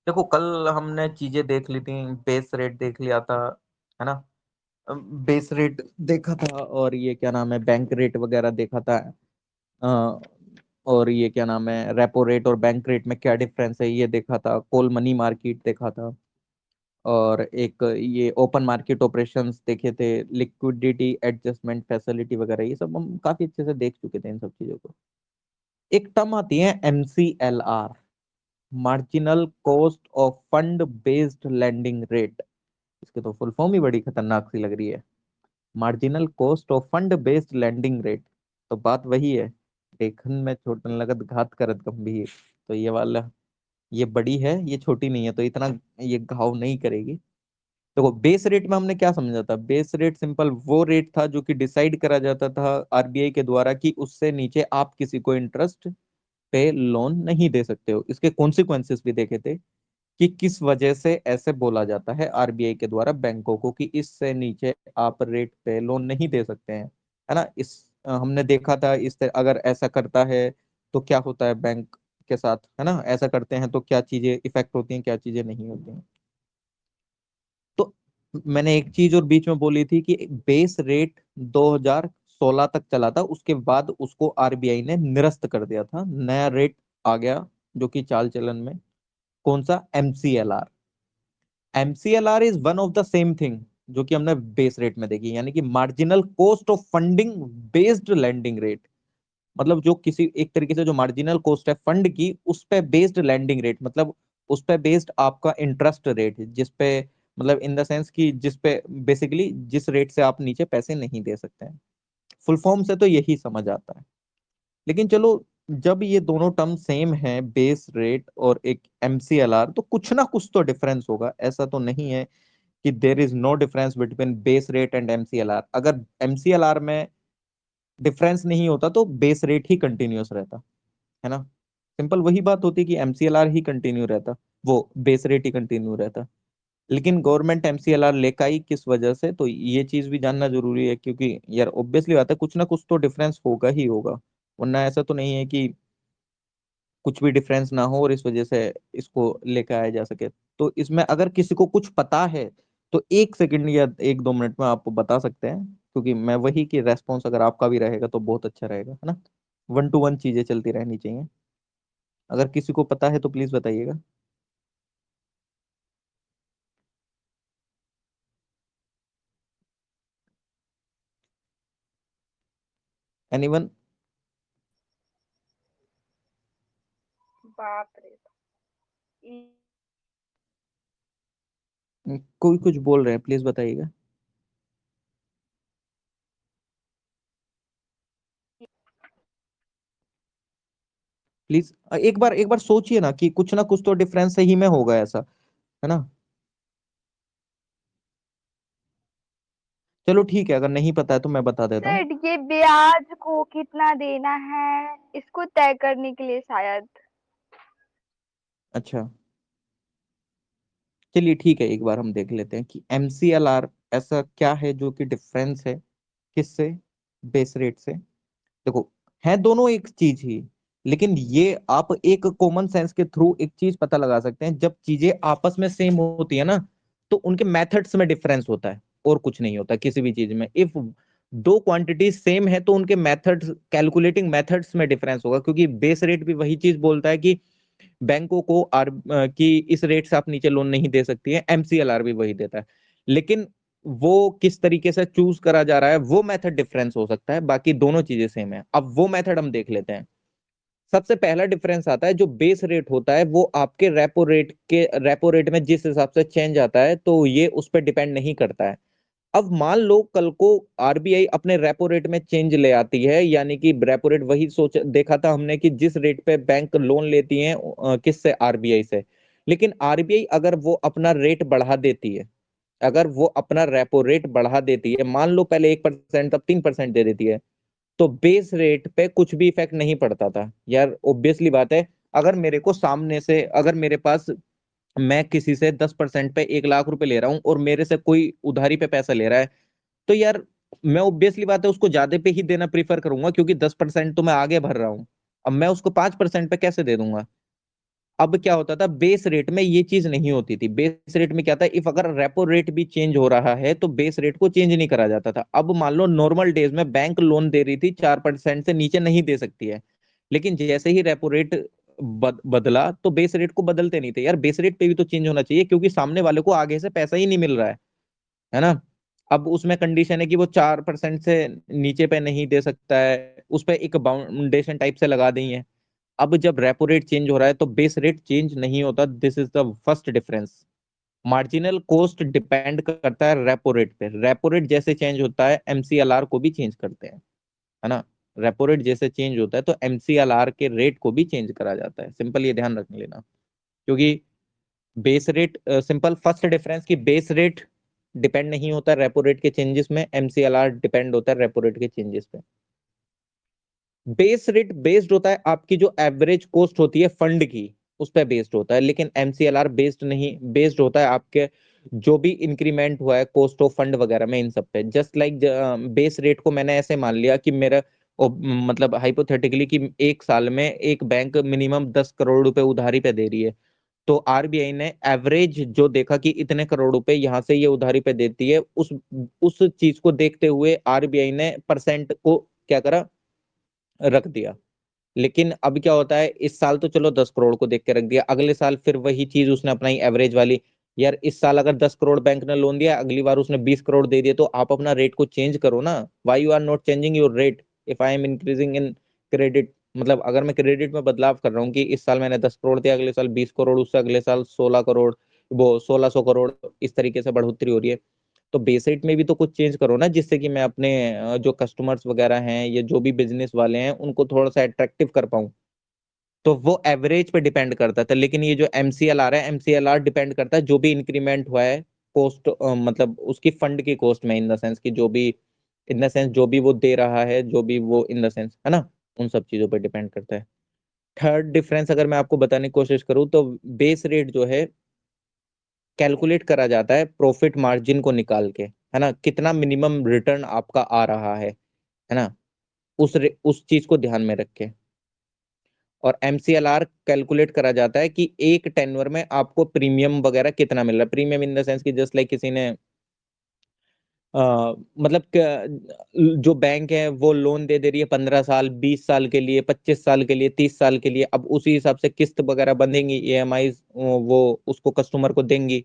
देखो, कल हमने चीजें देख ली थी, बेस रेट देख लिया था, है ना। बेस रेट देखा था, और ये क्या नाम है, बैंक रेट वगैरह देखा था। अ, और ये क्या नाम है, रेपो रेट और बैंक रेट में क्या डिफरेंस है ये देखा था। कॉल मनी मार्केट देखा था, और एक ये ओपन मार्केट ऑपरेशंस देखे थे, लिक्विडिटी एडजस्टमेंट फैसिलिटी वगैरह, ये सब हम काफी अच्छे से देख चुके थे इन सब चीजों को। एक टर्म आती है MCLR, marginal cost of fund based lending rate. इसके तो फुल फॉर्म ही बड़ी खतरनाक सी लग रही है, marginal cost of fund based lending rate. तो बात वही है, लेखन में छोटन लगत घात करत गंभीर। तो ये वाला, ये बड़ी है, ये छोटी नहीं है, तो इतना ये घाव नहीं करेगी। देखो, बेस रेट में हमने क्या समझा था। बेस रेट सिंपल वो रेट था जो कि डिसाइड करा जाता था RBI के द्वारा कि उससे नीचे आप किसी को इंटरेस्ट पे लोन नहीं दे सकते हो। इसके कॉन्सिक्वेंसेस भी देखे थे कि किस वजह से ऐसे बोला जाता है RBI के द्वारा बैंकों को कि इससे नीचे आप रेट पे लोन नहीं दे सकते हैं, है ना। हमने देखा था, अगर ऐसा करता है तो क्या होता है बैंक के साथ, है ना। ऐसा करते हैं तो क्या चीजें इफेक्ट होती हैं, क्या चीजें नहीं होती हैं। तो मैंने एक चीज और बीच में बोली थी कि बेस रेट 2016 तक चला था, उसके बाद उसको RBI ने निरस्त कर दिया था, नया रेट आ गया जो कि चाल चलन में। कौन सा? MCLR। MCLR is one of the same thing जो कि हमने बेस रेट में देखी, यानी कि marginal cost of funding based landing rate. मतलब जो किसी एक तरीके से जो मार्जिनल कॉस्ट है फंड की, उस पे बेस्ड लैंडिंग रेट, मतलब उस पे बेस्ड आपका इंटरेस्ट रेट, जिस पे, मतलब इन द सेंस कि जिस पे बेसिकली जिस रेट से आप नीचे पैसे नहीं दे सकते हैं। फुल फॉर्म से तो यही समझ आता है। लेकिन चलो, जब ये दोनों टर्म सेम है, बेस रेट और एक MCLR, तो कुछ ना कुछ तो डिफरेंस होगा। ऐसा तो नहीं है कि there is no difference between base rate and MCLR। अगर MCLR में डिफरेंस नहीं होता तो बेस रेट ही कंटिन्यूअस रहता, है ना। सिंपल वही बात होती कि MCLR ही कंटिन्यू रहता, वो बेस रेट ही कंटिन्यू रहता। लेकिन गवर्नमेंट MCLR लेकर आई किस वजह से, तो ये चीज भी जानना जरूरी है, क्योंकि यार ऑब्वियसली बात है, कुछ ना कुछ तो डिफरेंस होगा ही होगा। वरना ऐसा तो नहीं है कि कुछ भी डिफरेंस ना हो और इस वजह से इसको लेकर आया जा सके। तो इसमें अगर किसी को कुछ पता है तो 1 सेकंड या 1-2 मिनट में आपको बता सकते हैं, क्योंकि मैं वही कि रेस्पॉन्स अगर आपका भी रहेगा तो बहुत अच्छा रहेगा, है ना। 1 to 1 चीजें चलती रहनी चाहिए। अगर किसी को पता है तो प्लीज बताइएगा। एनीवन? बाप रे। ई- कोई कुछ बोल रहे हैं, प्लीज बताइएगा। प्लीज एक बार सोचिए ना कि कुछ ना कुछ तो डिफरेंस सही में होगा ऐसा, है ना। चलो ठीक है, अगर नहीं पता है तो मैं बता देता हूँ। सर, ये ब्याज को कितना देना है इसको तय करने के लिए शायद। अच्छा, चलिए ठीक है, एक बार हम देख लेते हैं कि MCLR ऐसा क्या है जो कि डिफरेंस है किससे, बेस रेट से। देखो, है दोनों एक चीज ही, लेकिन ये आप एक कॉमन सेंस के थ्रू एक चीज पता लगा सकते हैं। जब चीजें आपस में सेम होती है ना, तो उनके मेथड्स में डिफरेंस होता है, और कुछ नहीं होता किसी भी चीज में। इफ दो क्वांटिटी सेम है तो उनके मेथड्स, कैलकुलेटिंग मेथड्स में डिफरेंस होगा, क्योंकि बेस रेट भी वही चीज बोलता है कि बैंकों को कि इस रेट से आप नीचे लोन नहीं दे सकती है। MCLR भी वही देता है, लेकिन वो किस तरीके से चूज करा जा रहा है वो मेथड डिफरेंस हो सकता है, बाकी दोनों चीजें सेम है। अब वो मेथड हम देख लेते हैं। सबसे पहला डिफरेंस आता है, जो बेस रेट होता है वो आपके रेपो रेट में जिस हिसाब से चेंज आता है, तो ये उस पर डिपेंड नहीं करता है। अब मान लो कल को RBI अपने रेपो रेट में चेंज ले आती है, यानी कि रेपो रेट वही सोच देखा था हमने कि जिस रेट पे बैंक लोन लेती हैं, किससे, RBI से। लेकिन RBI अगर वो अपना रेट बढ़ा देती है, अगर वो अपना रेपो रेट बढ़ा देती है, मान लो पहले 1% तब 3% दे देती है, तो बेस रेट पे कुछ भी इफेक्ट नहीं पड़ता था यार। ऑब्वियसली बात है, अगर मेरे को सामने से, अगर मेरे पास, मैं किसी से 10% पे 1 लाख रुपए ले रहा हूँ और मेरे से कोई उधारी पे पैसा ले रहा है, तो यार मैं ऑब्वियसली बात है उसको ज्यादा पे ही देना प्रीफर करूंगा, क्योंकि 10% तो मैं आगे भर रहा हूँ। अब मैं उसको 5% पे कैसे दे दूंगा? अब क्या होता था, बेस रेट में ये चीज नहीं होती थी। बेस रेट में क्या था, इफ अगर रेपो रेट भी चेंज हो रहा है तो बेस रेट को चेंज नहीं करा जाता था। अब मान लो नॉर्मल डेज में बैंक लोन दे रही थी 4% से नीचे नहीं दे सकती है, लेकिन जैसे ही रेपो रेट बदला तो बेस रेट को बदलते नहीं थे। यार बेस रेट पे भी तो चेंज होना चाहिए, क्योंकि सामने वाले को आगे से पैसा ही नहीं मिल रहा है ना। अब उसमें कंडीशन है कि वो 4% से नीचे पे नहीं दे सकता है, उस पर एक बाउंडेशन टाइप से लगा दी है। अब जब रेपो रेट चेंज हो रहा है तो बेस रेट चेंज नहीं होता। This is the first difference. Marginal cost depend करता है रेपो रेट पे। रेपो रेट जैसे चेंज होता है एमसीएलआर को भी चेंज करते हैं, है ना। रेपो रेट जैसे चेंज होता है तो एमसीएलआर के रेट को भी चेंज करा जाता है। सिंपल ये ध्यान रख लेना, क्योंकि base rate, simple first difference की बेस रेट डिपेंड नहीं होता रेपो रेट के चेंजेस में, एमसीएलआर डिपेंड होता है रेपो रेट के चेंजेस पे। बेस रेट बेस्ड होता है आपकी जो एवरेज कॉस्ट होती है फंड की, उस पर बेस्ड होता है, लेकिन एमसीएलआर बेस्ड नहीं, बेस्ड होता है आपके जो भी इंक्रीमेंट हुआ है कॉस्ट ऑफ फंड वगैरह में, इन सब पे। जस्ट लाइक बेस रेट को मैंने ऐसे मान लिया कि मेरा मतलब हाइपोथेटिकली कि एक साल में एक बैंक मिनिमम 10 करोड़ रुपए उधारी पे दे रही है, तो आरबीआई ने एवरेज जो देखा कि इतने करोड़ रुपए यहाँ से ये उधारी पे देती है, उस चीज को देखते हुए आरबीआई ने परसेंट को क्या करा, रख दिया। लेकिन अब क्या होता है, इस साल तो चलो 10 करोड़ को देख के रख दिया, अगले साल फिर वही चीज उसने अपनाई एवरेज वाली। यार इस साल अगर 10 करोड़ बैंक ने लोन दिया, अगली बार उसने 20 करोड़ दे दिए, तो आप अपना रेट को चेंज करो ना। Why you are not changing your rate if I am increasing in credit. मतलब अगर मैं क्रेडिट में बदलाव कर रहा हूँ कि इस साल मैंने 10 करोड़ दिया, अगले साल 20 करोड़, उससे अगले साल 16 करोड़, वो 1600 करोड़, इस तरीके से बढ़ोतरी हो रही है, तो बेस रेट में भी तो कुछ चेंज करो ना, जिससे कि मैं अपने जो कस्टमर्स वगैरह हैं या जो भी बिजनेस वाले हैं उनको थोड़ा सा अट्रैक्टिव कर पाऊं। तो वो एवरेज पे डिपेंड करता था, लेकिन ये जो एमसीएलआर है, एमसीएलआर डिपेंड करता है जो भी इंक्रीमेंट हुआ है कॉस्ट, मतलब उसकी फंड की कॉस्ट में, इन द सेंस कि जो भी, इन द सेंस जो भी वो दे रहा है, जो भी वो इन द सेंस, है ना, उन सब चीजों पे डिपेंड करता है। थर्ड डिफरेंस अगर मैं आपको बताने की कोशिश करूँ तो बेस रेट जो है कैलकुलेट करा जाता है प्रॉफिट मार्जिन को निकाल के, है ना, कितना मिनिमम रिटर्न आपका आ रहा है ना, उस चीज को ध्यान में रख के। और एमसीएलआर कैलकुलेट करा जाता है कि एक टेन्योर में आपको प्रीमियम वगैरह कितना मिल रहा है। प्रीमियम इन द सेंस कि जस्ट लाइक किसी ने मतलब जो बैंक है वो लोन दे दे रही है 15 साल, 20 साल के लिए, 25 साल के लिए, 30 साल के लिए, अब उसी हिसाब से किस्त वगैरह बंधेंगी, ईएमआई वो उसको कस्टमर को देंगी,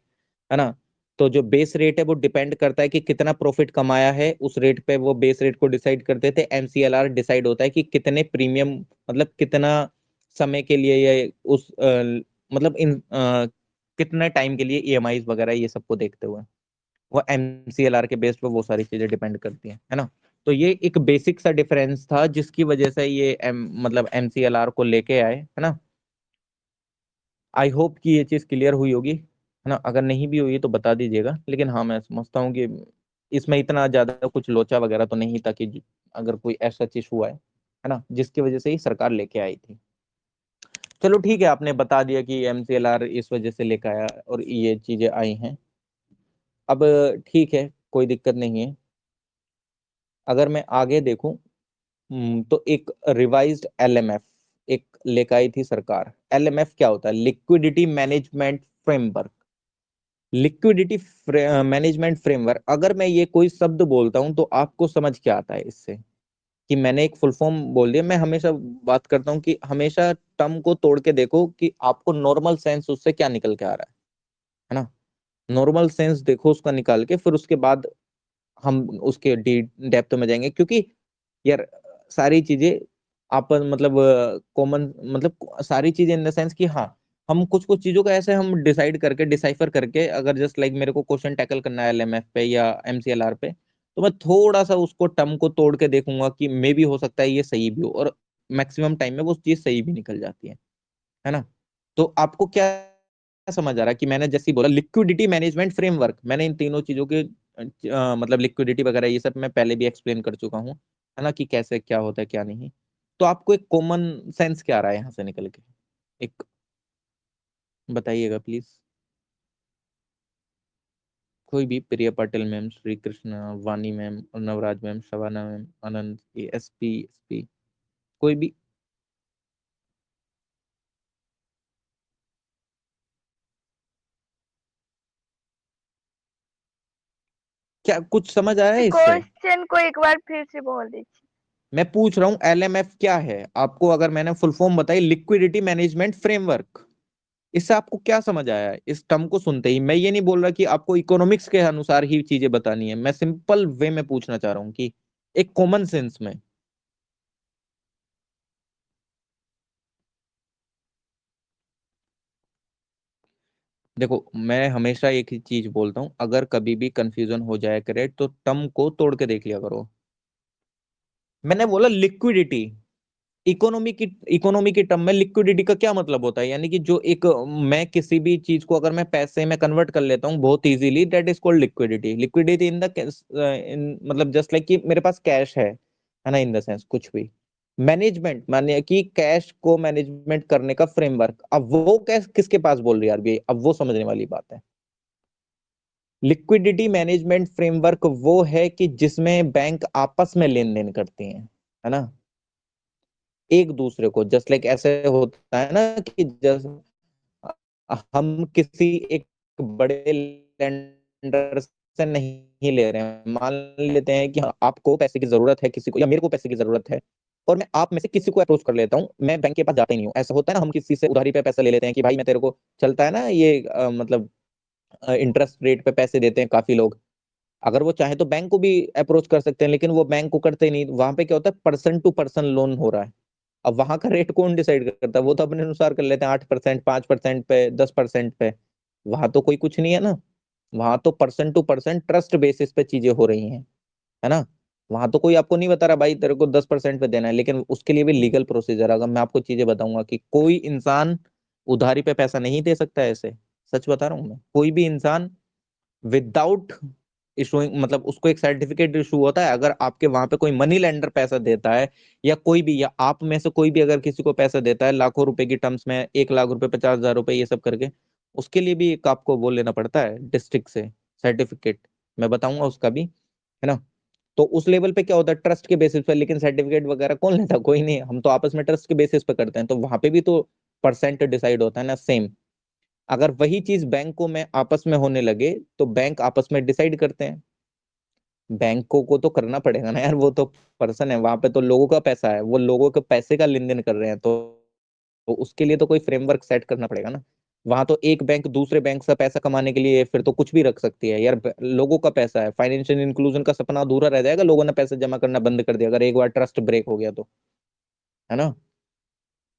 है ना। तो जो बेस रेट है वो डिपेंड करता है कि कितना प्रॉफिट कमाया है, उस रेट पे वो बेस रेट को डिसाइड करते थे। एमसीएलआर डिसाइड होता है कि कितने प्रीमियम, मतलब कितना समय के लिए ये उस मतलब इन कितने टाइम के लिए ईएमआई वगैरह ये सबको देखते हुए वो एमसीएलआर के बेस पे वो सारी चीजें डिपेंड करती हैं, है ना। तो ये एक बेसिक सा डिफरेंस था जिसकी वजह से ये मतलब एमसीएलआर को लेके आए, है ना। आई होप कि ये चीज क्लियर हुई होगी, है ना। अगर नहीं भी हुई तो बता दीजिएगा, लेकिन हाँ मैं समझता हूँ कि इसमें इतना ज्यादा कुछ लोचा वगैरह तो नहीं था कि अगर कोई ऐसा चीज हुआ है ना, जिसकी वजह से ही सरकार लेके आई थी। चलो ठीक है, आपने बता दिया कि एमसीएलआर इस वजह से लेके आया और ये चीजें आई हैं। अब ठीक है, कोई दिक्कत नहीं है। अगर मैं आगे देखूं, तो एक रिवाइज्ड एलएमएफ एक लेकर आई थी सरकार। एलएमएफ क्या होता है, liquidity management framework. Liquidity management framework, अगर मैं ये कोई शब्द बोलता हूं तो आपको समझ क्या आता है इससे, कि मैंने एक फुल फॉर्म बोल दिया। मैं हमेशा बात करता हूँ कि हमेशा टर्म को तोड़ के देखो कि आपको नॉर्मल सेंस उससे क्या निकल के आ रहा है ना। नॉर्मल सेंस देखो उसका निकाल के, फिर उसके बाद हम उसके डी डेप्थ में जाएंगे, क्योंकि यार सारी चीजें आप मतलब कॉमन, मतलब सारी चीजें इन द सेंस कि हाँ, हम कुछ कुछ चीजों का ऐसे हम डिसाइड करके, डिसाइफर करके, अगर जस्ट लाइक मेरे को क्वेश्चन टैकल करना है एलएमएफ पे या एमसीएलआर पे, तो मैं थोड़ा सा उसको टर्म को तोड़ के देखूंगा कि मे भी हो सकता है ये सही भी हो, और मैक्सिमम टाइम में वो चीज सही भी निकल जाती है ना। तो आपको क्या समझ आ रहा है कि मैंने जैसे ही बोला लिक्विडिटी मैनेजमेंट फ्रेमवर्क, मैंने इन तीनों चीजों के मतलब लिक्विडिटी वगैरह ये सब मैं पहले भी एक्सप्लेन कर चुका हूँ, है ना, कि कैसे क्या होता है क्या नहीं। तो आपको एक कॉमन सेंस क्या आ रहा है यहाँ से निकल के, एक बताइएगा प्लीज। कोई भी, Priya Patil ma'am, Shri Krishna, Vani ma'am, Navraj ma'am, Shabana ma'am, Anand, SP SP, कोई भी। क्या कुछ समझ आया है इससे? क्वेश्चन को एक बार फिर से बोल दीजिए। मैं पूछ रहा हूँ एलएमएफ क्या है आपको, अगर मैंने फुल फॉर्म बताई, लिक्विडिटी मैनेजमेंट फ्रेमवर्क, इससे आपको क्या समझ आया है इस टर्म को सुनते ही? मैं ये नहीं बोल रहा कि आपको इकोनॉमिक्स के अनुसार ही चीजें बतानी है, मैं सिंपल वे में पूछना चाह रहा हूँ कि एक कॉमन सेंस में। देखो, मैं हमेशा एक ही चीज बोलता हूँ, अगर कभी भी कंफ्यूजन हो जाए करे तो टर्म को तोड़ के देख लिया करो। मैंने बोला लिक्विडिटी, इकोनॉमी की टर्म में लिक्विडिटी का क्या मतलब होता है, यानी कि जो एक, मैं किसी भी चीज को अगर मैं पैसे में कन्वर्ट कर लेता हूँ बहुत easily, that is called liquidity. Liquidity in the in मतलब जस्ट लाइक कि मेरे पास कैश है ना, इन द सेंस कुछ भी। मैनेजमेंट माने कि कैश को मैनेजमेंट करने का फ्रेमवर्क, अब वो कैश किसके पास बोल रही है आरबीआई, अब वो समझने वाली बात है। लिक्विडिटी मैनेजमेंट फ्रेमवर्क वो है कि जिसमें बैंक आपस में लेन देन करती हैं, है ना, एक दूसरे को, जस्ट लाइक ऐसे होता है ना कि जस्ट हम किसी एक बड़े लेंडर से नहीं ले रहे हैं, मान लेते हैं कि आपको पैसे की जरूरत है किसी को, या मेरे को पैसे की जरूरत है, और मैं आप में से किसी को अप्रोच कर लेता हूँ, मैं बैंक के पास जाता ही नहीं हूँ। ऐसा होता है ना, हम किसी से उधारी पे पैसा ले लेते हैं कि भाई मैं तेरे को, चलता है ना ये मतलब इंटरेस्ट रेट पे पैसे देते हैं काफी लोग। अगर वो चाहे तो बैंक को भी अप्रोच कर सकते हैं, लेकिन वो बैंक को करते नहीं, वहां पे क्या होता है, पर्सन टू पर्सन लोन हो रहा है। अब वहां का रेट कौन डिसाइड करता है, वो तो अपने अनुसार कर लेते हैं, 8%, 5% पे, 10% पे। वहां तो कोई कुछ नहीं है ना, वहां तो person to person trust basis पे चीजें हो रही हैं, है ना। वहां तो कोई आपको नहीं बता रहा भाई तेरे को 10% पे देना है, लेकिन उसके लिए भी लीगल प्रोसीजर, अगर मैं आपको चीजें बताऊंगा कि कोई इंसान उधारी पे पैसा नहीं दे सकता है ऐसे, सच बता रहा हूँ मैं, कोई भी इंसान विदाउट इशूइंग, मतलब उसको एक सर्टिफिकेट इशू होता है, अगर आपके वहां पे कोई मनी लेंडर पैसा देता है, या कोई भी, या आप में से कोई भी अगर किसी को पैसा देता है लाखों रुपए की टर्म्स में, 1 लाख रुपए, 50,000 रुपए, ये सब करके, उसके लिए भी एक आपको वो लेना पड़ता है डिस्ट्रिक्ट से सर्टिफिकेट, मैं बताऊंगा उसका भी, है ना। तो उस लेवल पे क्या होता है, ट्रस्ट के बेसिस पे, लेकिन सर्टिफिकेट वगैरह कौन लेता है, कोई नहीं, हम तो आपस में ट्रस्ट के बेसिस पे करते हैं, तो वहां पे भी तो परसेंट डिसाइड होता है ना, सेम। अगर वही चीज बैंकों में आपस में होने लगे तो बैंक आपस में डिसाइड करते हैं, बैंकों को तो करना पड़ेगा ना यार, वो तो पर्सन है, वहां पे तो लोगों का पैसा है, वो लोगों के पैसे का लेन देन कर रहे हैं, तो उसके लिए तो कोई फ्रेमवर्क सेट करना पड़ेगा ना। वहां तो एक बैंक दूसरे बैंक से पैसा कमाने के लिए फिर तो कुछ भी रख सकती है यार, लोगों का पैसा है, फाइनेंशियल इंक्लूजन का सपना अधूरा रह जाएगा, लोगों ने पैसे जमा करना बंद कर दिया अगर एक बार ट्रस्ट ब्रेक हो गया तो, है ना।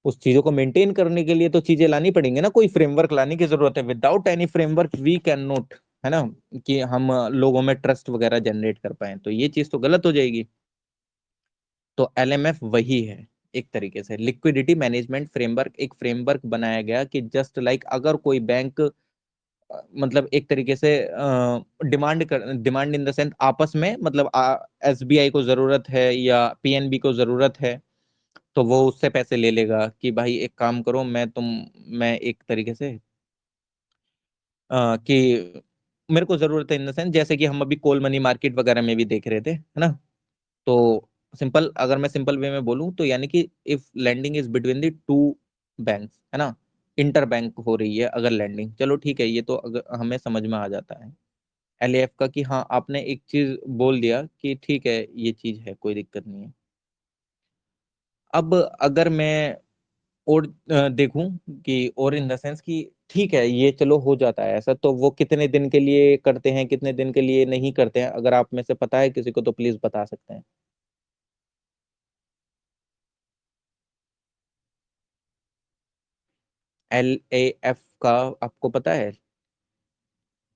उस चीजों को मेंटेन करने के लिए तो चीजें लानी पड़ेंगी ना, कोई फ्रेमवर्क लाने की जरूरत है, without any framework we can not, है ना, कि हम लोगों में ट्रस्ट वगैरह जनरेट कर पाए, तो ये चीज तो गलत हो जाएगी। तो एलएमएफ वही है, एक तरीके से लिक्विडिटी मैनेजमेंट फ्रेमवर्क, एक फ्रेमवर्क बनाया गया कि जस्ट लाइक अगर कोई बैंक मतलब एक तरीके से डिमांड इन द सेंस आपस में, मतलब एसबीआई को जरूरत है या पीएनबी को जरूरत है, तो वो उससे पैसे ले लेगा कि भाई एक काम करो, मैं एक तरीके से कि मेरे को जरूरत है इन द सेंस, जैसे कि हम अभी कोल मनी मार्केट वगैरह में भी देख रहे थे, है ना। तो सिंपल, अगर मैं सिंपल वे में बोलूं तो यानी कि if lending is between the two banks, है ना, इंटर बैंक हो रही है अगर लैंडिंग, चलो ठीक है, ये तो अगर हमें समझ में आ जाता है एलएएफ का, कि हाँ आपने एक चीज बोल दिया कि ठीक है ये चीज है, कोई दिक्कत नहीं है। अब अगर मैं और देखूं कि, और इन द सेंस कि ठीक है ये चलो हो जाता है ऐसा, तो वो कितने दिन के लिए करते हैं, कितने दिन के लिए नहीं करते हैं, अगर आप में से पता है किसी को तो प्लीज बता सकते हैं। एलएएफ का आपको पता है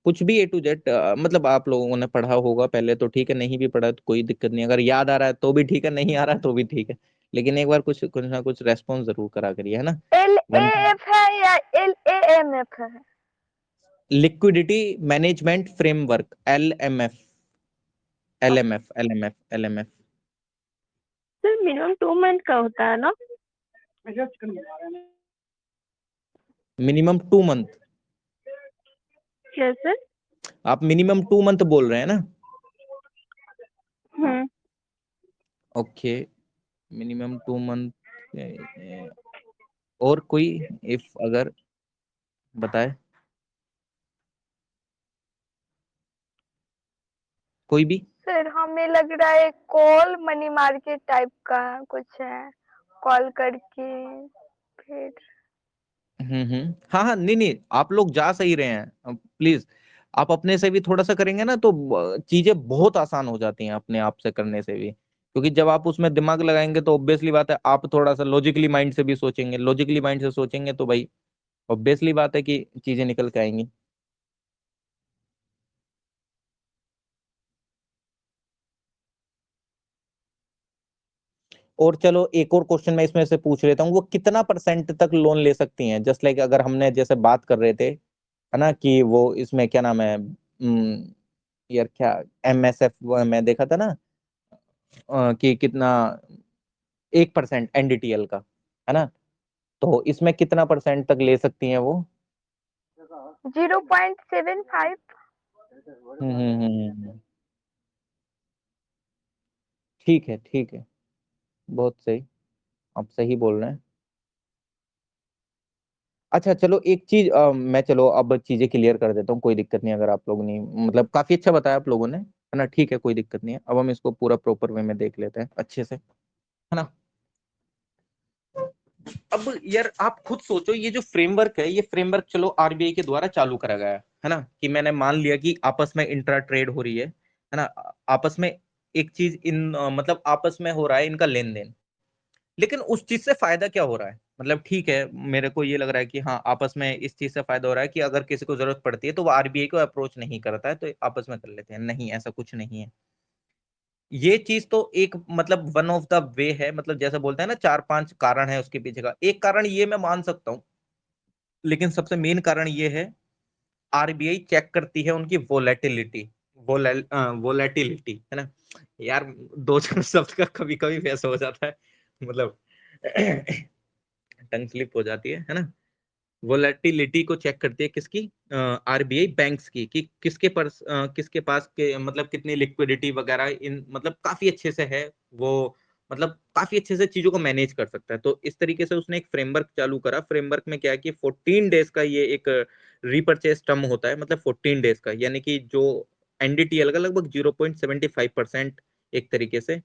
कुछ भी, A to Z, मतलब आप लोगों ने पढ़ा होगा पहले तो ठीक है, नहीं भी पढ़ा तो कोई दिक्कत नहीं, अगर याद आ रहा है तो भी ठीक है, नहीं आ रहा है तो भी ठीक है, लेकिन एक बार कुछ कुछ ना कुछ रेस्पॉन्स जरूर करा करिए, है ना। एल ए वन, एफ है या LAMF है? Liquidity management framework, LMF, LMF। Sir minimum 2 month का होता है ना? मिनिमम 2 मंथ, कैसे? आप मिनिमम 2 मंथ बोल रहे हैं ना। हम्म। ओके, मिनिमम 2 मंथ, और कोई, इफ अगर बताए। कोई भी? सर हमें लग रहा है कॉल मनी मार्केट टाइप का कुछ है, कॉल करके फिर। हाँ हाँ, नहीं नहीं, आप लोग जा सही रहे हैं, प्लीज आप अपने से भी थोड़ा सा करेंगे ना तो चीजें बहुत आसान हो जाती हैं अपने आप से करने से भी, क्योंकि जब आप उसमें दिमाग लगाएंगे तो ऑब्वियसली बात है आप थोड़ा सा लॉजिकली माइंड से भी सोचेंगे, लॉजिकली माइंड से सोचेंगे तो भाई ऑब्वियसली बात है कि चीजें निकल के आएंगी। और चलो एक और क्वेश्चन मैं इसमें से पूछ लेता हूँ, वो कितना परसेंट तक लोन ले सकती हैं, जस्ट लाइक अगर हमने जैसे बात कर रहे थे है ना कि वो इसमें क्या नाम है, यार क्या, MSF में देखा था ना, कि कितना 1% NDTL का, है ना, तो इसमें कितना परसेंट तक ले सकती हैं वो? 0.75। ठीक है ठीक है, बहुत सही, आप सही बोल रहे हैं। अच्छा चलो एक चीज मैं चलो अब चीजें क्लियर कर देता हूँ, कोई दिक्कत नहीं, अगर आप लोग नहीं मतलब काफी अच्छा बताया आप लोगों ने, है ना, ठीक है कोई दिक्कत नहीं है, अब हम इसको पूरा प्रॉपर वे में देख लेते हैं अच्छे से, है ना। अब यार आप खुद सोचो, ये जो फ्रेमवर्क है, ये फ्रेमवर्क चलो RBI के द्वारा चालू करा गया है ना, कि मैंने मान लिया कि आपस में इंट्रा ट्रेड हो रही है ना, आपस में एक चीज इन मतलब आपस में हो रहा है इनका लेन देन, लेकिन उस चीज से फायदा क्या हो रहा है, मतलब ठीक है मेरे को ये लग रहा है कि हाँ आपस में इस चीज से फायदा हो रहा है कि अगर किसी को जरूरत पड़ती है तो वो RBI को अप्रोच नहीं करता है, तो आपस में कर लेते हैं, नहीं ऐसा कुछ नहीं है। ये चीज तो एक मतलब वन ऑफ द वे है, मतलब जैसे बोलते हैं ना 4-5 कारण है उसके पीछे का, एक कारण ये मैं मान सकता हूँ, लेकिन सबसे मेन कारण ये है, RBI चेक करती है उनकी वोलेटिलिटी, वोलेटिलिटी है ना, यार दो चार शब्द का कभी कभी वैसा हो जाता है, मतलब टंग स्लिप हो जाती है ना। वोलेटिलिटी को चेक करती है किसकी, RBI बैंक्स की, कि किसके पास के मतलब कितनी लिक्विडिटी वगैरह इन मतलब काफी अच्छे से है वो, मतलब काफी अच्छे से चीजों को मैनेज कर सकता है, तो इस तरीके से उसने एक फ्रेमवर्क चालू करा। फ्रेमवर्क में क्या है कि 14 डेज का ये एक रीपर्चेज टर्म होता है, मतलब 14 डेज का, यानी कि जो NDTL का लगभग 0.75% एक तरीके से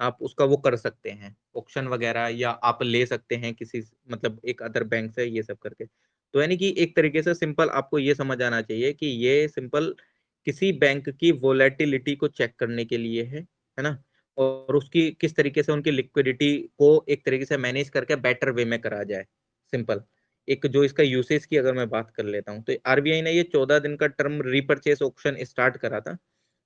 आप उसका वो कर सकते हैं ऑक्शन वगैरह, या आप ले सकते हैं किसी मतलब एक अदर बैंक से, ये सब करके। तो यानी कि एक तरीके से सिंपल आपको ये समझ आना चाहिए कि ये सिंपल किसी बैंक की वोलेटिलिटी को चेक करने के लिए है ना, और उसकी किस तरीके से उनकी लिक्विडिटी को एक तरीके से मैनेज करके बेटर वे में करा जाए, सिंपल। एक जो इसका यूसेज की अगर मैं बात कर लेता हूँ, तो RBI ने ये 14 दिन का टर्म रीपर्चेस ऑप्शन स्टार्ट करा था,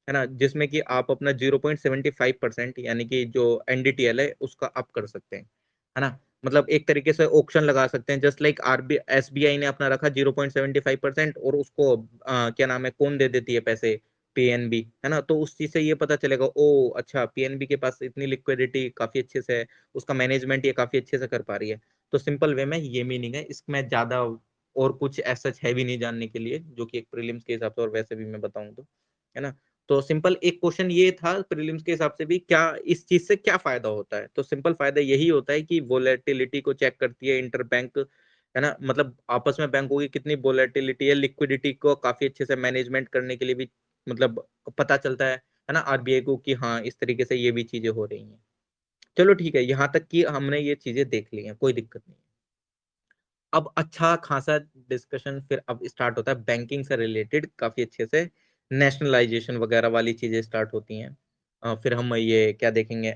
है ना, जिसमें कि आप अपना 0.75% यानी कि जो NDTL है उसका आप कर सकते हैं, है ना, मतलब एक तरीके से ऑक्शन लगा सकते हैं, जस्ट लाइक SBI ने अपना रखा 0.75% और उसको क्या नाम है कौन दे देती है पैसे, PNB, है ना, तो उस चीज से ये पता चलेगा ओ अच्छा PNB के पास इतनी लिक्विडिटी काफी अच्छे से है, उसका मैनेजमेंट ये काफी अच्छे से कर पा रही है। तो सिंपल वे में ये मीनिंग है इसमें, ज्यादा और कुछ ऐसा है भी नहीं जानने के लिए, जो कि एक प्रीलिम्स के हिसाब से और वैसे भी मैं बताऊं तो, है ना। तो सिंपल एक क्वेश्चन ये था प्रीलिम्स के हिसाब से भी, क्या इस चीज से क्या फायदा होता है, तो सिंपल फायदा यही होता है कि वोलेटिलिटी को चेक करती है इंटर बैंक, है ना, मतलब आपस में बैंकों की कितनी वोलेटिलिटी है, लिक्विडिटी को काफी अच्छे से मैनेजमेंट करने के लिए भी मतलब पता चलता है ना RBI को कि हाँ इस तरीके से ये भी चीजें हो रही हैं। चलो ठीक है, यहाँ तक कि हमने ये चीजें देख ली हैं, कोई दिक्कत नहीं है। अब अच्छा खासा डिस्कशन फिर अब स्टार्ट होता है बैंकिंग से रिलेटेड, काफी अच्छे से नेशनलाइजेशन वगैरह वाली चीजें स्टार्ट होती हैं। फिर हम ये क्या देखेंगे,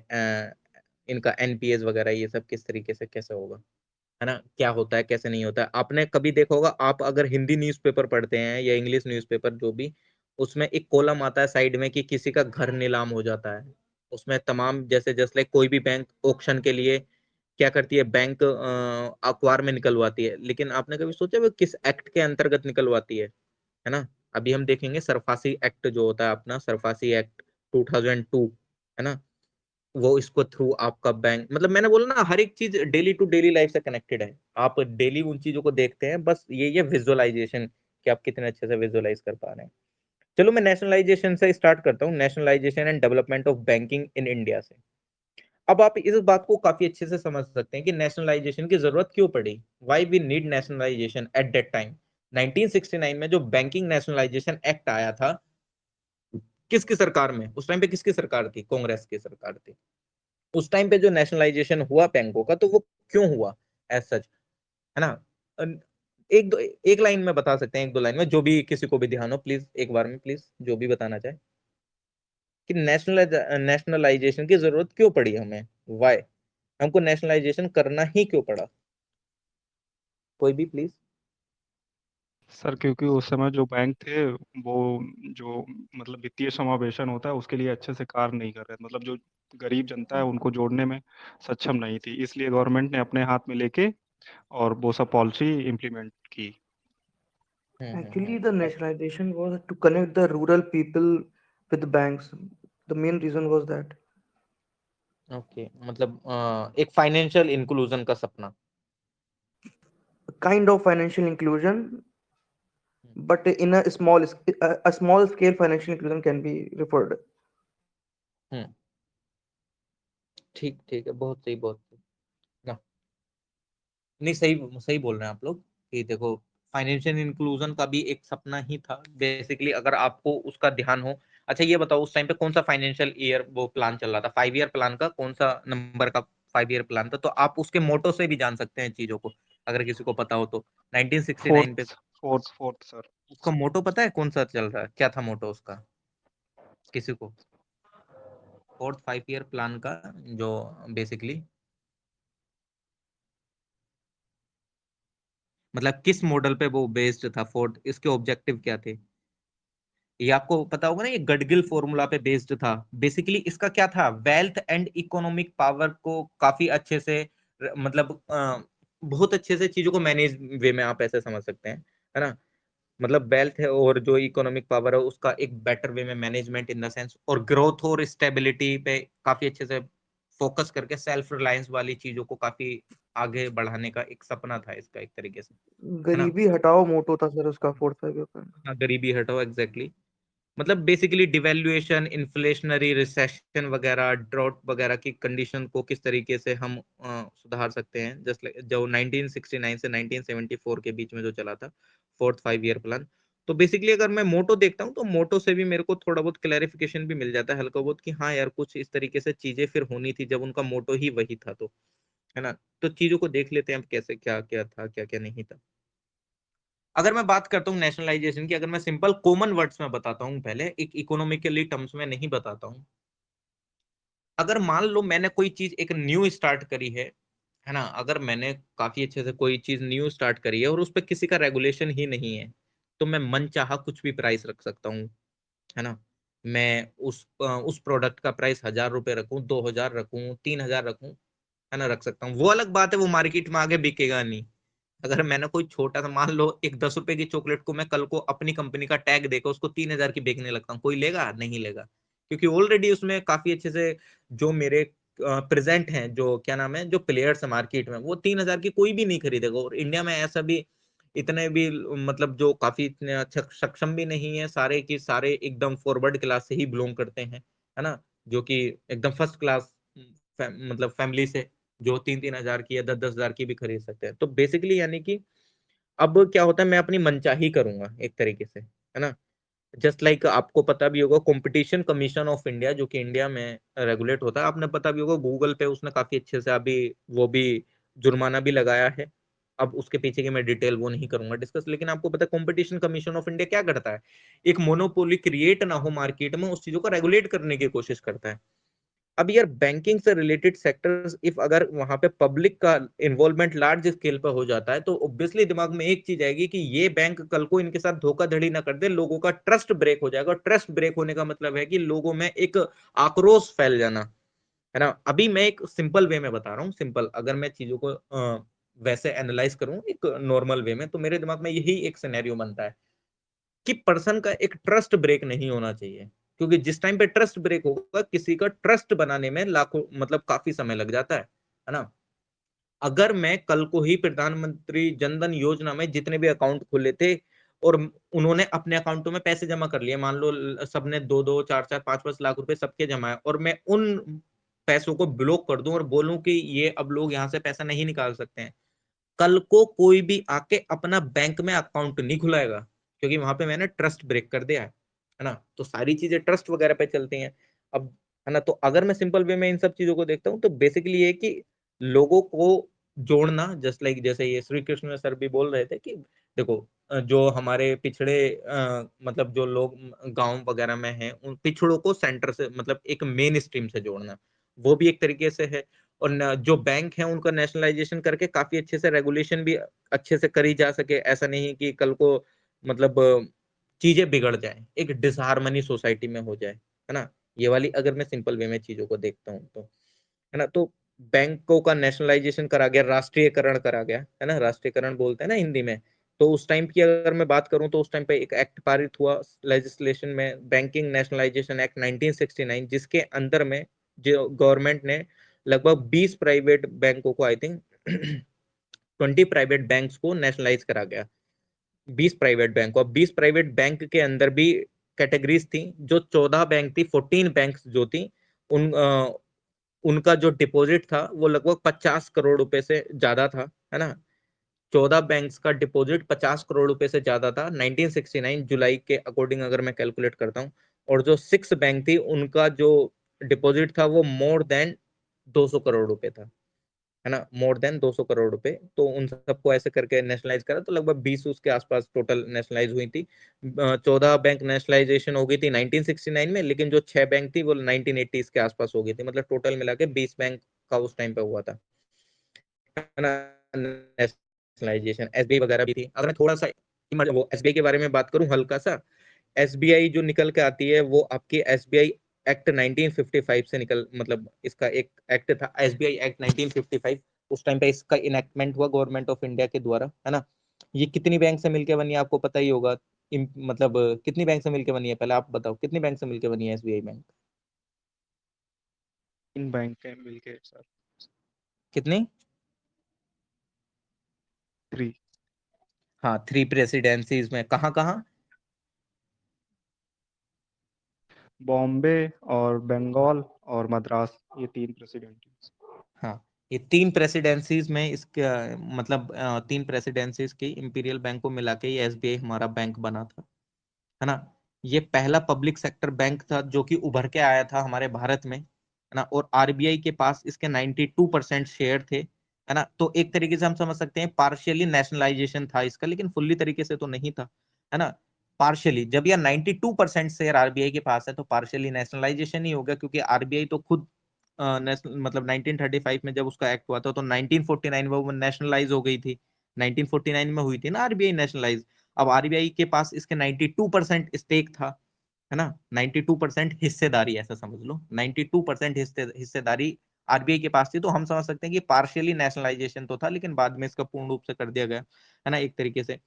इनका NPS वगैरह ये सब किस तरीके से कैसे होगा, है ना, क्या होता है कैसे नहीं होता है। आपने कभी देखा होगा, आप अगर हिंदी न्यूज़पेपर पढ़ते हैं या इंग्लिश न्यूज़पेपर जो भी, उसमें एक कॉलम आता है साइड में कि किसी का घर नीलाम हो जाता है, उसमें तमाम जैसे जैसे लाइक कोई भी बैंक ऑक्शन के लिए क्या करती है, बैंक अखबार में निकलवाती है, लेकिन आपने कभी सोचा वो किस एक्ट के अंतर्गत निकलवाती है ना। अभी हम देखेंगे सरफासी एक्ट जो होता है अपना, सरफासी एक्ट 2002, है ना, वो इसको थ्रू आपका बैंक, मतलब मैंने बोला ना हर एक चीज डेली टू डेली लाइफ से कनेक्टेड है, आप डेली उन चीजों को देखते हैं, बस ये विजुअलाइजेशन कि आप कितने अच्छे से विजुअलाइज कर पा रहे हैं। चलो मैं नेशनलाइजेशन से स्टार्ट करता हूँ, nationalisation and development of banking in India से। अब आप इस बात को काफी अच्छे से समझ सकते हैं कि नेशनलाइजेशन की जरूरत क्यों पड़ी, why we need nationalisation at that time. 1969 में जो बैंकिंग नेशनलाइजेशन एक्ट आया था, किसकी सरकार में, उस टाइम पे किसकी सरकार थी? कांग्रेस की सरकार थी। उस टाइम पे जो नेशनलाइजेशन हुआ बैंकों का, तो वो क्यों हुआ एज सच, है ना? अन- एक लाइन में बता सकते हैं, एक दो लाइन में, जो भी किसी को भी ध्यान हो प्लीज, एक बार में प्लीज, जो भी बताना चाहे कि नेशनलाइजेशन की जरूरत क्यों पड़ी हमें, वाई, हमको नेशनलाइजेशन करना ही क्यों पड़ा? कोई भी प्लीज। सर क्योंकि उस समय जो बैंक थे वो, जो मतलब वित्तीय समावेशन होता है उसके लिए अच्छे से कार्य नहीं कर रहे थे। मतलब जो गरीब जनता है उनको जोड़ने में सक्षम नहीं थी, इसलिए गवर्नमेंट ने अपने हाथ में लेके और वो सब पॉलिसी इम्प्लीमेंट की। Actually, the nationalization was to connect the rural people with the banks. The main reason was that. Okay, मतलब एक फाइनेंशियल इंक्लूजन का सपना। A kind of financial inclusion, but in a small scale financial inclusion can be referred. हम्म, ठीक ठीक है, बहुत सही, बहुत सही ना। नहीं, सही सही बोल रहे हैं आप लोग कि देखो, फाइनेंशियल इंक्लूजन का भी एक सपना ही था बेसिकली, अगर आपको उसका ध्यान हो। अच्छा ये बताओ, उस टाइम पे कौन सा फाइनेंशियल ईयर वो प्लान चल रहा था, 5 ईयर प्लान का कौन सा नंबर का 5 ईयर प्लान था? तो आप उसके मोटो से भी जान सकते हैं चीजों को, अगर किसी को पता हो तो। 1969 पे फोर्थ फोर्थ सर। उसका मोटो पता है कौन सा चल रहा है, क्या था मोटो उसका, किसी को? 4th 5 ईयर प्लान का जो बेसिकली, मतलब किस मॉडल पे वो बेस्ड था फोर्थ, इसके ऑब्जेक्टिव क्या थे? ये आपको पता होगा ना, ये गडगिल फॉर्मूला पे बेस्ड था बेसिकली। इसका क्या था, वेल्थ एंड इकोनॉमिक पावर को काफी अच्छे से मतलब बहुत अच्छे से चीजों को मैनेज वे में आप ऐसे समझ सकते हैं, है ना? मतलब वेल्थ है और जो इकोनॉमिक पावर है उसका एक बेटर वे में मैनेजमेंट इन द सेंस, और ग्रोथ और स्टेबिलिटी पे काफी अच्छे से फोकस करके सेल्फ रिलायंस वाली चीजों को काफी आगे बढ़ाने का एक सपना था इसका, एक तरीके से, है ना? गरीबी हटाओ मोटो था सर उसका 4th 5 ईयर प्लान। हाँ, गरीबी हटाओ, एग्जैक्टली। मतलब बेसिकली डिवैल्यूएशन, इन्फ्लेशनरी रिसेशन वगैरह, ड्रॉट वगैरह की कंडीशन को किस तरीके से हम सुधार सकते हैं, जस्ट लाइक जो 1969 से 1974 के बीच में जो चला था 4th 5 ईयर प्लान। तो बेसिकली अगर मैं मोटो देखता हूँ तो मोटो से भी मेरे को थोड़ा बहुत क्लैरिफिकेशन भी मिल जाता है हल्का बहुत, कि हाँ यार कुछ इस तरीके से चीजें फिर होनी थी जब उनका मोटो ही वही था, तो है ना? तो चीजों को देख लेते हैं अब, कैसे क्या क्या था, क्या क्या नहीं था। अगर मैं बात करता हूँ नेशनलाइजेशन की, अगर मैं सिंपल कॉमन वर्ड्स में बताता हूँ, पहले एक इकोनॉमिकली टर्म्स में नहीं बताता हूँ। अगर मान लो मैंने कोई चीज एक न्यू स्टार्ट करी है ना? अगर मैंने काफी अच्छे से कोई चीज न्यू स्टार्ट करी है और उस पर किसी का रेगुलेशन ही नहीं है, तो मैं मन चाहा कुछ भी प्राइस रख सकता हूँ, है ना? मैं उस प्रोडक्ट का प्राइस 1,000 रुपये रखूं, 2,000 रखूं, 3,000 रखूं, है ना? रख सकता हूँ। वो अलग बात है, वो मार्केट में आगे बिकेगा नहीं। अगर मैंने कोई छोटा सा, मान लो एक 10 रुपए की चॉकलेट को मैं कल को अपनी कंपनी का टैग देकर उसको 3,000 की बेचने लगता हूँ, कोई लेगा? नहीं लेगा, क्योंकि ऑलरेडी उसमें काफी अच्छे से जो मेरे प्रेजेंट हैं, जो क्या नाम है, जो प्लेयर्स है मार्केट में, वो 3,000 की कोई भी नहीं खरीदेगा। और इंडिया में ऐसा भी इतने भी मतलब जो काफी इतने अच्छा सक्षम भी नहीं है, सारे की सारे एकदम फॉरवर्ड क्लास से ही बिलोंग करते हैं, है ना? जो कि एकदम फर्स्ट क्लास मतलब फैमिली से, जो 3-3 हजार की या 10-10 हजार की भी खरीद सकते हैं। तो बेसिकली यानी कि अब क्या होता है, मैं अपनी मनचाही करूंगा एक तरीके से, है ना? जस्ट लाइक आपको पता भी होगा, कंपटीशन कमीशन ऑफ इंडिया जो कि इंडिया में रेगुलेट होता है, आपने पता भी होगा, गूगल पे उसने काफी अच्छे से अभी वो भी जुर्माना भी लगाया है। अब उसके पीछे की मैं डिटेल वो नहीं करूंगा डिस्कस, लेकिन आपको पता है कंपटीशन कमीशन ऑफ इंडिया क्या करता है? एक मोनोपोली क्रिएट ना हो मार्केट में, उस चीजों को रेगुलेट करने की कोशिश करता है। अब यार बैंकिंग से रिलेटेड सेक्टर्स, इफ अगर वहां पे पब्लिक का इन्वॉल्वमेंट लार्ज स्केल पर हो जाता है, तो ऑब्वियसली दिमाग में एक चीज आएगी कि ये बैंक कल को इनके साथ धोखाधड़ी ना कर दे, लोगों का ट्रस्ट ब्रेक हो जाएगा। ट्रस्ट ब्रेक होने का मतलब है कि लोगों में एक आक्रोश फैल जाना, है ना? अभी मैं एक सिंपल वे में बता रहा हूँ, सिंपल अगर मैं चीजों को वैसे एनालाइज करूं एक नॉर्मल वे में, तो मेरे दिमाग में यही एक सिनेरियो बनता है कि पर्सन का एक ट्रस्ट ब्रेक नहीं होना चाहिए, क्योंकि जिस टाइम पे ट्रस्ट ब्रेक होगा, किसी का ट्रस्ट बनाने में लाखों मतलब काफी समय लग जाता है ना? अगर मैं कल को ही प्रधानमंत्री जनधन योजना में जितने भी अकाउंट खोले थे और उन्होंने अपने अकाउंटों में पैसे जमा कर लिए, मान लो सबने 2-2 4-4 5-5 लाख रुपए सबके जमा है, और मैं उन पैसों को ब्लॉक कर दूं और बोलूं कि ये अब लोग यहाँ से पैसा नहीं निकाल सकते हैं, कल को कोई भी आके अपना बैंक में अकाउंट नहीं खुलाएगा, क्योंकि वहां पे मैंने ट्रस्ट ब्रेक कर दिया है ना, तो सारी चीजें ट्रस्ट वगैरह पे चलती हैं। अब है ना, तो अगर मैं सिंपल वे में इन सब चीजों को देखता हूँ तो बेसिकली ये कि लोगों को जोड़ना, जस्ट लाइक जैसे ये श्री कृष्ण सर भी बोल रहे थे कि देखो जो हमारे पिछड़े मतलब जो लोग गांव वगैरह में हैं उन पिछड़ों को सेंटर से मतलब एक मेन स्ट्रीम से जोड़ना, वो भी एक तरीके से है। और जो बैंक है उनका नेशनलाइजेशन करके काफी अच्छे से रेगुलेशन भी अच्छे से करी जा सके, ऐसा नहीं कि कल को मतलब चीजें बिगड़ जाए, एक डिसहार्मनी सोसाइटी में हो जाए, है ना। ये वाली अगर मैं सिंपल वे में चीजों को देखता हूँ तो, है ना, तो बैंकों का नेशनलाइजेशन करा गया, राष्ट्रीयकरण करा गया, है ना, राष्ट्रीयकरण बोलते हैं ना हिंदी में। तो उस टाइम की अगर मैं बात करूं तो उस टाइम पे एक एक्ट पारित हुआ लेजिस्लेशन में, बैंकिंग नेशनलाइजेशन एक्ट 1969, जिसके अंदर में जो गवर्नमेंट ने लगभग 20 प्राइवेट बैंकों को, आई थिंक 20 प्राइवेट बैंक्स को नेशनलाइज करा गया। 20 प्राइवेट बैंक, और 20 प्राइवेट बैंक के अंदर भी कैटेगरीज थी। जो 14 बैंक थी, 14 बैंक जो थी, उन उनका जो डिपॉजिट था वो लगभग 50 करोड़ रुपए से ज्यादा था, है ना। 14 बैंक्स का डिपॉजिट 50 करोड़ रुपए से ज्यादा था 1969 जुलाई के अकॉर्डिंग अगर मैं कैलकुलेट करता हूँ। और जो 6 बैंक थी उनका जो डिपॉजिट था वो मोर देन 200 करोड़ रुपए था, है ना, मोर देन 200 करोड़ रुपए। तो उन सबको ऐसे करके नेशनलाइज करा, तो लगभग 20 उसके आसपास टोटल नेशनलाइज हुई थी। 14 बैंक नेशनलाइजेशन हो गई थी 1969 में, लेकिन जो 6 बैंक थी वो 1980 के आसपास हो गई थी, मतलब टोटल मिला के 20 बैंक का उस टाइम पे हुआ था, है ना, नेशनलाइजेशन। एसबीआई वगैरह भी थी। अगर मैं थोड़ा सा वो एसबीआई के बारे में बात करूं हल्का सा, एसबीआई जो निकल के आती है वो आपकी एसबीआई एक्ट 1955 से निकल, मतलब इसका एक एक्ट था एसबीआई एक्ट 1955। उस टाइम पे इसका इनेक्टमेंट हुआ गवर्नमेंट ऑफ इंडिया के द्वारा, है ना। ये कितनी बैंक से मिलकर बनी है आपको पता ही होगा। मतलब कितनी बैंक से मिलकर बनी है, पहले आप बताओ कितनी बैंक से मिलकर बनी है एसबीआई बैंक। इन बैंक के मिलके सर कितनी? 3। हाँ, 3 प्रेसिडेंसीज में, कहाँ कहाँ? बॉम्बे और बंगाल और मद्रास, ये 3 प्रेसिडेंट। हाँ, ये 3 प्रेसिडेंसीज में इसका मतलब 3 प्रेसिडेंसीज की इंपीरियल बैंक को मिला के ये एसबीआई हमारा बैंक बना था, है ना। ये पहला पब्लिक सेक्टर बैंक था जो कि उभर के आया था हमारे भारत में, है ना। और आरबीआई के पास इसके 92% शेयर थे, है ना। तो एक तरीके से हम समझ सकते हैं पार्शियली नेशनलाइजेशन था इसका, लेकिन फुल्ली तरीके से तो नहीं था, है ना। पार्शियली, जब यह 92% शेयर आरबीआई के पास है तो पार्शियली नेशनलाइजेशन ही होगा, क्योंकि आरबीआई तो खुद मतलब 1935 में जब उसका एक्ट हुआ था तो 1949 में वो नेशनलाइज हो गई थी। 1949 में हुई थी ना आरबीआई नेशनलाइज। अब आरबीआई के पास इसके 92% स्टेक था, है ना। 92% हिस्सेदारी, ऐसा समझ लो 92% हिस्सेदारी आरबीआई के पास थी। तो हम समझ सकते हैं कि पार्शियली नेशनलाइजेशन तो था, लेकिन बाद में इसका पूर्ण रूप से कर दिया गया, है ना, एक तरीके से।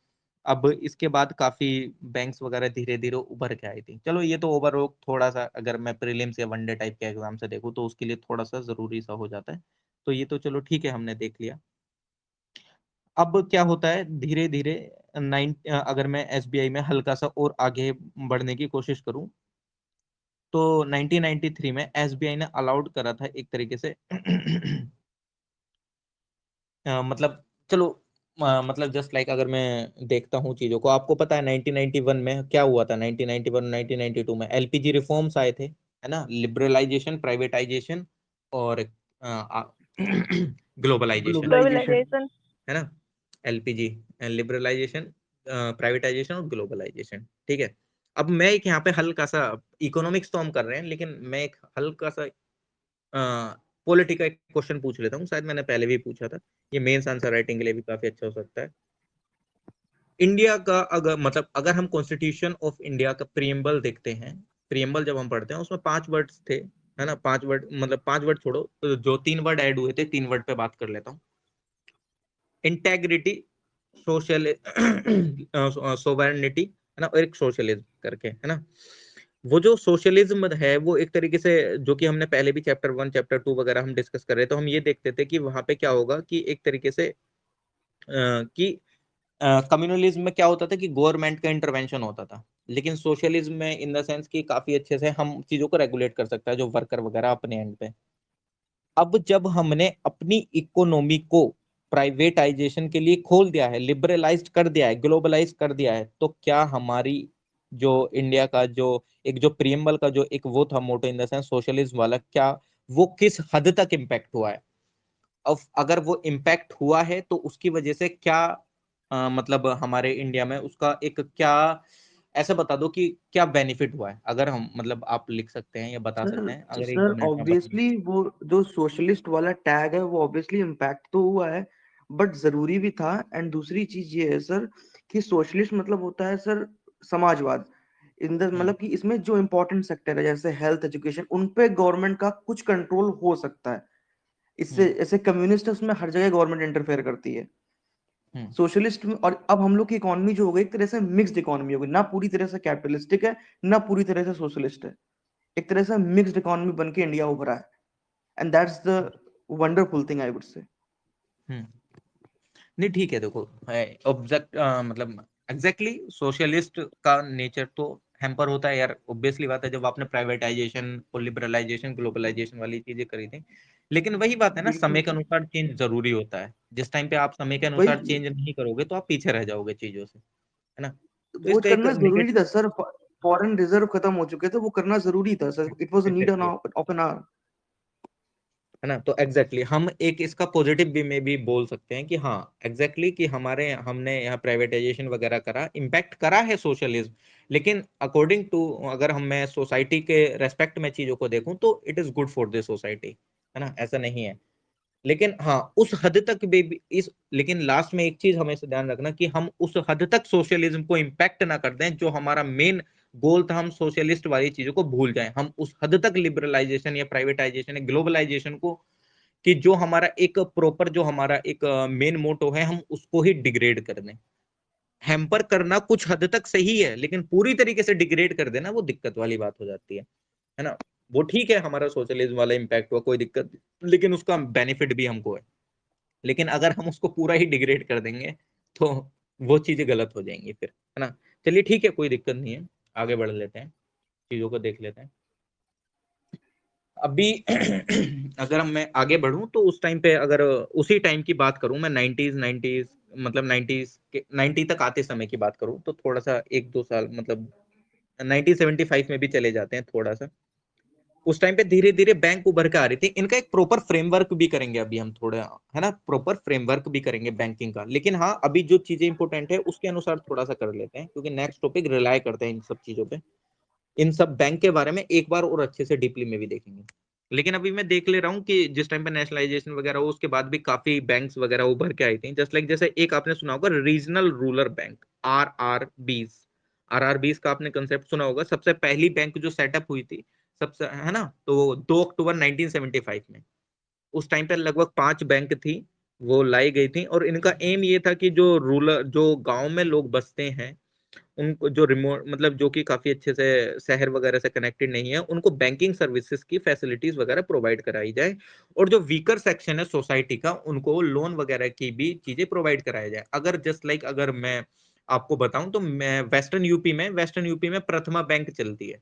अब इसके बाद काफी बैंक्स वगैरह धीरे धीरे उभर के आई थी। चलो ये तो ओवरऑल थोड़ा सा अगर मैं प्रीलिम्स या वनडे टाइप के एग्जाम से देखूँ तो उसके लिए थोड़ा सा जरूरी सा हो जाता है। तो ये तो चलो ठीक है, हमने देख लिया। अब क्या होता है धीरे धीरे, अगर मैं एसबीआई में हल्का सा और आगे बढ़ने की कोशिश करूं तो 1993 में एसबीआई ने अलाउड करा था एक तरीके से मतलब चलो मतलब जस्ट लाइक अगर मैं देखता हूँ चीजों को, आपको पता है 1991 में क्या हुआ था, 1991 1992 में एलपीजी रिफॉर्म्स आए थे, है ना, लिबरलाइजेशन, प्राइवेटाइजेशन और ग्लोबलाइजेशन, ग्लोबलाइजेशन। ग्लोबलाइजेशन। है ना। एलपीजी, लिबरलाइजेशन, प्राइवेटाइजेशन और ग्लोबलाइजेशन, ठीक है। अब मैं एक यहाँ पे हल्का सा, इकोनॉमिक्स तो हम कर रहे हैं लेकिन मैं एक हल्का सा पॉलिटिकल क्वेश्चन पूछ लेता हूँ, शायद मैंने पहले भी पूछा था, ये मेंस आंसर राइटिंग के लिए भी काफी अच्छा हो सकता है। इंडिया का अगर मतलब अगर हम कॉन्स्टिट्यूशन ऑफ इंडिया का प्रियम्बल देखते हैं, प्रियम्बल जब हम पढ़ते हैं उसमें 5 वर्ड्स थे, है ना, 5 वर्ड, मतलब 5 वर्ड छोड़ो, तो जो 3 वर्ड ऐड हुए थे 3 वर्ड पे बात कर लेता हूँ। इंटेग्रिटी, सोशल सोवरेनिटी, है ना, और एक सोशलिज्म करके, है ना। वो जो सोशलिज्म है वो एक तरीके से, जो कि हमने पहले भी चैप्टर 1 चैप्टर 2 वगैरह हम डिस्कस कर रहे थे, तो हम ये देखते थे कि वहां पे क्या होगा कि एक तरीके से कि कम्युनलिज्म में क्या होता था कि गवर्नमेंट का इंटरवेंशन होता था, लेकिन सोशलिज्म में इन द सेंस कि काफी अच्छे से हम चीजों को रेगुलेट कर सकता है जो वर्कर वगैरह अपने एंड पे। अब जब हमने अपनी इकोनॉमी को प्राइवेटाइजेशन के लिए खोल दिया है, लिबरलाइज्ड कर दिया है, ग्लोबलाइज कर दिया है, तो क्या हमारी जो इंडिया का जो प्रियम्बल का जो एक वो था मोटो इन द सेंस सोशलिज्म वाला, क्या वो किस हद तक इम्पैक्ट हुआ है। अब अगर वो इम्पैक्ट हुआ है तो उसकी वजह से क्या मतलब हमारे इंडिया में उसका एक क्या, ऐसा बता दो कि क्या बेनिफिट हुआ है, अगर हम मतलब आप लिख सकते हैं या बता सकते हैं, सर अगर एक सर दो मिनट में बता दो। ऑब्वियसली वो जो सोशलिस्ट वाला टैग है वो ऑब्वियसली इम्पैक्ट तो हुआ है, बट जरूरी भी था। एंड दूसरी चीज ये है सर कि सोशलिस्ट मतलब होता है सर समाजवाद। इन द हम्म मतलब कि इसमें जो इम्पोर्टेंट सेक्टर है जैसे हेल्थ एजुकेशन उन पे गवर्नमेंट का कुछ कंट्रोल हो सकता है। इससे हम्म ऐसे कम्युनिस्ट है उसमें हर जगह गवर्नमेंट इंटरफेयर करती है। हम्म सोशलिस्ट में और अब हम लोग की इकोनॉमी जो हो गई एक तरह से मिक्स्ड इकोनॉमी हो गई, ना पूरी तरह से कैपिटलिस्टिक है ना पूरी तरह से सोशलिस्ट है। एक तरह से मिक्स्ड इकोनॉमी बन के इंडिया उभरा है। And that's the wonderful thing I would say. Hmm. नहीं ठीक है, देखो है ऑब्जेक्ट मतलब एग्जैक्टली सोशलिस्ट का नेचर तो हैम्पर होता है यार, ऑब्वियसली बात है, जब आपने प्राइवेटाइजेशन और लिबरलाइजेशन ग्लोबलाइजेशन वाली चीजें करी थी। लेकिन वही बात है ना, बिल्कुल समय के सर। अनुसार चेंज जरूरी होता है। जिस टाइम पे आप समय के अनुसार वही चेंज नहीं करोगे तो आप पीछे रह जाओगे चीजों से, है ना। तो वो इसका एक करना जरूरी नेगेटिव, था सर। फॉरेन रिजर्व खत्म हो चुके थे, वो करना जरूरी था sir. It was a need exactly, of an hour. है ना। तो एग्जैक्टली हम एक इसका पॉजिटिव वे में भी बोल सकते हैं कि हाँ एग्जैक्टली कि हमारे हमने यहाँ प्राइवेटाइजेशन वगैरह करा, इम्पैक्ट करा है सोशलिज्म। लेकिन अकॉर्डिंग टू, अगर हम मैं सोसाइटी के रेस्पेक्ट में चीजों को देखूं तो it is good for the society, है ना, ऐसा नहीं है। लेकिन हाँ उस हद तक भी इस, लेकिन लास्ट में एक चीज हमें ध्यान रखना कि हम उस हद तक सोशलिज्म को इम्पैक्ट ना कर दें जो हमारा मेन गोल था, हम सोशलिस्ट वाली चीजों को भूल जाएं, हम उस हद तक लिबरलाइजेशन या प्राइवेटाइजेशन या ग्लोबलाइजेशन को, कि जो हमारा एक प्रॉपर जो हमारा एक मेन मोटो है हम उसको ही डिग्रेड कर दें। हैम्पर करना कुछ हद तक सही है, लेकिन पूरी तरीके से डिग्रेड कर देना वो दिक्कत वाली बात हो जाती है ना। वो ठीक है हमारा सोशलिज्म वाला इम्पैक्ट हुआ, कोई दिक्कत नहीं, लेकिन उसका बेनिफिट भी हमको है। लेकिन अगर हम उसको पूरा ही डिग्रेड कर देंगे तो वो चीजें गलत हो जाएंगी फिर, है ना। चलिए ठीक है, कोई दिक्कत नहीं है, आगे बढ़ लेते हैं, चीजों को देख लेते हैं। अभी अगर मैं आगे बढ़ूं तो उस टाइम पे अगर उसी टाइम की बात करूं, मैं 90s मतलब 90s के 90 तक आते समय की बात करूं तो थोड़ा सा एक दो साल मतलब 1975 में भी चले जाते हैं थोड़ा सा। उस टाइम पे धीरे धीरे बैंक उभर के आ रही थी, इनका एक प्रॉपर फ्रेमवर्क भी करेंगे अभी हम थोड़ा, है ना, प्रॉपर फ्रेमवर्क भी करेंगे बैंकिंग का। लेकिन हाँ अभी जो चीजें इंपॉर्टेंट है उसके अनुसार थोड़ा सा कर लेते हैं, क्योंकि नेक्स्ट टॉपिक रिलाय करते हैं इन सब चीजों पे। इन सब बैंक के बारे में एक बार और अच्छे से डीपली में भी देखेंगे। लेकिन अभी मैं देख ले रहा हूँ कि जिस टाइम पे नेशनलाइजेशन वगैरह हो उसके बाद भी काफी बैंक्स वगैरह उभर के आई थी, जस्ट लाइक जैसे एक आपने सुना होगा regional rural bank, RRBs। RRBs का आपने कंसेप्ट सुना होगा, सबसे पहली बैंक जो सेटअप हुई थी सबसे, है ना, तो 2 अक्टूबर 1975 में। उस टाइम पे लगभग 5 बैंक थी, वो लाई गई थी, और इनका एम ये था कि जो रूरल जो गांव में लोग बसते हैं उनको, जो रिमोट मतलब जो कि काफी अच्छे से शहर वगैरह से कनेक्टेड नहीं है, उनको बैंकिंग सर्विसेज की फैसिलिटीज वगैरह प्रोवाइड कराई जाए। और जो वीकर सेक्शन है सोसाइटी का उनको लोन वगैरह की भी चीजें प्रोवाइड कराया जाए। अगर जस्ट लाइक अगर मैं आपको बताऊं तो मैं वेस्टर्न यूपी में प्रथमा बैंक चलती है।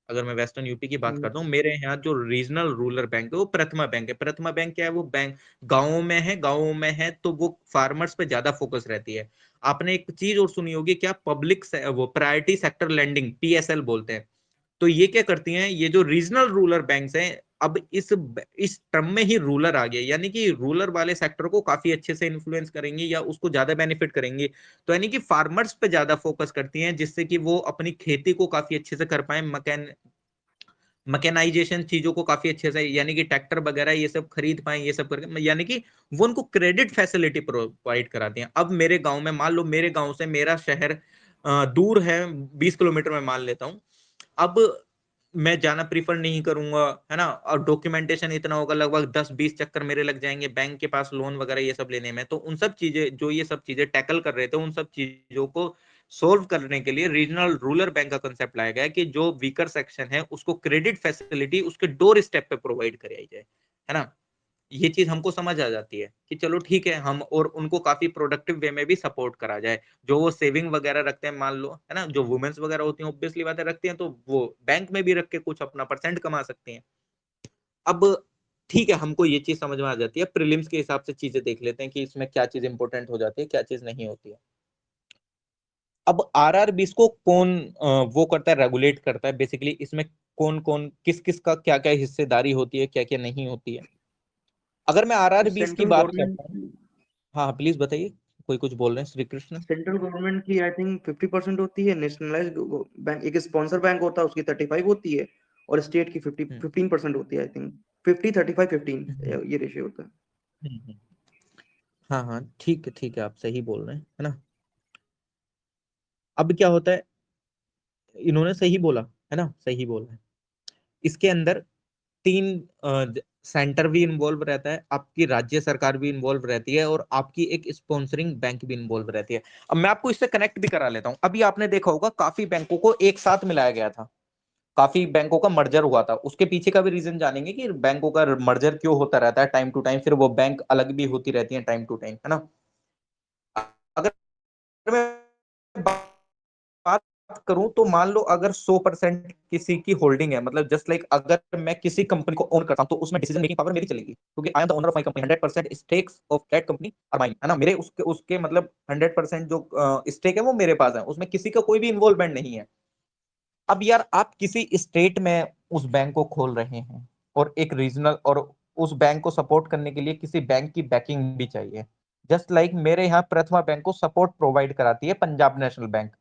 अगर मैं वेस्टर्न यूपी की बात करता हूँ, मेरे यहाँ जो रीजनल रूरल बैंक है वो प्रथमा बैंक है। प्रथमा बैंक क्या है, वो बैंक गाँवों में है तो वो फार्मर्स पे ज्यादा फोकस रहती है। आपने एक चीज और सुनी होगी क्या, पब्लिक वो प्रायोरिटी सेक्टर लेंडिंग, PSL बोलते हैं। तो ये क्या करती हैं, ये जो रीजनल रूरल बैंक्स हैं, अब इस टर्म में ही रूरल आ गया, यानी कि रूरल वाले सेक्टर को काफी अच्छे से इन्फ्लुएंस करेंगे या उसको ज्यादा बेनिफिट करेंगे। तो यानी कि फार्मर्स पे ज्यादा फोकस करती हैं, जिससे कि वो अपनी खेती को काफी अच्छे से कर पाए, मैकेनाइजेशन चीजों को काफी अच्छे से, यानी कि ट्रैक्टर वगैरह ये सब खरीद पाए, ये सब करके, यानी कि वो उनको क्रेडिट फैसिलिटी प्रोवाइड कराती हैं। अब मेरे गांव में मान लो, मेरे गांव से मेरा शहर दूर है, 20 किलोमीटर में मान लेता हूँ। अब मैं जाना प्रीफर नहीं करूंगा, है ना, और डॉक्यूमेंटेशन इतना होगा, लगभग 10-20 चक्कर मेरे लग जाएंगे बैंक के पास लोन वगैरह ये सब लेने में। तो उन सब चीजें जो ये सब चीजें टैकल कर रहे थे, उन सब चीजों को सोल्व करने के लिए रीजनल रूरल बैंक का कंसेप्ट लाया गया कि जो वीकर सेक्शन है उसको क्रेडिट फैसिलिटी उसके डोर स्टेप पे प्रोवाइड कराई जाए, है ना। ये चीज हमको समझ आ जाती है कि चलो ठीक है, हम और उनको काफी प्रोडक्टिव वे में भी सपोर्ट करा जाए। जो वो सेविंग वगैरह रखते हैं मान लो, है ना, जो वुमेन्स वगैरह होती हैं ऑब्वियसली बातें रखती हैं, तो वो बैंक में भी रख के कुछ अपना परसेंट कमा सकती हैं। अब ठीक है, हमको ये चीज समझ में आ जाती है, प्रीलिम्स के हिसाब से चीजें देख लेते हैं कि इसमें क्या चीज इंपॉर्टेंट हो जाती है, क्या चीज नहीं होती है। अब आरआरबीज को कौन वो करता है, रेगुलेट करता है बेसिकली, इसमें कौन कौन किस किस का क्या क्या हिस्सेदारी होती है, क्या क्या नहीं होती है। अगर मैं आरआरबीज की सेंट्रल बात करता हूँ, गवर्नमेंट हाँ हाँ प्लीज बताइए, कोई कुछ बोल रहे हैं श्री कृष्ण। सेंट्रल गवर्नमेंट की आई थिंक 50% होती है, नेशनलाइज्ड बैंक एक स्पॉन्सर बैंक होता है उसकी 35 होती है, और स्टेट की 50 हम्म 15% होती है आई थिंक। 50 35 15 हम्म ये रेशियो होता है। हम्म। हाँ हाँ ठीक है, आप सही बोल रहे हैं, है ना। अब क्या होता है, इन्होंने सही बोला, है ना, सही बोला है। इसके अंदर तीन सेंटर भी इन्वॉल्व रहता है, आपकी राज्य सरकार भी इन्वॉल्व रहती है, और आपकी एक स्पॉन्सरिंग बैंक भी इन्वॉल्व रहती है। अब मैं आपको इससे कनेक्ट भी करा लेता हूं। अभी आपने देखा होगा काफी बैंकों को एक साथ मिलाया गया था, काफी बैंकों का मर्जर हुआ था। उसके पीछे का भी रीजन जानेंगे कि बैंकों का मर्जर क्यों होता रहता है टाइम टू टाइम, फिर वो बैंक अलग भी होती रहती है टाइम टू टाइम, है ना। अगर मैं बात करूं तो मान लो अगर 100% किसी की होल्डिंग है, मतलब जस्ट लाइक अगर मैं किसी कंपनी को ओन करता हूं तो उसमें डिसीजन मेकिंग पावर मेरी चलेगी, क्योंकि I am the owner of my company, 100% stakes of that company are mine, है ना। मेरे उसके उसके मतलब 100% जो स्टेक है वो मेरे पास है, उसमें किसी का कोई भी इन्वॉल्वमेंट नहीं है। अब यार आप किसी स्टेट में उस बैंक को खोल रहे हैं, और एक रीजनल, और उस बैंक को सपोर्ट करने के लिए किसी बैंक की बैकिंग भी चाहिए। जस्ट लाइक मेरे यहाँ प्रथमा बैंक को सपोर्ट प्रोवाइड कराती है पंजाब नेशनल बैंक,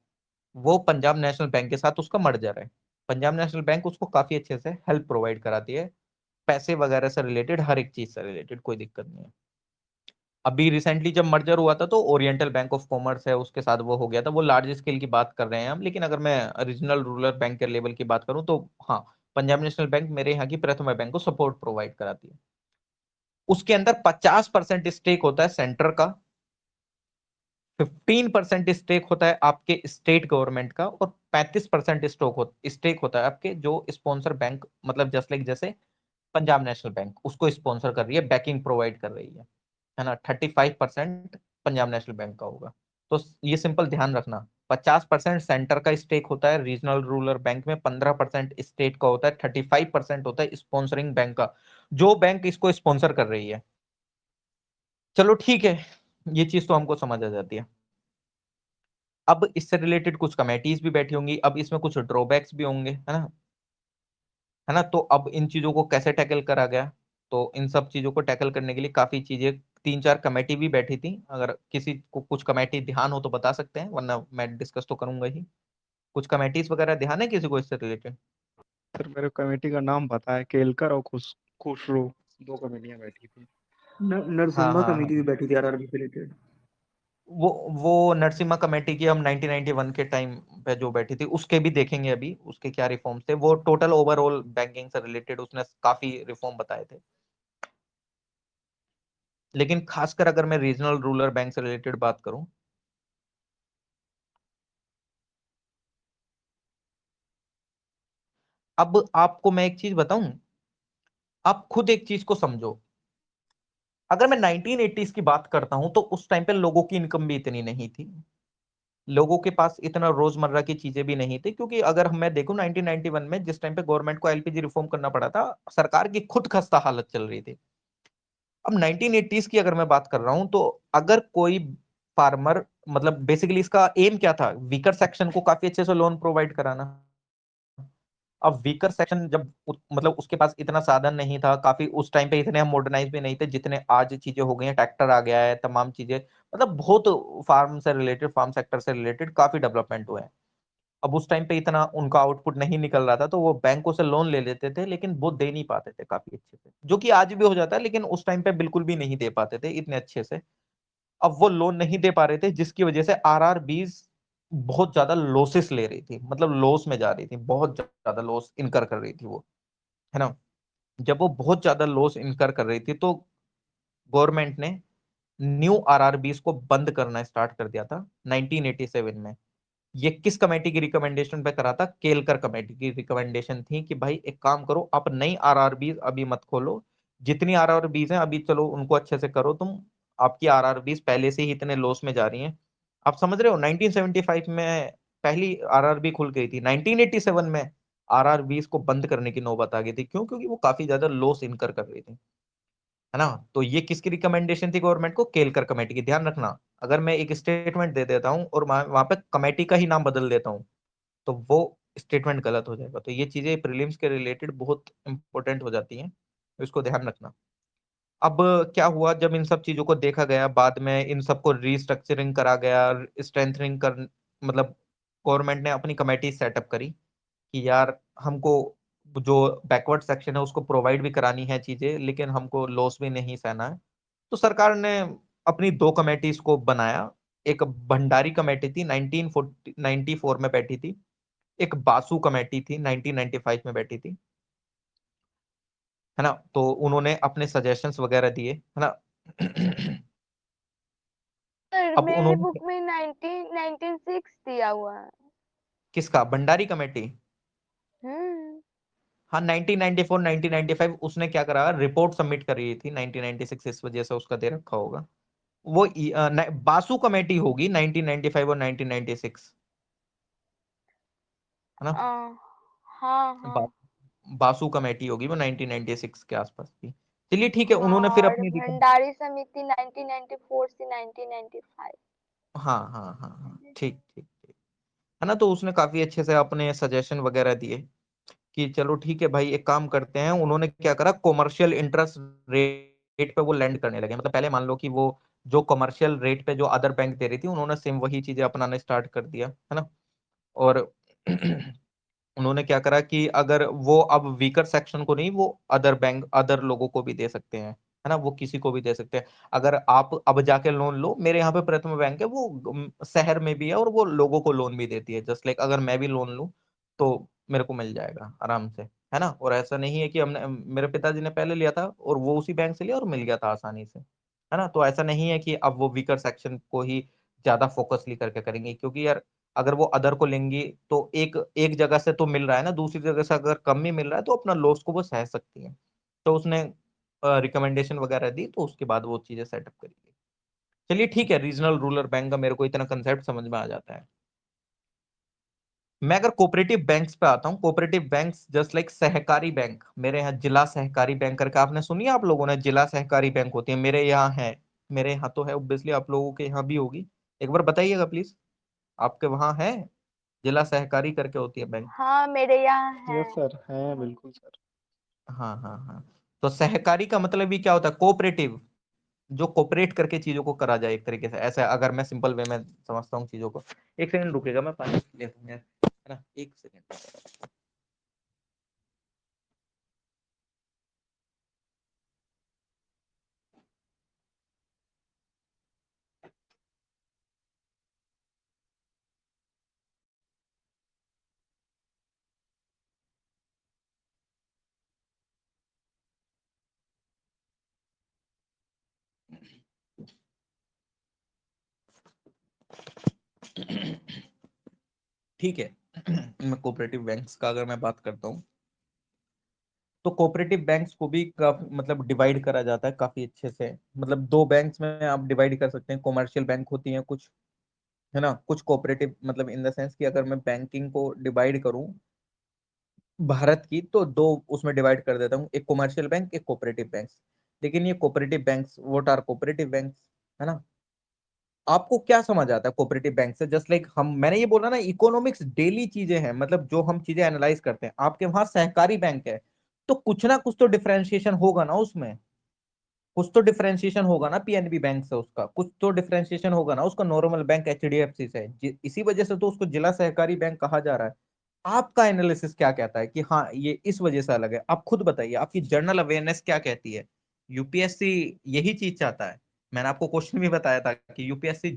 वो पंजाब नेशनल बैंक के साथ उसका मर्जर है। पंजाब नेशनल बैंक उसको काफी अच्छे से हेल्प प्रोवाइड कराती है, पैसे वगैरह से रिलेटेड, हर एक चीज से रिलेटेड, कोई दिक्कत नहीं है। अभी रिसेंटली जब मर्जर हुआ था तो ओरिएंटल बैंक ऑफ कॉमर्स है उसके साथ वो हो गया था, वो लार्ज स्केल की बात कर रहे हैं हम, लेकिन अगर मैं रीजनल रूरल बैंक के लेवल की बात करूं तो हाँ, पंजाब नेशनल बैंक मेरे यहाँ की प्रथमा बैंक को सपोर्ट प्रोवाइड कराती है। उसके अंदर 50% स्टेक होता है सेंटर का, 15% स्टेक होता है आपके स्टेट गवर्नमेंट का, और 35% स्टेक होता है आपके जो स्पॉन्सर बैंक, मतलब जस्ट लाइक जैसे पंजाब नेशनल बैंक उसको स्पॉन्सर कर रही है, बैकिंग प्रोवाइड कर रही है ना। 35% पंजाब नेशनल बैंक का होगा। तो ये सिंपल ध्यान रखना, 50% सेंटर का स्टेक होता है रीजनल रूरल बैंक में, 15% स्टेट का होता है, 35% होता है स्पॉन्सरिंग बैंक का, जो बैंक इसको स्पॉन्सर कर रही है। चलो ठीक है, ये चीज तो हमको समझ आ जाती है। अब इससे रिलेटेड कुछ कमेटीज भी बैठी होंगी, अब इसमें कुछ ड्रॉबैक्स भी होंगे, है ना, है ना। तो अब इन चीजों को कैसे टैकल करा गया, तो इन सब चीजों को टैकल करने के लिए काफी चीजें, तीन चार कमेटी भी बैठी थी। अगर किसी को कुछ कमेटी ध्यान हो तो बता सकते हैं, वरना मैं डिस्कस तो करूंगा ही। कुछ कमेटीज वगैरह ध्यान है किसी को इससे रिलेटेड। सर मेरे कमेटी का नाम पता है, केलकर और खुशरू, दो कमेटियां बैठी थी। हाँ नरसिम्हा हाँ हाँ, कमेटी भी बैठी थी आरआरबी से रिलेटेड। वो नरसिम्हा कमेटी की हम 1991 के टाइम पे जो बैठी थी उसके भी देखेंगे, अभी उसके क्या रिफॉर्म्स थे, वो टोटल ओवरऑल बैंकिंग से रिलेटेड उसने काफी रिफॉर्म बताए थे। लेकिन खासकर अगर मैं रीजनल रूरल बैंक से रिलेटेड बात करूं, अब आपको मैं एक चीज बताऊं, आप खुद एक चीज को समझो। अगर मैं 1980s की बात करता हूं तो उस टाइम पे लोगों की इनकम भी इतनी नहीं थी, लोगों के पास इतना रोजमर्रा की चीजें भी नहीं थी, क्योंकि अगर मैं देखूं 1991 में जिस टाइम पे गवर्नमेंट को एलपीजी रिफॉर्म करना पड़ा था, सरकार की खुद खस्ता हालत चल रही थी। अब 1980s की अगर मैं बात कर रहा हूं तो अगर कोई फार्मर, मतलब बेसिकली इसका एम क्या था, वीकर सेक्शन को काफी अच्छे से लोन प्रोवाइड कराना। अब वीकर सेक्शन जब मतलब उसके पास इतना साधन नहीं था, काफी उस टाइम पे इतने हम मॉडर्नाइज भी नहीं थे जितने आज चीजें हो गई हैं, ट्रैक्टर आ गया है, तमाम चीजें, मतलब बहुत फार्म से रिलेटेड, फार्म सेक्टर से रिलेटेड काफी डेवलपमेंट हुए हैं। अब उस टाइम पे इतना उनका आउटपुट नहीं निकल रहा था, तो वो बैंकों से लोन ले लेते थे, लेकिन वो दे नहीं पाते थे काफी अच्छे से, जो कि आज भी हो जाता है, लेकिन उस टाइम पे बिल्कुल भी नहीं दे पाते थे इतने अच्छे से। अब वो लोन नहीं दे पा रहे थे, जिसकी वजह से आरआरबीज बहुत ज्यादा लॉसेस ले रही थी, मतलब लॉस में जा रही थी, बहुत ज्यादा लॉस इनकर कर रही थी वो, है ना। जब वो बहुत ज्यादा लॉस इनकर कर रही थी तो गवर्नमेंट ने न्यू आरआरबीज को बंद करना स्टार्ट कर दिया था 1987 में। ये किस कमेटी की रिकमेंडेशन पे करा था, केलकर कमेटी की रिकमेंडेशन थी कि भाई एक काम करो, आप नई आरआरबीज अभी मत खोलो, जितनी आरआरबीज हैं अभी चलो उनको अच्छे से करो तुम, आपकी आरआरबीज पहले से ही इतने लॉस में जा रही हैं। आप समझ रहे हो, 1975 में पहली आरआरबी खुल गई थी, 1987 में आरआरबीज को बंद करने की नौबत आ गई थी। क्यों? क्योंकि वो काफी ज्यादा लॉस इनकर कर रही थी। है ना। तो ये किसकी रिकमेंडेशन थी गवर्नमेंट को? केलकर कमेटी की। ध्यान रखना, अगर मैं एक स्टेटमेंट दे देता हूँ और वहां पे कमेटी का ही नाम बदल देता हूँ तो वो स्टेटमेंट गलत हो जाएगा। तो ये चीजें प्रीलिम्स के रिलेटेड बहुत इंपॉर्टेंट हो जाती हैं, तो इसको ध्यान रखना। अब क्या हुआ, जब इन सब चीजों को देखा गया, बाद में इन सबको रीस्ट्रक्चरिंग करा गया, स्ट्रेंथनिंग कर, मतलब गवर्नमेंट ने अपनी कमेटी सेटअप करी कि यार हमको जो बैकवर्ड सेक्शन है उसको प्रोवाइड भी करानी है चीजें, लेकिन हमको लॉस भी नहीं सहना है। तो सरकार ने अपनी दो कमेटीज को बनाया। एक भंडारी कमेटी थी, 1994 में बैठी थी। एक बासु कमेटी थी, 1995 में बैठी थी, है ना। तो उन्होंने अपने सजेशंस वगैरह दिए, है ना। सर अब मेरे बुक उन्होंने, में 1996 दिया हुआ है। किसका? भंडारी कमेटी? हम्म। हाँ, 1994 1995 उसने क्या करा, रिपोर्ट सबमिट करी थी 1996, इस वजह से उसका दे रखा होगा। वो बासु कमेटी होगी 1995 और 1996, है ना। हाँ बा, हाँ बासु कमेटी होगी वो 1996 के आसपास की। चलिए ठीक है, उन्होंने हाँ। फिर और अपनी भंडारी समिति 1994 से 1995। हाँ हाँ हाँ हाँ, ठीक ठीक ठीक, है ना। तो उसने काफी अच्छे से अपने सजेशन वगैरह दिए कि चलो ठीक है भाई, एक काम करते हैं। उन्होंने क्या करा, कॉमर्शियल इंटरेस्ट रेट पे वो लैंड करने लगे। मतलब पहले मान लो कि वो जो कमर्शियल रेट पे जो अदर बैंक दे रही थी, उन्होंने सेम वही चीजें अपनाना स्टार्ट कर दिया, है ना। और उन्होंने क्या करा कि अगर वो अब वीकर सेक्शन को नहीं, वो अदर बैंक अदर लोगों को भी दे सकते हैं, है ना। वो किसी को भी दे सकते हैं। अगर आप अब जाके लोन लो, मेरे यहाँ पे प्रथम बैंक है, वो शहर में भी है और वो लोगों को लोन भी देती है। जस्ट लाइक अगर मैं भी लोन लूं तो मेरे को मिल जाएगा आराम से, है ना। और ऐसा नहीं है कि हमने, मेरे पिताजी ने पहले लिया था और वो उसी बैंक से लिया और मिल गया था आसानी से, है ना। तो ऐसा नहीं है कि अब वो वीकर सेक्शन को ही ज्यादा फोकसली करके करेंगे, क्योंकि यार अगर वो अदर को लेंगी तो एक एक जगह से तो मिल रहा है ना, दूसरी जगह से अगर कम ही मिल रहा है तो अपना लॉस को वो सह सकती है। तो उसने रिकमेंडेशन वगैरह दी, तो उसके बाद वो चीजें सेटअप करी। चलिए ठीक है, रीजनल रूरल बैंक का मेरे को इतना कंसेप्ट समझ में आ जाता है। मैं अगर कोऑपरेटिव बैंक्स पे आता हूँ, कोऑपरेटिव बैंक्स जस्ट लाइक सहकारी बैंक, मेरे यहाँ जिला सहकारी बैंक करके आपने सुनी है आप लोगों ने? जिला सहकारी बैंक होती है, मेरे यहाँ है। मेरे यहाँ तो है, ऑब्वियसली आप लोगों के यहाँ भी होगी। एक बार बताइएगा प्लीज, आपके वहां है? जिला सहकारी करके होती है बैंक। हाँ मेरे यहाँ है। यस सर, है बिल्कुल सर। हाँ हाँ हाँ। तो सहकारी का मतलब ही क्या होता है? कोऑपरेटिव, जो कोऑपरेट करके चीजों को करा जाए एक तरीके से, ऐसा अगर मैं सिंपल वे में समझता हूँ चीजों को। एक सेकंड रुकेगा, मैं पानी लेता हूँ यार, है ना, एक सेकंड। ठीक है। मैं कोऑपरेटिव बैंक्स का अगर मैं बात करता हूँ, तो कोऑपरेटिव बैंक्स को भी मतलब डिवाइड करा जाता है काफी अच्छे से। मतलब दो बैंक्स में आप डिवाइड कर सकते हैं। कॉमर्शियल बैंक होती हैं कुछ, है ना, कुछ कोऑपरेटिव, मतलब इन द सेंस कि अगर मैं बैंकिंग को डिवाइड करूं भारत की, तो दो उसमें डिवाइड कर देता हूँ, एक कॉमर्शियल बैंक, एक कोऑपरेटिव बैंक। लेकिन ये cooperative banks, what are cooperative banks, है ना। आपको क्या समझ आता है कोऑपरेटिव बैंक से? जस्ट लाइक हम, मैंने ये बोला ना, इकोनॉमिक्स डेली चीजें हैं, मतलब जो हम चीजें एनालाइज करते हैं। आपके वहां सहकारी बैंक है, तो कुछ ना कुछ तो डिफरेंशिएशन होगा ना उसमें, कुछ तो डिफरेंशिएशन होगा ना पीएनबी बैंक से, उसका कुछ तो डिफरेंशिएशन होगा ना उसका नॉर्मल बैंक एचडीएफसी से। इसी वजह से तो उसको जिला सहकारी बैंक कहा जा रहा है। आपका एनालिसिस क्या कहता है कि हाँ ये इस वजह से अलग है? आप खुद बताइए, आपकी जनरल अवेयरनेस क्या कहती है? यूपीएससी यही चीज चाहता है। मैंने आपको क्वेश्चन भी बताया था कि यूपीएससी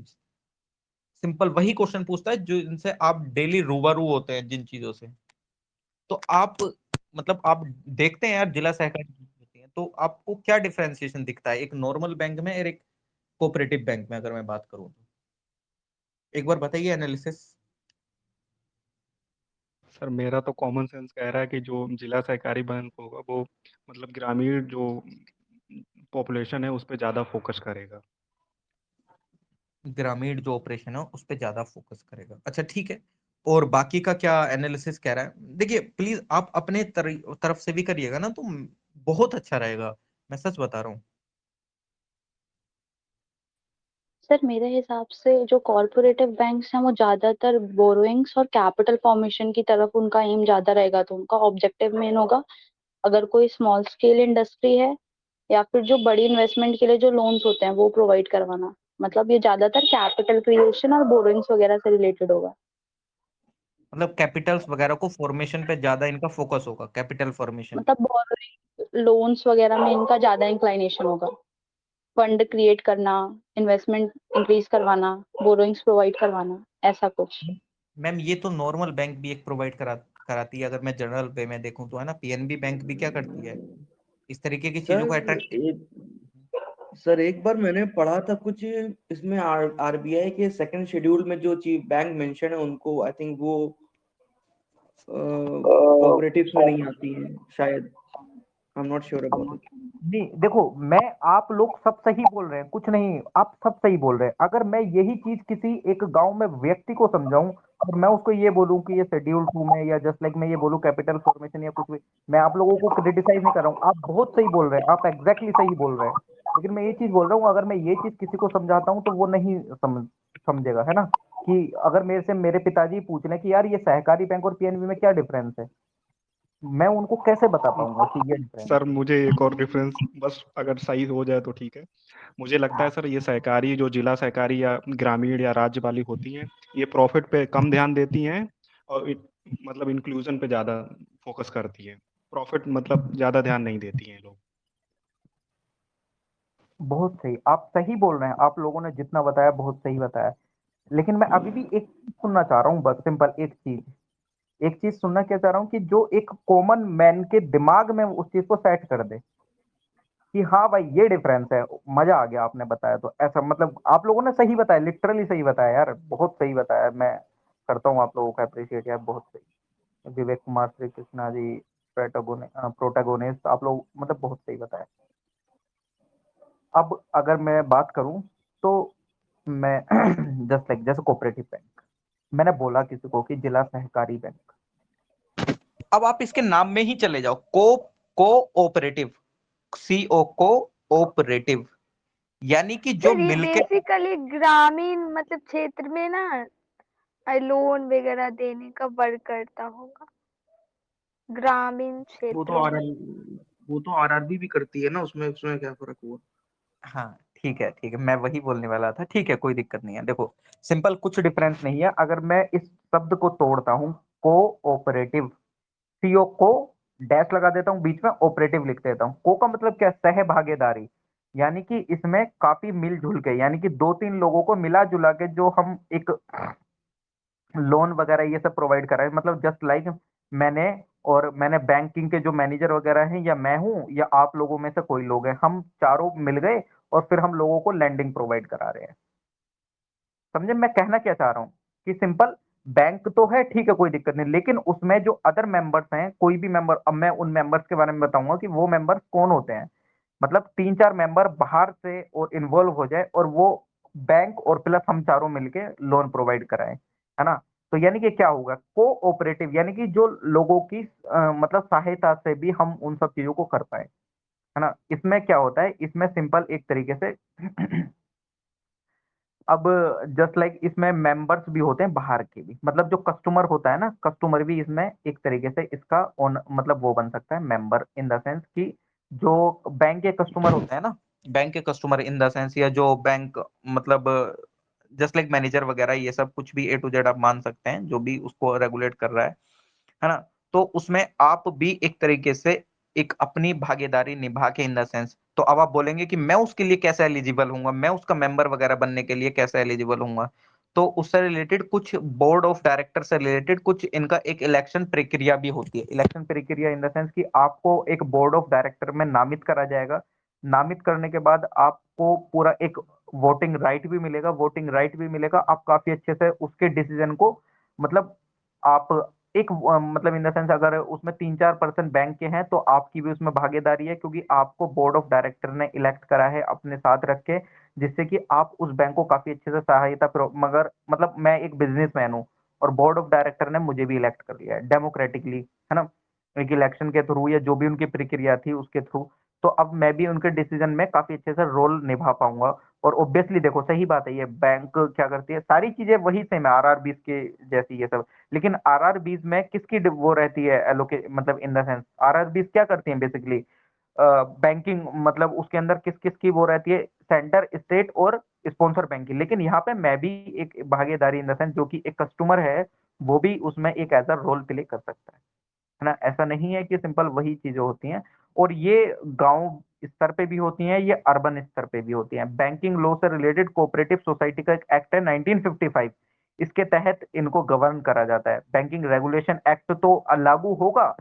सिंपल वही क्वेश्चन पूछता है जो इनसे आप डेली रूबरू होते हैं जिन चीजों से। तो आप, मतलब आप देखते हैं यार जिला सहकारी बैंक होती है, तो आपको क्या डिफरेंशिएशन दिखता है एक नॉर्मल बैंक में और एक कोऑपरेटिव बैंक में, अगर मैं बात करूं तो? एक बार बताइए एनालिसिस। सर मेरा तो कॉमन सेंस कह रहा है कि जो जिला सहकारी बैंक होगा वो मतलब ग्रामीण जो पॉपुलेशन है उस पर ज़्यादा फोकस करेगा। ग्रामीण जो ऑपरेशन है उस पर ज्यादा फोकस करेगा, अच्छा ठीक है। और बाकी का क्या एनालिसिस कह रहा है? देखिए प्लीज आप अपने तरफ से भी करिएगा ना, तो बहुत अच्छा रहेगा। मैं सच बता रहा हूँ। सर मेरे हिसाब से जो कॉर्पोरेटिव बैंक्स हैं वो ज्यादातर बोरोइंग्स और कैपिटल फॉर्मेशन की तरफ उनका एम ज्यादा रहेगा, तो उनका ऑब्जेक्टिव मेन होगा अगर कोई स्मॉल स्केल इंडस्ट्री है या फिर जो बड़ी इन्वेस्टमेंट के लिए जो लोन्स होते हैं वो प्रोवाइड करवाना। मतलब ये ज्यादातर कैपिटल क्रिएशन और बोरोइंग्स वगैरह से रिलेटेड होगा। मतलब कैपिटल्स वगैरह को फॉर्मेशन पे ज्यादा इनका फोकस होगा, कैपिटल फॉर्मेशन। मतलब बोरोइंग लोन्स वगैरह में इनका ज्यादा इंक्लाइनेशन होगा, फंड क्रिएट करना, इन्वेस्टमेंट इंक्रीज करवाना, बोरोइंग्स प्रोवाइड करवाना, ऐसा कुछ। मैम ये तो नॉर्मल बैंक भी एक प्रोवाइड कराती है, अगर मैं जनरल वे में देखूं तो, है ना। पीएनबी बैंक भी क्या करती है, इस तरीके की चीजों को सर अट्रैक्ट। एक बार मैंने पढ़ा था कुछ इसमें, आरबीआई के सेकंड शेड्यूल में जो चीफ बैंक मेंशन है उनको, आई थिंक वो कोऑपरेटिव्स में नहीं आती हैं शायद। I am not sure about it. नहीं देखो, मैं आप लोग सब सही बोल रहे हैं, कुछ नहीं, आप सब सही बोल रहे हैं। अगर मैं यही चीज किसी एक गांव में व्यक्ति को समझाऊं और मैं उसको ये बोलूं कि ये शेड्यूल 2 में, या जस्ट लाइक मैं ये बोलूं कैपिटल फॉर्मेशन या कुछ भी, मैं आप लोगों को क्रिटिसाइज नहीं कर रहा हूं, आप बहुत सही बोल रहे हैं, आप एग्जैक्टली सही बोल रहे हैं। लेकिन मैं ये चीज बोल रहा हूँ, अगर मैं ये चीज किसी को समझाता हूँ तो वो नहीं समझेगा, है ना। कि अगर मेरे से मेरे पिताजी पूछ लें कि यार ये सहकारी बैंक और पीएनबी में क्या डिफरेंस है, मैं उनको कैसे बता पाऊंगा कि ये डिफरेंस सर मुझे एक और डिफरेंस बस अगर सही हो जाए तो ठीक है। मुझे लगता है सर ये सहकारी जो जिला सहकारी या ग्रामीण या राज्य वाली होती हैं, ये प्रॉफिट पे कम ध्यान देती हैं और मतलब इंक्लूजन पे ज़्यादा फोकस करती है। प्रॉफिट मतलब ज़्यादा ध्यान नहीं देती हैं लोग। बहुत सही, आप सही बोल रहे हैं, आप लोगों ने जितना बताया बहुत सही बताया। लेकिन मैं अभी भी एक चीज सुनना चाह रहा हूँ, बस सिंपल एक चीज सुनना क्या चाह रहा हूँ कि जो एक कॉमन मैन के दिमाग में उस चीज को सेट कर दे कि हाँ भाई ये डिफरेंस है। मजा आ गया आपने बताया तो, ऐसा मतलब आप लोगों ने सही बताया, लिटरली सही बताया यार, बहुत सही बताया। मैं करता हूँ आप लोगों का अप्रिशिएट यार, बहुत सही। विवेक कुमार, श्री कृष्णा जी, प्रोटागोनिस्ट, आप लोग मतलब बहुत सही बताया। अब अगर मैं बात करूं तो मैं जस्ट लाइक जैसे कोऑपरेटिव बैंक, मैंने बोला किसी को कि जिला सहकारी बैंक, अब आप इसके नाम में ही चले जाओ, कोऑपरेटिव, कोऑपरेटिव, यानी कि जो सर ये मिलके। बेसिकली ग्रामीण मतलब क्षेत्र में ना लोन वगैरह देने का वर्क करता होगा, ग्रामीण वो तो क्षेत्र आर में। वो तो आरआरबी भी करती है ना, उसमें उसमें क्या फर्क हुआ। हाँ ठीक है, मैं वही बोलने वाला था। ठीक है, कोई दिक्कत नहीं है। देखो सिंपल, कुछ डिफरेंस नहीं है। अगर मैं इस शब्द को तोड़ता हूँ, कोऑपरेटिव, सीओ को डैश लगा देता हूँ बीच में, ऑपरेटिव लिख देता हूँ। को का मतलब क्या, सहभागीदारी, यानी कि इसमें काफी मिलजुल के, यानी कि दो तीन लोगों को मिला जुला के जो हम एक लोन वगैरह ये सब प्रोवाइड कर रहे हैं। मतलब जस्ट लाइक मैंने बैंकिंग के जो मैनेजर वगैरह हैं, या मैं हूं, या आप लोगों में से कोई लोग हैं, हम चारों मिल गए और फिर हम लोगों को लैंडिंग प्रोवाइड करा रहे हैं। समझे मैं कहना क्या चाह रहा हूँ, कि सिंपल बैंक तो है, ठीक है, कोई दिक्कत नहीं, लेकिन उसमें जो अदर मेंबर्स हैं, कोई भी मेंबर, अब मैं उन मेंबर्स के बारे में बताऊंगा कि वो मेंबर्स कौन होते हैं। मतलब तीन चार मेंबर बाहर से और इन्वॉल्व हो जाए और वो बैंक और प्लस हम चारों मिलके लोन प्रोवाइड कराएं, है ना। तो यानी कि क्या होगा, कोऑपरेटिव, यानी कि जो लोगों की मतलब सहायता से भी हम उन सब चीजों को कर पाए, है ना। इसमें क्या होता है, इसमें सिंपल एक तरीके से अब जस्ट लाइक इसमें मेंबर्स भी होते हैं बाहर के भी, मतलब जो कस्टमर होता है ना, कस्टमर भी इसमें एक तरीके से इसका ओन मतलब वो बन सकता है मेंबर, इन द सेंस कि जो बैंक के कस्टमर होते हैं ना, बैंक के कस्टमर इन द सेंस, या जो बैंक मतलब जस्ट लाइक मैनेजर वगैरह, ये सब कुछ भी ए टू जेड आप मान सकते हैं, जो भी उसको रेगुलेट कर रहा है ना। तो उसमें आप भी एक तरीके से एक अपनी भागीदारी निभा के, इन द सेंस, तो अब आप बोलेंगे कि मैं उसके लिए कैसे एलिजिबल हूंगा, मैं उसका मेंबर वगैरह बनने के लिए कैसे एलिजिबल हूंगा। तो उससे रिलेटेड कुछ बोर्ड ऑफ डायरेक्टर से रिलेटेड कुछ इनका एक इलेक्शन प्रक्रिया भी होती है। इलेक्शन प्रक्रिया इन द सेंस कि आपको एक बोर्ड ऑफ डायरेक्टर में नामित करा जाएगा। नामित करने के बाद आपको पूरा एक वोटिंग राइट भी मिलेगा, आप काफी अच्छे से उसके डिसीजन को मतलब आप एक मतलब इन द सेंस, अगर उसमें 3-4% बैंक के हैं तो आपकी भी उसमें भागीदारी है, क्योंकि आपको बोर्ड ऑफ डायरेक्टर ने इलेक्ट करा है अपने साथ रख के, जिससे कि आप उस बैंक को काफी अच्छे से सहायता मगर मतलब मैं एक बिजनेसमैन हूँ और बोर्ड ऑफ डायरेक्टर ने मुझे भी इलेक्ट कर लिया है डेमोक्रेटिकली, है ना, एक इलेक्शन के थ्रू या जो भी उनकी प्रक्रिया थी उसके थ्रू। तो अब मैं भी उनके डिसीजन में काफी अच्छे से रोल निभा पाऊंगा। और ऑब्वियसली देखो सही बात है, ये बैंक क्या करती है, सारी चीजें वही सेम है आरआरबीज के जैसी ये सब। लेकिन आरआरबीज में किसकी वो रहती है एलोके, मतलब इन द सेंस आरआरबीज क्या करती हैं बेसिकली, बैंकिंग, मतलब उसके अंदर किस किस की वो रहती है, सेंटर, स्टेट और स्पॉन्सर बैंकिंग। लेकिन यहाँ पे मैं भी एक भागीदारी इन द सेंस, जो कि एक कस्टमर है, वो भी उसमें एक एज अ रोल प्ले कर सकता है ना। ऐसा नहीं है कि सिंपल वही चीजें होती हैं। और ये गांव स्तर पे भी होती हैं, ये अर्बन स्तर पे भी होती हैं। बैंकिंग लॉ से रिलेटेड कोऑपरेटिव सोसाइटी का एक एक्ट है 1955, इसके तहत इनको गवर्न करा जाता है। बैंकिंग रेगुलेशन एक्ट तो लागू होगा,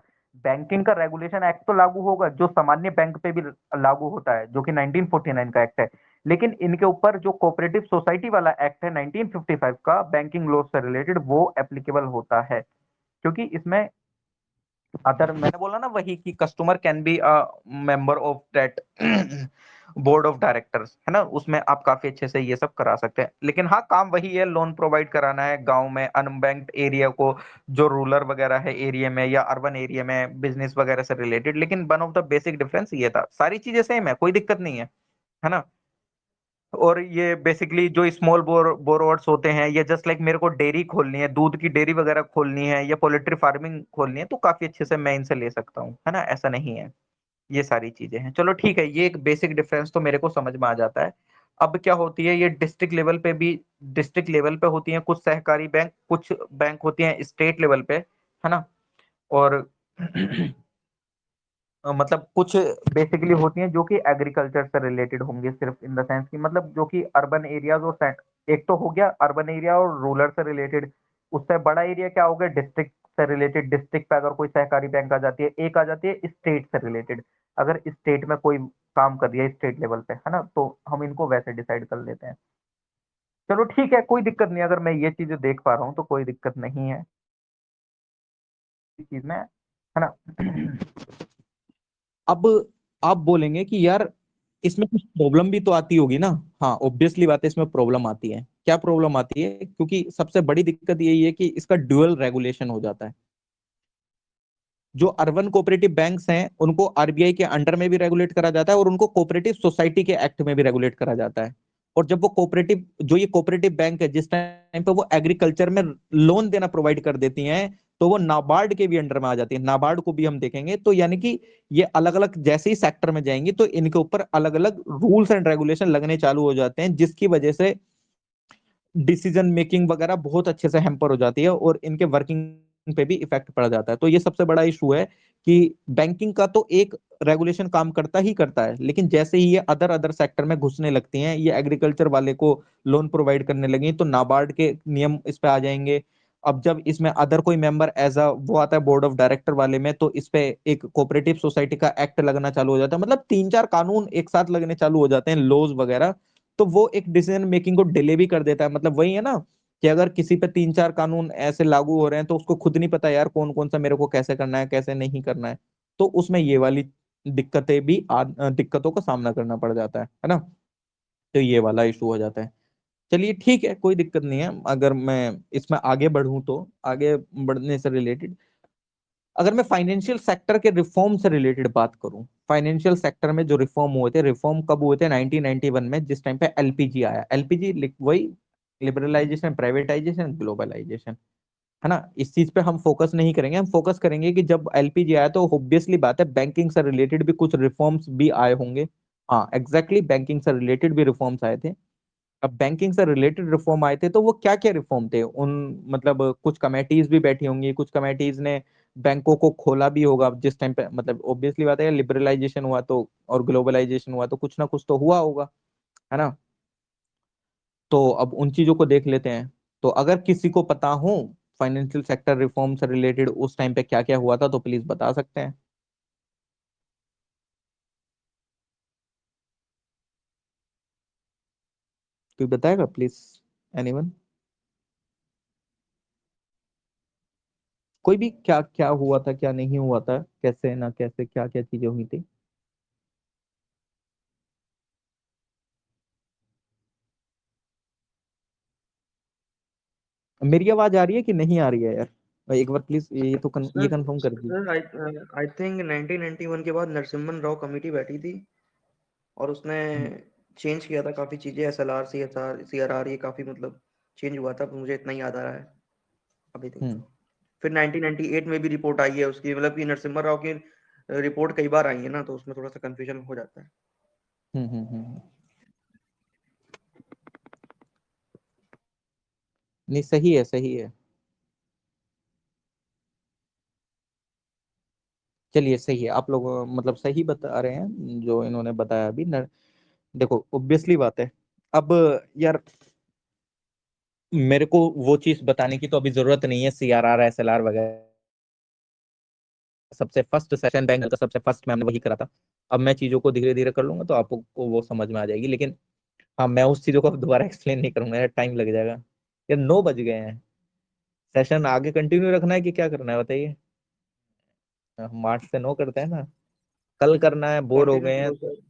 बैंकिंग का रेगुलेशन एक्ट तो लागू होगा जो सामान्य बैंक पे भी लागू होता है, जो कि 1949 का एक्ट है। लेकिन इनके ऊपर जो कोऑपरेटिव सोसाइटी वाला एक्ट है 1955 का बैंकिंग लॉ से रिलेटेड, वो एप्लीकेबल होता है। क्योंकि इसमें अदर, मैंने बोला ना वही कि customer can be a member of that board of directors, है ना, उसमें आप काफी अच्छे से ये सब करा सकते हैं। लेकिन हाँ, काम वही है, लोन प्रोवाइड कराना है गांव में अनबैंक्ड एरिया को, जो रूरल वगैरह है एरिया में या अर्बन एरिया में, बिजनेस वगैरह से रिलेटेड। लेकिन one of the basic difference ये था, सारी चीजें सेम है, कोई दिक्कत नहीं है ना। और ये बेसिकली जो स्मॉल बोरोवर्स होते हैं, या जस्ट लाइक मेरे को डेयरी खोलनी है, दूध की डेयरी वगैरह खोलनी है या पोल्ट्री फार्मिंग खोलनी है, तो काफी अच्छे से मैं इनसे ले सकता हूँ, है ना, ऐसा नहीं है। ये सारी चीजें हैं। चलो ठीक है, ये एक बेसिक डिफरेंस तो मेरे को समझ में आ जाता है। अब क्या होती है, ये डिस्ट्रिक्ट लेवल पे भी, डिस्ट्रिक्ट लेवल पे होती हैं कुछ सहकारी बैंक, कुछ बैंक होती हैं स्टेट लेवल पे, है ना। और मतलब कुछ बेसिकली होती हैं जो कि एग्रीकल्चर से रिलेटेड होंगे, सिर्फ इन द सेंस की, मतलब जो कि अर्बन एरियाज और एक तो हो गया अर्बन एरिया और रूरल से रिलेटेड। उससे बड़ा एरिया क्या हो गया, डिस्ट्रिक्ट से रिलेटेड। डिस्ट्रिक्ट पे अगर कोई सहकारी बैंक आ जाती है, एक आ जाती है स्टेट से रिलेटेड। अगर स्टेट में कोई काम कर दिया स्टेट लेवल पे, है ना, तो हम इनको वैसे डिसाइड कर लेते हैं। चलो ठीक है, कोई दिक्कत नहीं, अगर मैं ये चीजें देख पा रहा हूँ तो कोई दिक्कत नहीं है इस चीज में, है ना। अब आप बोलेंगे कि यार इसमें कुछ प्रॉब्लम भी तो आती होगी ना। हाँ, ऑब्वियसली बात है, इसमें प्रॉब्लम आती है। क्या प्रॉब्लम आती है, क्योंकि सबसे बड़ी दिक्कत यही है कि इसका ड्यूअल रेगुलेशन हो जाता है। जो अर्बन कोऑपरेटिव बैंक्स हैं उनको आरबीआई के अंडर में भी रेगुलेट करा जाता है, और उनको कोऑपरेटिव सोसाइटी के एक्ट में भी रेगुलेट करा जाता है। और जब वो कोऑपरेटिव, जो ये कोऑपरेटिव बैंक है, जिस टाइम पे वो एग्रीकल्चर में लोन देना प्रोवाइड कर देती हैं, तो वो नाबार्ड के भी अंडर में आ जाती है। नाबार्ड को भी हम देखेंगे, तो यानी कि ये अलग अलग जैसे ही सेक्टर में जाएंगी तो इनके ऊपर अलग अलग रूल्स एंड रेगुलेशन लगने चालू हो जाते हैं, जिसकी वजह से डिसीजन मेकिंग वगैरह बहुत अच्छे से हैम्पर हो जाती है और इनके वर्किंग पे भी इफेक्ट पड़ जाता है। तो ये सबसे बड़ा इशू है कि बैंकिंग का तो एक रेगुलेशन काम करता ही करता है, लेकिन जैसे ही ये अदर अदर सेक्टर में घुसने लगती हैं, ये एग्रीकल्चर वाले को लोन प्रोवाइड करने लगी, तो नाबार्ड के नियम इस पे आ जाएंगे। अब जब इसमें अदर कोई मेंबर एज अ वो आता है बोर्ड ऑफ डायरेक्टर वाले में, तो इस पे एक कोऑपरेटिव सोसाइटी का एक्ट लगना चालू हो जाता है। मतलब तीन चार कानून एक साथ लगने चालू हो जाते हैं, लॉज वगैरह। तो वो एक डिसीजन मेकिंग को डिले भी कर देता है। मतलब वही है ना कि अगर किसी पे तीन चार कानून ऐसे लागू हो रहे हैं, तो उसको खुद नहीं पता यार कौन कौन सा मेरे को कैसे करना है, कैसे नहीं करना है। तो उसमें ये वाली दिक्कतें भी दिक्कतों का सामना करना पड़ जाता है ना। तो ये वाला इशू हो जाता है। चलिए ठीक है, कोई दिक्कत नहीं है। अगर मैं इसमें आगे बढ़ूं, तो आगे बढ़ने से रिलेटेड, अगर मैं फाइनेंशियल सेक्टर के रिफॉर्म से रिलेटेड बात करूं, फाइनेंशियल सेक्टर में जो रिफॉर्म हुए थे, रिफॉर्म कब हुए थे, 1991 में, जिस टाइम पे एलपीजी आया। एलपीजी वही लिबरलाइजेशन, प्राइवेटाइजेशन, ग्लोबलाइजेशन, है ना। इस चीज पे हम फोकस नहीं करेंगे। हम फोकस करेंगे कि जब एलपीजी आया तो ऑब्वियसली बात है बैंकिंग से रिलेटेड भी कुछ रिफॉर्म्स भी आए होंगे। हाँ एग्जैक्टली, बैंकिंग से रिलेटेड भी रिफॉर्म्स आए थे। अब बैंकिंग से रिलेटेड रिफॉर्म आए थे, तो वो क्या क्या रिफॉर्म थे उन, मतलब कुछ कमेटीज भी बैठी होंगी, कुछ कमेटीज ने बैंकों को खोला भी होगा जिस टाइम पे। मतलब ऑब्वियसली बात है, लिबरलाइजेशन हुआ तो और ग्लोबलाइजेशन हुआ तो कुछ ना कुछ तो हुआ होगा, है ना। तो अब उन चीजों को देख लेते हैं। तो अगर किसी को पता हो फाइनेंशियल सेक्टर रिफॉर्म से रिलेटेड उस टाइम पे क्या क्या हुआ था, तो प्लीज बता सकते हैं। कोई बताएगा प्लीज, एनीवन? कोई भी, क्या क्या हुआ था, क्या नहीं हुआ था, कैसे ना कैसे, क्या क्या चीजें हुई थी। मेरी आवाज आ रही है कि नहीं आ रही है यार? एक बार प्लीज ये तो ये सर कंफर्म कर दीजिए। सर आई थिंक 1991 के बाद नरसिम्हन राव कमेटी बैठी थी और उसने चेंज किया था काफी चीजें, SLR CRR ये काफी मतलब चेंज हुआ था, मुझे इतना ही याद आ रहा है अभी तक तो। हम्म फिर 1998 में भी रिपोर्ट आई है उसकी, मतलब कि नरसिम्हा राव की रिपोर्ट कई बार आई है ना, तो उसमें थोड़ा सा कंफ्यूजन हो जाता है। हम्म हम्म हम्म। नहीं सही है सही है। चलिए सही है, आप लोग मतलब सही बता रहे हैं जो इन्होंने बताया अभी देखो ऑब्वियसली बात है। अब यार मेरे को वो चीज बताने की तो अभी जरूरत नहीं है, CRR SLR वगैरह सबसे फर्स्ट सेशन बैंक का सबसे फर्स्ट में हमने वही करा था। अब मैं चीजों को धीरे धीरे कर लूंगा तो आपको वो समझ में आ जाएगी, लेकिन हाँ मैं उस चीजों को अब दोबारा एक्सप्लेन नहीं करूंगा यार, टाइम लग जाएगा। यार 9 बज गए हैं, सेशन आगे कंटिन्यू रखना है कि क्या करना है बताइए। हम 8 से 9 करते हैं ना, कल करना है, बोर हो कंटिन्यू गए हैं। करो सर,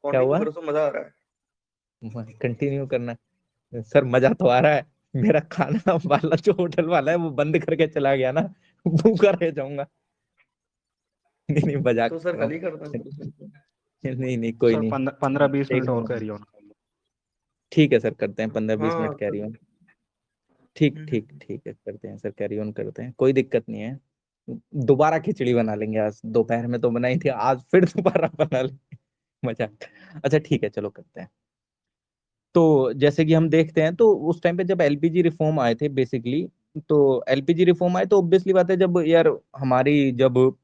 क्या कंटिन्यू हुआ? करो सर, मजा आ रहा है। कंटिन्यू करना है सर, मजा तो आ रहा है। मेरा खाना वाला जो होटल वाला है वो बंद करके चला गया ना, भूखा रह जाऊंगा। नहीं नहीं मजाक तो कर सर रहा कल ही करते हैं हूँ। सर। नहीं नहीं कोई सर नहीं। 15-20 देख मिनट और लूंगा। कैरी ऑन कर लो। ठीक है सर, करते हैं 15-20 मिनट हाँ कैरी सर। ऑन। ठीक हम्म, ठीक ठीक है, करते हैं सर, कैरी ऑन करते हैं, कोई दिक्कत नहीं है। दोबारा खिचड़ी बना लेंगे, आज दोपहर में तो बनाई थी, आज फिर दोबारा बना लेंगे। मजाक। अच्छा ठीक है, चलो करते हैं। तो जैसे कि हम देखते हैं तो उस टाइम पे जब एलपीजी रिफॉर्म आए थे बेसिकली, तो एलपीजी रिफॉर्म आए तो ऑब्वियसली बात है, जब यार हमारी जब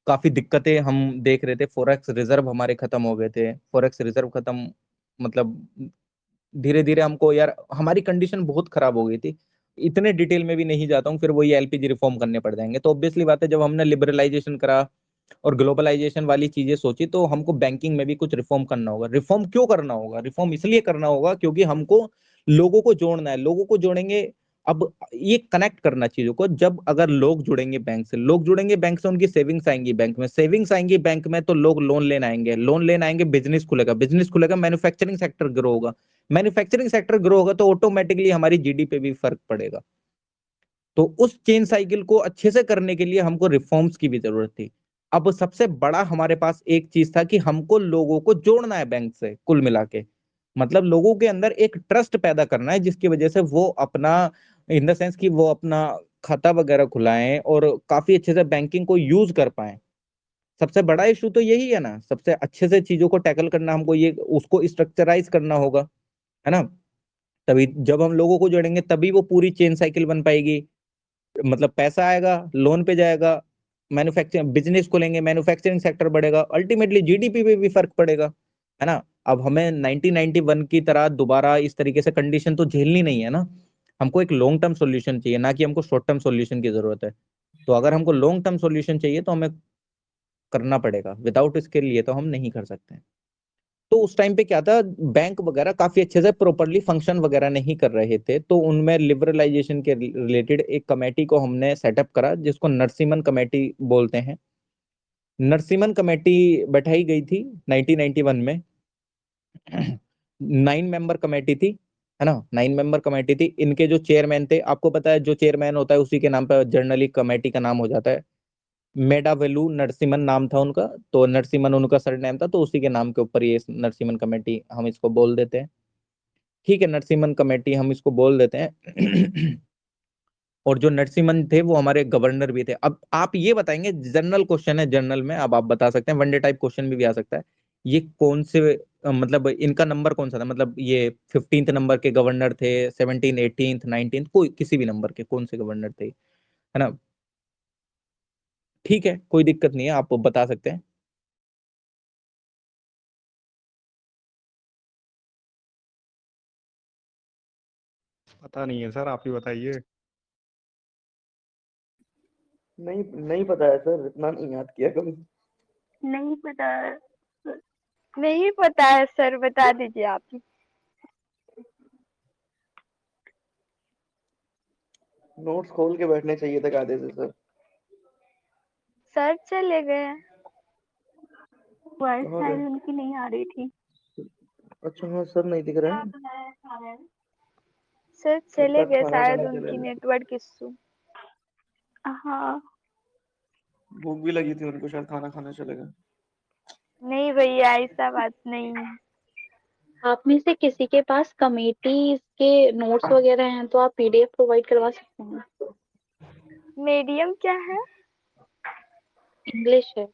काफी दिक्कतें हम देख रहे थे, फॉरेक्स रिजर्व हमारे खत्म हो गए थे, फॉरेक्स रिजर्व खत्म, मतलब धीरे धीरे हमको यार हमारी कंडीशन बहुत खराब हो गई थी। इतने डिटेल में भी नहीं जाता हूँ, फिर वही एलपीजी रिफॉर्म करने पड़ जाएंगे। तो ऑब्वियसली बात है, जब हमने लिबरलाइजेशन करा और ग्लोबलाइजेशन वाली चीजें सोची, तो हमको बैंकिंग में भी कुछ रिफॉर्म करना होगा। रिफॉर्म क्यों करना होगा? रिफॉर्म इसलिए करना होगा क्योंकि हमको लोगों को जोड़ना है, लोगों को जोड़ेंगे। अब ये कनेक्ट करना चीजों को, जब अगर लोग जुड़ेंगे बैंक से, लोग जुड़ेंगे बैंक से, उनकी सेविंग्स आएंगी बैंक में, सेविंग्स आएंगी बैंक में, तो लोग लोन लेने आएंगे, लोन लेने आएंगे, बिजनेस खुलेगा, बिजनेस खुलेगा, मैन्युफैक्चरिंग सेक्टर ग्रो होगा, मैन्युफैक्चरिंग सेक्टर ग्रो होगा, तो ऑटोमेटिकली हमारी जीडीपी पे भी फर्क पड़ेगा। तो उस चेन साइकिल को अच्छे से करने के लिए हमको रिफॉर्म्स की भी जरूरत थी। अब सबसे बड़ा हमारे पास एक चीज था कि हमको लोगों को जोड़ना है बैंक से, कुल मिला के मतलब लोगों के अंदर एक ट्रस्ट पैदा करना है, जिसकी वजह से वो अपना, इन द सेंस कि वो अपना खाता वगैरह खुलाएं और काफी अच्छे से बैंकिंग को यूज कर पाए। सबसे बड़ा इशू तो यही है ना, सबसे अच्छे से चीजों को टैकल करना, हमको ये उसको स्ट्रक्चराइज करना होगा, है ना। तभी जब हम लोगों को जोड़ेंगे तभी वो पूरी चेन साइकिल बन पाएगी। मतलब पैसा आएगा, लोन पे जाएगा, मैन्युफैक्चरिंग बिजनेस खोलेंगे, मैन्युफैक्चरिंग सेक्टर बढ़ेगा, अल्टीमेटली जीडीपी पे भी फर्क पड़ेगा, है ना। अब हमें 1991 की तरह दोबारा इस तरीके से कंडीशन तो झेलनी नहीं है ना। हमको एक लॉन्ग टर्म सॉल्यूशन चाहिए, ना कि हमको शॉर्ट टर्म सॉल्यूशन की जरूरत है। तो अगर हमको लॉन्ग टर्म सॉल्यूशन चाहिए तो हमें करना पड़ेगा, विदाउट इसके लिए तो हम नहीं कर सकते। तो उस टाइम पे क्या था, बैंक वगैरह काफी अच्छे से प्रॉपरली फंक्शन वगैरह नहीं कर रहे थे, तो उनमें लिबरलाइजेशन के रिलेटेड एक कमेटी को हमने सेटअप करा, जिसको नरसिम्हन कमेटी बोलते हैं। नरसिम्हन कमेटी बैठाई गई थी 1991 में। 9 मेंबर कमेटी थी, है ना, 9 मेंबर कमेटी थी। इनके जो चेयरमैन थे, आपको पता है जो चेयरमैन होता है उसी के नाम पर जनरली कमेटी का नाम हो जाता है। मेडावेलू नरसिम्हन नाम था उनका, तो नरसिम्हन उनका सरनेम था, तो उसी के नाम के ऊपर ये नरसिम्हन कमेटी हम इसको बोल देते हैं। ठीक है, नरसिम्हन कमेटी हम इसको बोल देते हैं। और जो नरसिम्हन थे वो हमारे गवर्नर भी थे। अब आप ये बताएंगे, जनरल क्वेश्चन है, जनरल में अब आप बता सकते हैं, वनडे टाइप क्वेश्चन भी आ सकता है। ये कौन से मतलब इनका नंबर कौन सा था, मतलब ये 15th नंबर के गवर्नर थे, 17, 18, 19, कोई किसी भी नंबर के कौन से गवर्नर थे, है ना। ठीक है, कोई दिक्कत नहीं है, आप बता सकते हैं। पता नहीं है सर, आप ही बताइए। नहीं नहीं पता है सर, इतना नहीं याद किया कभी। नहीं पता, नहीं पता है सर, बता दीजिए आप ही। नोट्स खोल के बैठने चाहिए थे कायदे से सर। सर चले गए, वॉइस कहाँ फाइल गए? उनकी नहीं आ रही थी। अच्छा हाँ, सर नहीं दिख रहे हैं। सर जब चले तक गए खाना शायद खाना उनकी चलेगा। Network issue. हाँ भूख भी लगी थी उनको, शायद खाना खाना चलेगा। नहीं भैया, ऐसा बात नहीं है। आप में से किसी के पास कमेटी के नोट्स वगैरह हैं तो आप पीडीएफ प्रोवाइड करवा सकते हैं। मीडियम क्या है? इंग्लिश है।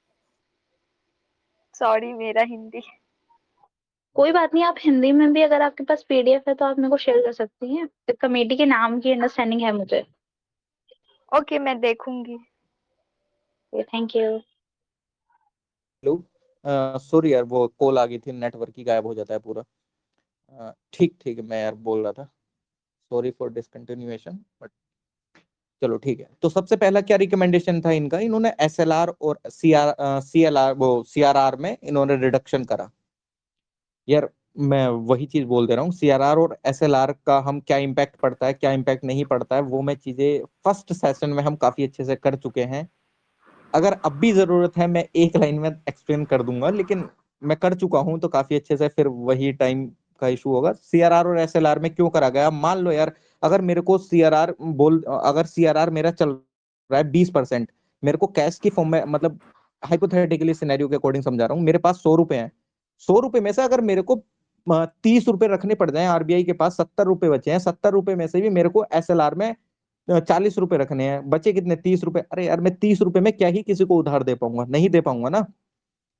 सॉरी, मेरा हिंदी। कोई बात नहीं, आप हिंदी में भी अगर आपके पास पीडीएफ है तो आप मेरे को शेयर कर सकती हैं। कमेटी के नाम की अंडरस्टैंडिंग है मुझे। ओके, मैं देखूंगी। Thank you. हेलो, सॉरी यार, वो कॉल आ गई थी, नेटवर्क ही गायब हो जाता है पूरा। ठीक ठीक है, मैं यार बोल रहा था, सॉरी फॉर डिसकंटिन्यूएशन, बट चलो ठीक है। तो सबसे पहला क्या रिकमेंडेशन था इनका, इन्होंने एसएलआर और सीएलआर वो सीआरआर में इन्होंने रिडक्शन करा। यार मैं वही चीज बोल दे रहा हूँ, सीआरआर और एसएलआर का हम क्या इम्पैक्ट पड़ता है, क्या इम्पैक्ट नहीं पड़ता है, वो मैं चीजें फर्स्ट सेशन में हम काफी अच्छे से कर चुके हैं। अगर अब भी जरूरत है मैं एक लाइन में एक्सप्लेन कर दूंगा, लेकिन मैं कर चुका हूं तो काफी अच्छे से, फिर वही टाइम का इशू होगा। सीआरआर और एसएलआर में क्यों करा गया, मान लो यार, अगर मेरे को सीआरआर अगर सीआरआर मेरा चल रहा है 20%, मेरे को कैश की फॉर्म में, मतलब हाइपोथेटिकली सिनेरियो के अकॉर्डिंग समझा रहा हूँ, मेरे पास 100 रुपए हैं। 100 रुपए में से अगर मेरे को 30 रुपए रखने पड़ जाए, आरबीआई के पास 70 रुपए बचे हैं, 70 रुपए में से भी मेरे को एसएलआर में 40 रुपए रखने हैं, बचे कितने, 30 रुपए। अरे यार मैं 30 रुपए में क्या ही किसी को उधार दे पाऊंगा, नहीं दे पाऊंगा ना।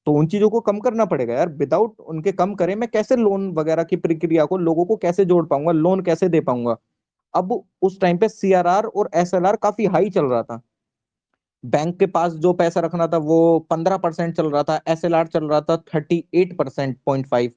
तो उन चीजों को कम करना पड़ेगा यार, विदाउट उनके कम करें मैं कैसे लोन वगैरह की प्रक्रिया को, लोगों को कैसे जोड़ पाऊंगा, लोन कैसे दे पाऊंगा। अब उस टाइम पे सीआरआर और एसएलआर काफी हाई चल रहा था। बैंक के पास जो पैसा रखना था वो 15% चल रहा था, एसएलआर चल रहा था 38%, 0.5,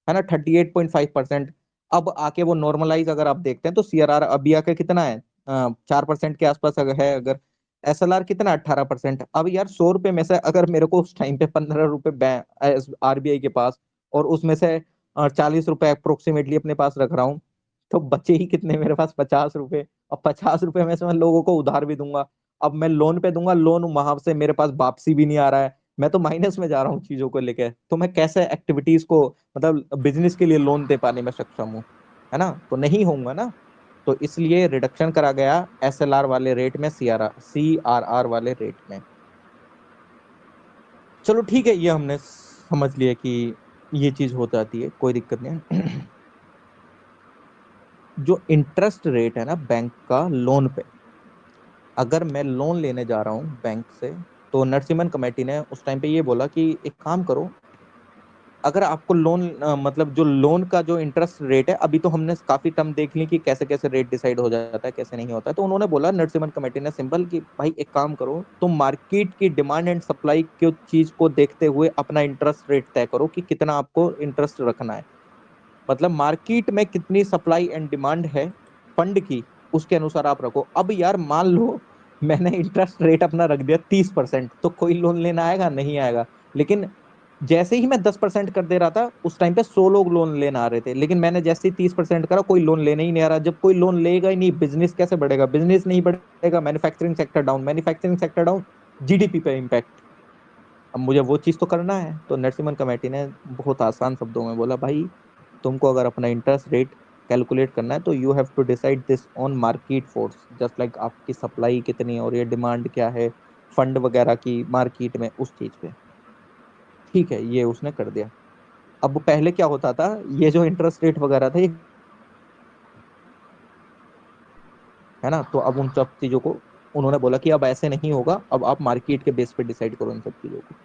है ना, 38.5%। अब आके वो नॉर्मलाइज अगर आप देखते हैं तो सीआरआर अभी आके कितना है, 4% के आसपास अगर है, अगर एसएलआर कितना 18%। अब यार 100 रुपए में से अगर मेरे को उस टाइम पे 15 रुपए बैंक आरबीआई के पास, और उसमें से 40 रुपए अप्रोक्सीमेटली अपने पास रख रहा हूँ, तो बचे ही कितने मेरे पास, 50 रुपए। और 50 रुपए में से मैं लोगों को उधार भी दूंगा, अब मैं लोन पे दूंगा, लोन वहां से मेरे पास वापसी भी नहीं आ रहा है, मैं तो माइनस में जा रहा हूँ चीजों को लेके, तो मैं कैसे एक्टिविटीज को, मतलब बिजनेस के लिए लोन दे पाने में सक्षम हूँ, है ना, तो नहीं होऊंगा ना। तो इसलिए रिडक्शन करा गया एसएलआर वाले रेट में, सीआरआर वाले रेट में। चलो ठीक है, ये हमने समझ लिया कि ये चीज हो जाती है, कोई दिक्कत नहीं है। जो इंटरेस्ट रेट है ना बैंक का लोन पे, अगर मैं लोन लेने जा रहा हूँ बैंक से, तो नरसिम्हन कमेटी ने उस टाइम पे ये बोला कि एक काम करो, अगर आपको लोन मतलब जो लोन का जो इंटरेस्ट रेट है, अभी तो हमने काफी टर्म देख ली कि कैसे कैसे रेट डिसाइड हो जाता है, कैसे नहीं होता है, तो उन्होंने बोला, नरसिम्हन कमेटी ने सिंपल, कि भाई एक काम करो, तुम मार्केट की डिमांड एंड सप्लाई की चीज को देखते हुए अपना इंटरेस्ट रेट तय करो कि कितना आपको इंटरेस्ट रखना है। मतलब मार्केट में कितनी सप्लाई एंड डिमांड है फंड की, उसके अनुसार आप रखो। अब यार मान लो मैंने इंटरेस्ट रेट अपना रख दिया 30%, तो कोई लोन लेना आएगा, नहीं आएगा। लेकिन जैसे ही मैं 10% कर दे रहा था, उस टाइम पे 100 लोग लोन लेना आ रहे थे, लेकिन मैंने जैसे ही 30% करा, कोई लोन लेने ही नहीं आ रहा। जब कोई लोन लेगा ही नहीं, बिजनेस कैसे बढ़ेगा, बिजनेस नहीं बढ़ेगा, manufacturing sector down, manufacturing sector down, GDP पे इम्पैक्ट। अब मुझे वो चीज तो करना है, तो नरसिम्हन कमेटी ने बहुत आसान शब्दों में बोला, भाई तुमको अगर अपना इंटरेस्ट रेट कैलकुलेट करना है, तो you have to decide this on market force, just like आपकी सप्लाई कितनी है और ये डिमांड क्या है, फंड वगैरह की मार्केट में, उस चीज पे। ठीक है, ये उसने कर दिया। अब पहले क्या होता था, ये जो इंटरेस्ट रेट वगैरह था ये, है ना, तो अब उन सब चीजों को उन्होंने बोला कि अब ऐसे नहीं होगा, अब आप मार्केट के बेस पे डिसाइड करो इन सब चीजों को।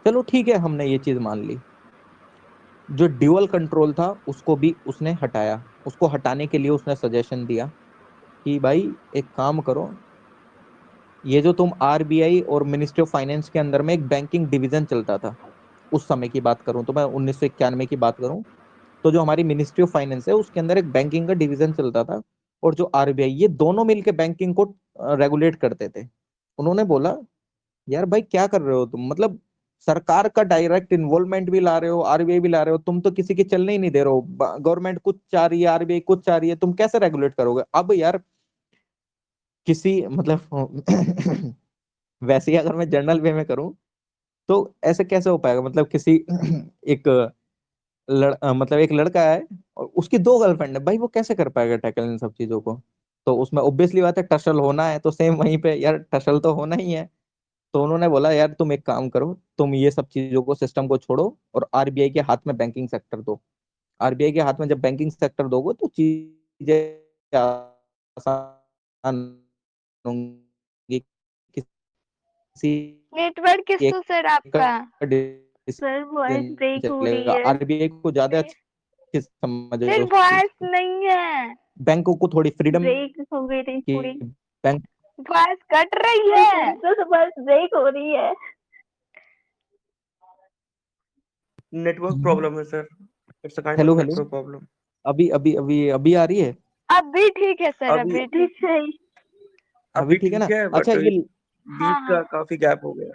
चलो ठीक है, हमने ये चीज मान ली। जो ड्यूअल कंट्रोल था उसको भी उसने हटाया, उसको हटाने के लिए उसने सजेशन दिया कि भाई एक काम करो, ये जो तुम आरबीआई और मिनिस्ट्री ऑफ फाइनेंस के अंदर में एक बैंकिंग डिवीजन चलता था, उस समय की बात करूं तो मैं 1991 की बात करूं, तो जो हमारी मिनिस्ट्री ऑफ फाइनेंस है उसके अंदर एक बैंकिंग का डिवीजन चलता था, और जो आरबीआई, ये दोनों मिलके बैंकिंग को रेगुलेट करते थे। उन्होंने बोला, यार भाई क्या कर रहे हो तुम, मतलब सरकार का डायरेक्ट इन्वॉल्वमेंट भी ला रहे हो, आरबीआई भी ला रहे हो, तुम तो किसी के चलने ही नहीं दे रहे हो, गवर्नमेंट कुछ चाह रही है, आरबीआई कुछ चाह रही है, तुम कैसे रेगुलेट करोगे। अब यार किसी मतलब वैसे ही अगर मैं जनरल वे में करूं, तो ऐसे कैसे हो पाएगा, मतलब किसी एक मतलब एक लड़का है और उसकी 2 गर्लफ्रेंड है, भाई वो कैसे कर पाएगा टैकल इन सब चीजों को? तो उसमें ऑब्वियसली बात है टसल होना है, तो सेम वहीं पे यार टसल तो होना ही है। तो उन्होंने बोला यार तुम एक काम करो, तुम ये सब चीजों को, सिस्टम को छोड़ो और आरबीआई के हाथ में बैंकिंग सेक्टर दो। आरबीआई के हाथ में जब बैंकिंग सेक्टर दोगे तो चीजें आसान होंगी। किसी नेटवर्क एक इशू सर का आपका। सर वॉइस डिसीजन ब्रेक हो रही चलेगा। है। आरबीआई को ज्यादा अच्छी समझ है सर उस चीज वॉइस की। नहीं है, बैंकों को थोड़ी फ्रीडम ब्रेक हो गई थी की, पूरी। बैंक वॉइस कट रही है, तो वॉइस ब्रेक हो रही है। नेटवर्क प्रॉब्लम है sir, it's a kind of hello hello, network problem. अभी आ रही है? अब भी ठीक है सर, अभी अभी ठीक है। अभी अभी ठीक है ना? ठीक है, अच्छा बट ये, हाँ बीच हाँ। का काफी गैप हो गया।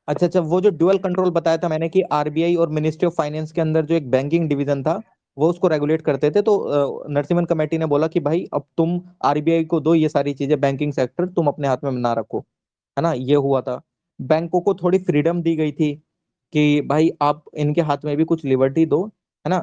अच्छा वो जो ड्यूअल कंट्रोल बताया था मैंने कि आरबीआई और मिनिस्ट्री ऑफ फाइनेंस के अंदर जो एक बैंकिंग डिवीजन था वो उसको रेगुलेट करते थे, तो नरसिम्हन कमेटी ने बोला कि भाई अब तुम आरबीआई को दो ये सारी चीजें, बैंकिंग सेक्टर तुम अपने हाथ में ना रखो, है ना? ये हुआ था। बैंकों को थोड़ी फ्रीडम दी गई थी कि भाई आप इनके हाथ में भी कुछ लिबर्टी दो, है ना?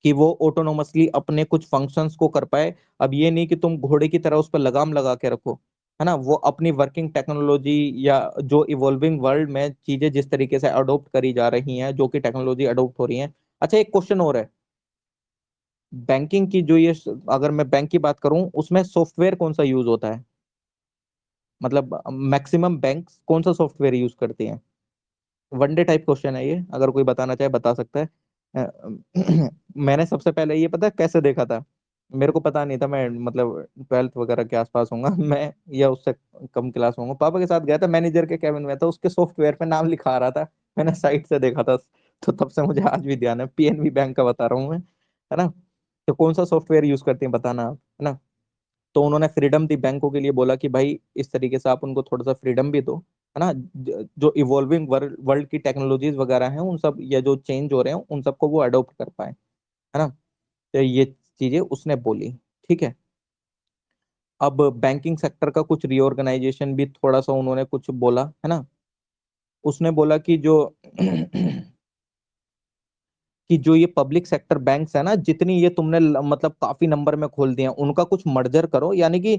कि वो ऑटोनोमसली अपने कुछ फंक्शंस को कर पाए। अब ये नहीं कि तुम घोड़े की तरह उस पर लगाम लगा के रखो, है ना? वो अपनी वर्किंग टेक्नोलॉजी या जो इवॉल्विंग वर्ल्ड में चीजें जिस तरीके से अडॉप्ट करी जा रही हैं, जो कि टेक्नोलॉजी अडॉप्ट हो रही है। अच्छा एक क्वेश्चन और है, बैंकिंग की जो ये, अगर मैं बैंक की बात करूं उसमें सॉफ्टवेयर कौन सा यूज होता है? मतलब मैक्सिमम बैंक कौन सा सॉफ्टवेयर यूज करती हैं? वनडे टाइप क्वेश्चन है ये, अगर कोई बताना चाहे बता सकता है। मैंने सबसे पहले ये पता है कैसे देखा था, मेरे को पता नहीं था, मैं मतलब 12th वगैरह के आसपास होऊंगा मैं, या उससे कम क्लास होऊंगा। पापा के साथ गया था, मैनेजर के कैबिन में था, उसके सॉफ्टवेयर पे नाम लिखा आ रहा था, मैंने साइट से देखा था। तो तब से मुझे आज भी ध्यान है, पीएनबी बैंक का बता रहा हूँ मैं, है ना? तो कौन सा सॉफ्टवेयर यूज करते हैं बताना आप, है ना? तो उन्होंने फ्रीडम दी बैंकों के लिए, बोला कि भाई इस तरीके से आप उनको थोड़ा सा फ्रीडम भी दो, है ना? जो इवॉल्विंग वर्ल्ड की टेक्नोलॉजीज वगैरह हैं उन सब, या जो चेंज हो रहे हैं उन सबको वो अडॉप्ट कर पाए, है ना? तो ये चीजें उसने बोली, ठीक है। अब बैंकिंग सेक्टर का कुछ रीऑर्गेनाइजेशन भी थोड़ा सा उन्होंने कुछ बोला, है ना? उसने बोला कि जो कि जो ये पब्लिक सेक्टर बैंक्स है ना, जितनी ये तुमने मतलब काफी नंबर में खोल दिए हैं, उनका कुछ मर्जर करो। यानी कि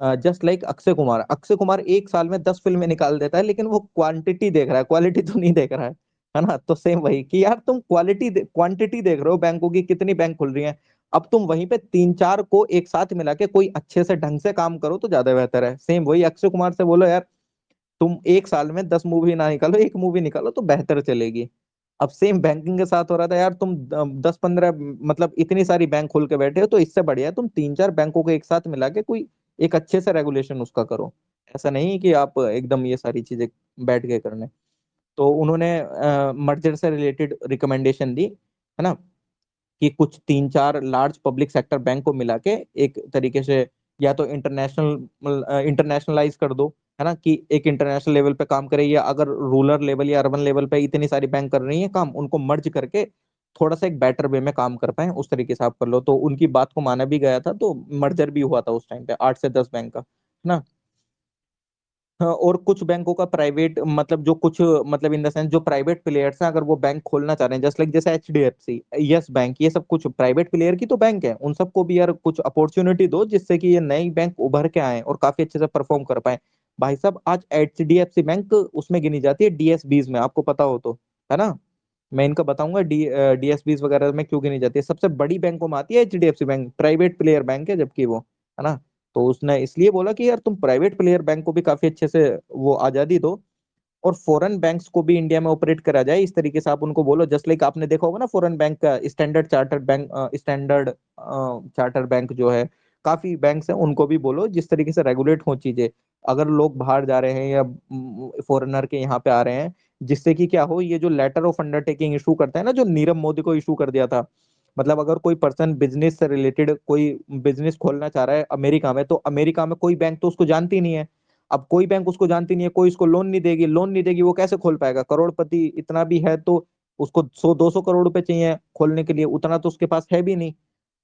जस्ट लाइक अक्षय कुमार एक साल में 10 फिल्में निकाल देता है, लेकिन वो क्वांटिटी देख रहा है, क्वालिटी तो नहीं देख रहा है ना? तो सेम वही कि यार तुम क्वांटिटी देख रहे हो बैंकों की, कितनी बैंक खुल रही है, अब तुम वहीं पे 3-4 को एक साथ मिला के कोई अच्छे से ढंग से काम करो तो ज्यादा बेहतर है। सेम वही अक्षय कुमार से बोलो यार तुम एक साल में 10 मूवी ना निकालो, एक मूवी निकालो तो बेहतर चलेगी। अब सेम बैंकिंग के साथ हो रहा था यार, तुम 10-15 मतलब इतनी सारी बैंक खोल के बैठे हो, तो इससे बढ़िया तुम 3-4 बैंकों को एक साथ मिला के कोई एक अच्छे से रेगुलेशन उसका करो। ऐसा नहीं कि आप एकदम ये सारी चीजें बैठ के करने। तो उन्होंने मर्जर से रिलेटेड रिकमेंडेशन दी, है ना? कि कुछ 3-4 लार्ज पब्लिक सेक्टर बैंक को मिला के एक तरीके से या तो इंटरनेशनलाइज कर दो, है ना? कि एक इंटरनेशनल लेवल पे काम करे, या अगर रूरल लेवल या अर्बन लेवल पे इतनी सारी बैंक कर रही है काम, उनको मर्ज करके थोड़ा सा एक बेटर वे में काम कर पाए, उस तरीके से आप कर लो। तो उनकी बात को माना भी गया था, तो मर्जर भी हुआ था उस टाइम पे 8 से 10 बैंक का, है ना? हाँ, और कुछ बैंकों का प्राइवेट मतलब जो कुछ मतलब इन द सेंस जो प्राइवेट प्लेयर्स हैं, अगर वो बैंक खोलना चाह रहे हैं, जस्ट लाइक जैसे एचडीएफसी, यस बैंक, ये सब कुछ प्राइवेट प्लेयर की तो बैंक है, उन सबको भी यार कुछ अपॉर्चुनिटी दो जिससे कि ये नई बैंक उभर के आए और काफी अच्छे से परफॉर्म कर पाए। भाई साहब आज एचडीएफसी बैंक उसमें गिनी जाती है डीएसबीज में, आपको पता हो तो, है ना? मैं इनका बताऊंगा डीएसबीज वगैरह में क्यों गिनी जाती है। सबसे बड़ी बैंकों में आती है HDFC bank, private player bank है जबकि वो, है ना? तो उसने इसलिए बोला कि यार तुम प्राइवेट प्लेयर बैंक को भी काफी अच्छे से वो आजादी दो, और फॉरेन बैंक्स को भी इंडिया में ऑपरेट करा जाए इस तरीके से आप उनको बोलो। जस्ट लाइक आपने देखा होगा ना फॉरेन बैंक का स्टैंडर्ड चार्टर बैंक जो है, काफी बैंक्स हैं, उनको भी बोलो जिस तरीके से रेगुलेट हो चीजें। अगर लोग बाहर जा रहे हैं या फॉरेनर के यहाँ पे आ रहे हैं, जिससे कि क्या हो, ये जो लेटर ऑफ अंडरटेकिंग इशू करता है ना, जो नीरव मोदी को इशू कर दिया था, मतलब अगर कोई पर्सन बिजनेस से रिलेटेड कोई बिजनेस खोलना चाह रहा है अमेरिका में, तो अमेरिका में कोई बैंक तो उसको जानती नहीं है। अब कोई बैंक उसको जानती नहीं है, कोई उसको लोन नहीं देगी, वो कैसे खोल पाएगा? करोड़पति इतना भी है तो उसको 100-200 करोड़ रुपए चाहिए खोलने के लिए, उतना तो उसके पास है भी नहीं।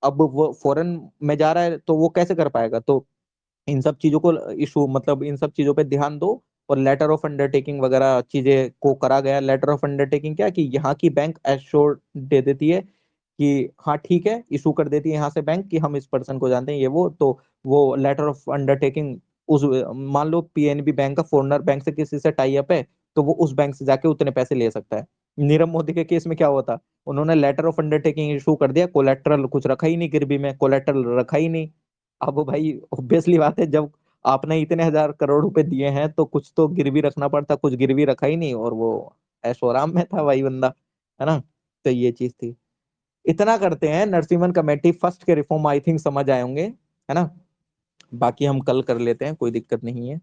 अब वो फॉरेन में जा रहा है तो वो कैसे कर पाएगा? तो इन सब चीजों को इशू मतलब इन सब चीजों पे ध्यान दो, और लेटर ऑफ अंडरटेकिंग वगैरह चीजें को करा गया। लेटर ऑफ अंडरटेकिंग क्या कि यहाँ की बैंक एश्योर दे देती है कि हाँ ठीक है, इशू कर देती है यहाँ से बैंक कि हम इस पर्सन को जानते हैं ये वो, तो वो लेटर ऑफ अंडरटेकिंग उस, मान लो पीएनबी बैंक का फॉरनर बैंक से किसी से टाई अप है, तो वो उस बैंक से जाके उतने पैसे ले सकता है। नीरव मोदी के केस में क्या हुआ था, उन्होंने लेटर ऑफ अंडरटेकिंग इशू कर दिया, कोलेट्रल कुछ रखा ही नहीं गिरवी में, कोलेट्रल रखा ही नहीं। अब वो भाई ऑब्वियसली बात है, जब आपने इतने हजार करोड़ रुपए दिए हैं तो कुछ तो गिरवी रखना पड़ता, कुछ गिरवी रखा ही नहीं, और वो ऐशो आराम में था भाई बंदा, है ना। तो ये चीज थी। इतना करते हैं, नरसिम्हन कमेटी फर्स्ट के रिफॉर्म आई थिंक समझ आए होंगे, है ना। बाकी हम कल कर लेते हैं, कोई दिक्कत नहीं है।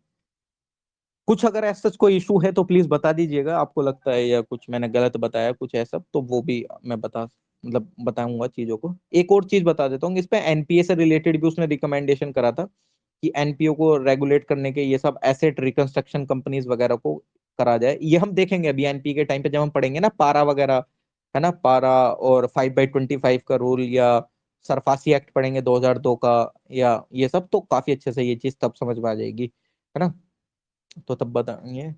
कुछ अगर ऐसा कोई इशू है तो प्लीज बता दीजिएगा, आपको लगता है या कुछ मैंने गलत बताया कुछ ऐसा, तो वो भी मैं मतलब बताऊंगा चीजों को। एक और चीज बता देता हूँ, इस पे एनपीए से रिलेटेड भी उसने रिकमेंडेशन करा था कि एनपीओ को रेगुलेट करने के, ये सब एसेट रिकंस्ट्रक्शन कंपनीज वगैरह को करा जाए। ये हम देखेंगे अभी एनपीए के टाइम पे, जब हम पढ़ेंगे ना पारा वगैरह, है ना, पारा और 5/25 का रूल, या सरफासी एक्ट पढ़ेंगे 2002 का, या ये सब, तो काफी अच्छे से ये चीज तब समझ में आ जाएगी, है ना। तो तब बताएंगे।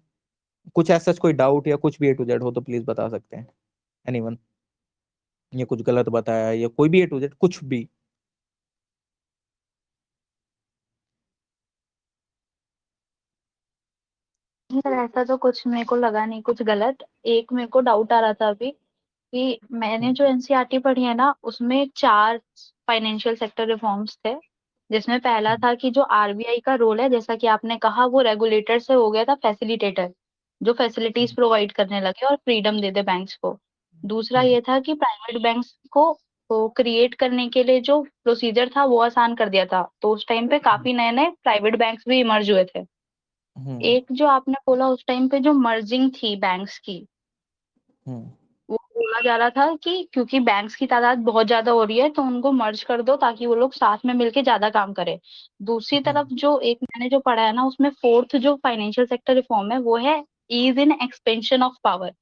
कुछ ऐसा कोई डाउट या कुछ भी ए टू जेड हो तो प्लीज बता सकते हैं, एनीवन। ये कुछ गलत बताया या कोई भी ए टू जेड कुछ भी। सर ऐसा तो कुछ मेरे को लगा नहीं कुछ गलत। एक मेरे को डाउट आ रहा था अभी कि मैंने जो एनसीईआरटी पढ़ी है ना उसमें 4 फाइनेंशियल सेक्टर रिफॉर्म्स थे, जिसमें पहला था कि जो आरबीआई का रोल है, जैसा कि आपने कहा, वो रेगुलेटर से हो गया था फैसिलिटेटर, जो फैसिलिटीज प्रोवाइड करने लगे और फ्रीडम दे दे बैंक्स को। दूसरा ये था कि प्राइवेट बैंक्स को क्रिएट करने के लिए जो प्रोसीजर था वो आसान कर दिया था, तो उस टाइम पे काफी नए नए प्राइवेट बैंक्स भी इमर्ज हुए थे। हम्म। एक जो आपने बोला उस टाइम पे जो मर्जिंग थी बैंक्स की, हम्म। वो बोला जा रहा था कि क्योंकि बैंक्स की तादाद बहुत ज्यादा हो रही है तो उनको मर्ज कर दो ताकि वो लोग साथ में मिलके ज्यादा काम करें। दूसरी तरफ जो एक मैंने जो पढ़ा है ना उसमें फोर्थ जो फाइनेंशियल सेक्टर रिफॉर्म है वो है is in expansion of power.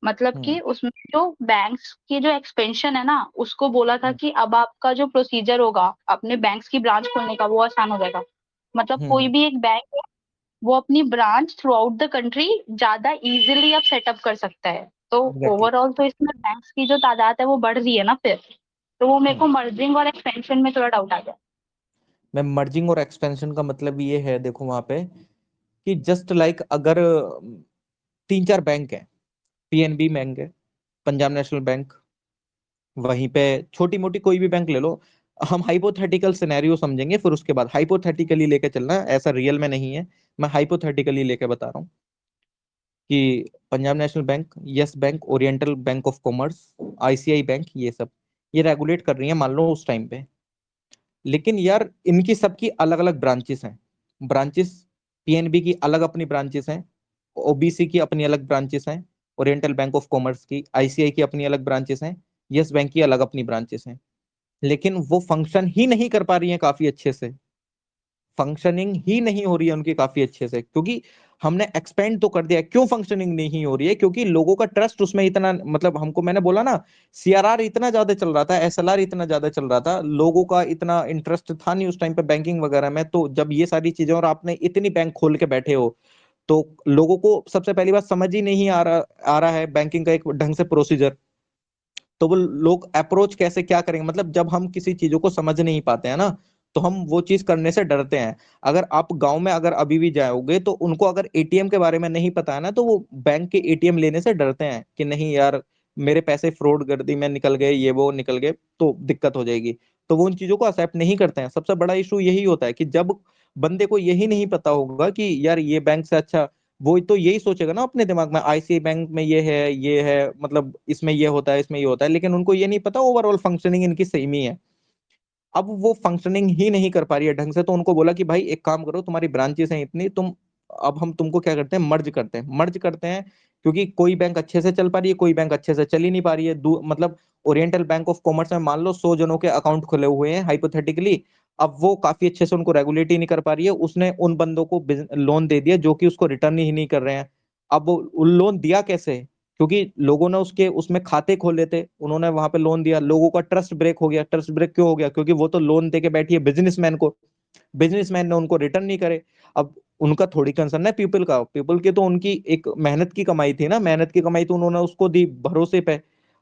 मतलब कि हम्म। उसमें जो बैंक्स की जो एक्सपेंशन है ना उसको बोला था हम्म। कि अब आपका जो प्रोसीजर होगा अपने बैंक्स की ब्रांच खोलने का वो आसान हो जाएगा। मतलब कोई हम्म। भी एक बैंक वो अपनी branch through out the country ज्यादा इजीली अब सेटअप कर सकता है। तो एग्जैक्टली। ओवरऑल तो इसमें बैंक्स की जो तादाद है वो बढ़ रही है ना फिर। तो वो मेरे हम्म। को मर्जिंग और एक्सपेंशन में थोड़ा डाउट आ गया। मैं मर्जिंग और एक्सपेंशन का मतलब ये है, देखो वहां पे कि जस्ट लाइक अगर 3-4 बैंक है, पीएनबी बैंक है, पंजाब नेशनल बैंक, वहीं पे छोटी मोटी कोई भी बैंक ले लो, हम हाइपोथेटिकल सिनेरियो समझेंगे, फिर उसके बाद हाइपोथेटिकली लेके चलना, ऐसा रियल में नहीं है, मैं हाइपोथेटिकली लेके बता रहा हूँ कि Punjab national bank, yes bank, oriental bank of commerce, ICI bank, ये सब ये रेगुलेट कर रही है मान लो उस टाइम पे। लेकिन यार इनकी सबकी अलग अलग ब्रांचेस हैं, ब्रांचेस, पीएनबी की अलग अपनी ब्रांचेस हैं, ओबीसी की अपनी अलग ब्रांचेस हैं, ओरिएंटल बैंक ऑफ कॉमर्स की, आईसीआई की अपनी अलग ब्रांचेस हैं, यस बैंक की अलग अपनी ब्रांचेस हैं। लेकिन वो फंक्शन ही नहीं कर पा रही हैं काफी अच्छे से, फंक्शनिंग ही नहीं हो रही है उनकी काफी अच्छे से, क्योंकि हमने एक्सपेंड तो कर दिया। क्यों फंक्शनिंग नहीं हो रही है? क्योंकि लोगों का ट्रस्ट उसमें इतना, मतलब हमको मैंने बोला ना, सीआरआर इतना ज्यादा चल रहा था, एसएलआर इतना ज्यादा चल रहा था, लोगों का इतना इंटरेस्ट था नहीं उस टाइम पे बैंकिंग वगैरह में। तो जब ये सारी चीजें और आपने इतनी बैंक खोल के बैठे हो, तो लोगों को सबसे पहली बात समझ ही नहीं आ रहा है बैंकिंग का एक ढंग से प्रोसीजर। तो वो लोग अप्रोच कैसे क्या करेंगे? मतलब जब हम किसी चीजों को समझ नहीं पाते हैं ना, तो हम वो चीज करने से डरते हैं। अगर आप गांव में अगर अभी भी जाओगे तो उनको अगर एटीएम के बारे में नहीं पता है ना, तो वो बैंक के एटीएम लेने से डरते हैं कि नहीं यार, मेरे पैसे फ्रॉड कर दी, मैं निकल गए, ये वो निकल गए तो दिक्कत हो जाएगी। तो वो उन चीजों को एक्सेप्ट नहीं करते हैं। सबसे बड़ा इशू यही होता है कि जब बंदे को यही नहीं पता होगा कि यार ये बैंक से अच्छा, वो तो यही सोचेगा ना अपने दिमाग में, आईसीआई बैंक में ये है, मतलब इसमें ये होता है, इसमें ये होता है, लेकिन उनको ये नहीं पता ओवरऑल फंक्शनिंग इनकी सेम ही है। अब वो फंक्शनिंग ही नहीं कर पा रही है ढंग से, तो उनको बोला कि भाई एक काम करो, तुम्हारी ब्रांचेस हैं इतनी, तुम, अब हम तुमको क्या करते हैं, मर्ज करते हैं। क्योंकि कोई बैंक अच्छे से चल पा रही है, कोई बैंक अच्छे से चल ही नहीं पा रही है। मतलब ओरिएंटल बैंक ऑफ कॉमर्स में मान लो 100 जनों के अकाउंट खुले हुए हैं हाइपोथेटिकली, अब वो काफी अच्छे से उनको रेगुलेट ही नहीं कर पा रही है, उसने उन बंदों को लोन दे दिया जो कि उसको रिटर्न ही नहीं कर रहे हैं। अब वो लोन दिया कैसे? क्योंकि लोगों ने उसके उसमें खाते खोले थे, उन्होंने वहां पे लोन दिया, लोगों का ट्रस्ट ब्रेक हो गया। ट्रस्ट ब्रेक क्यों हो गया? क्योंकि वो तो लोन दे के बैठी है बिजनेसमैन को, बिजनेसमैन ने उनको रिटर्न नहीं करे। अब उनका थोड़ी कंसर्न है पीपल का, पीपल की तो उनकी एक मेहनत की कमाई थी ना, मेहनत की कमाई तो उन्होंने उसको दी भरोसे पे।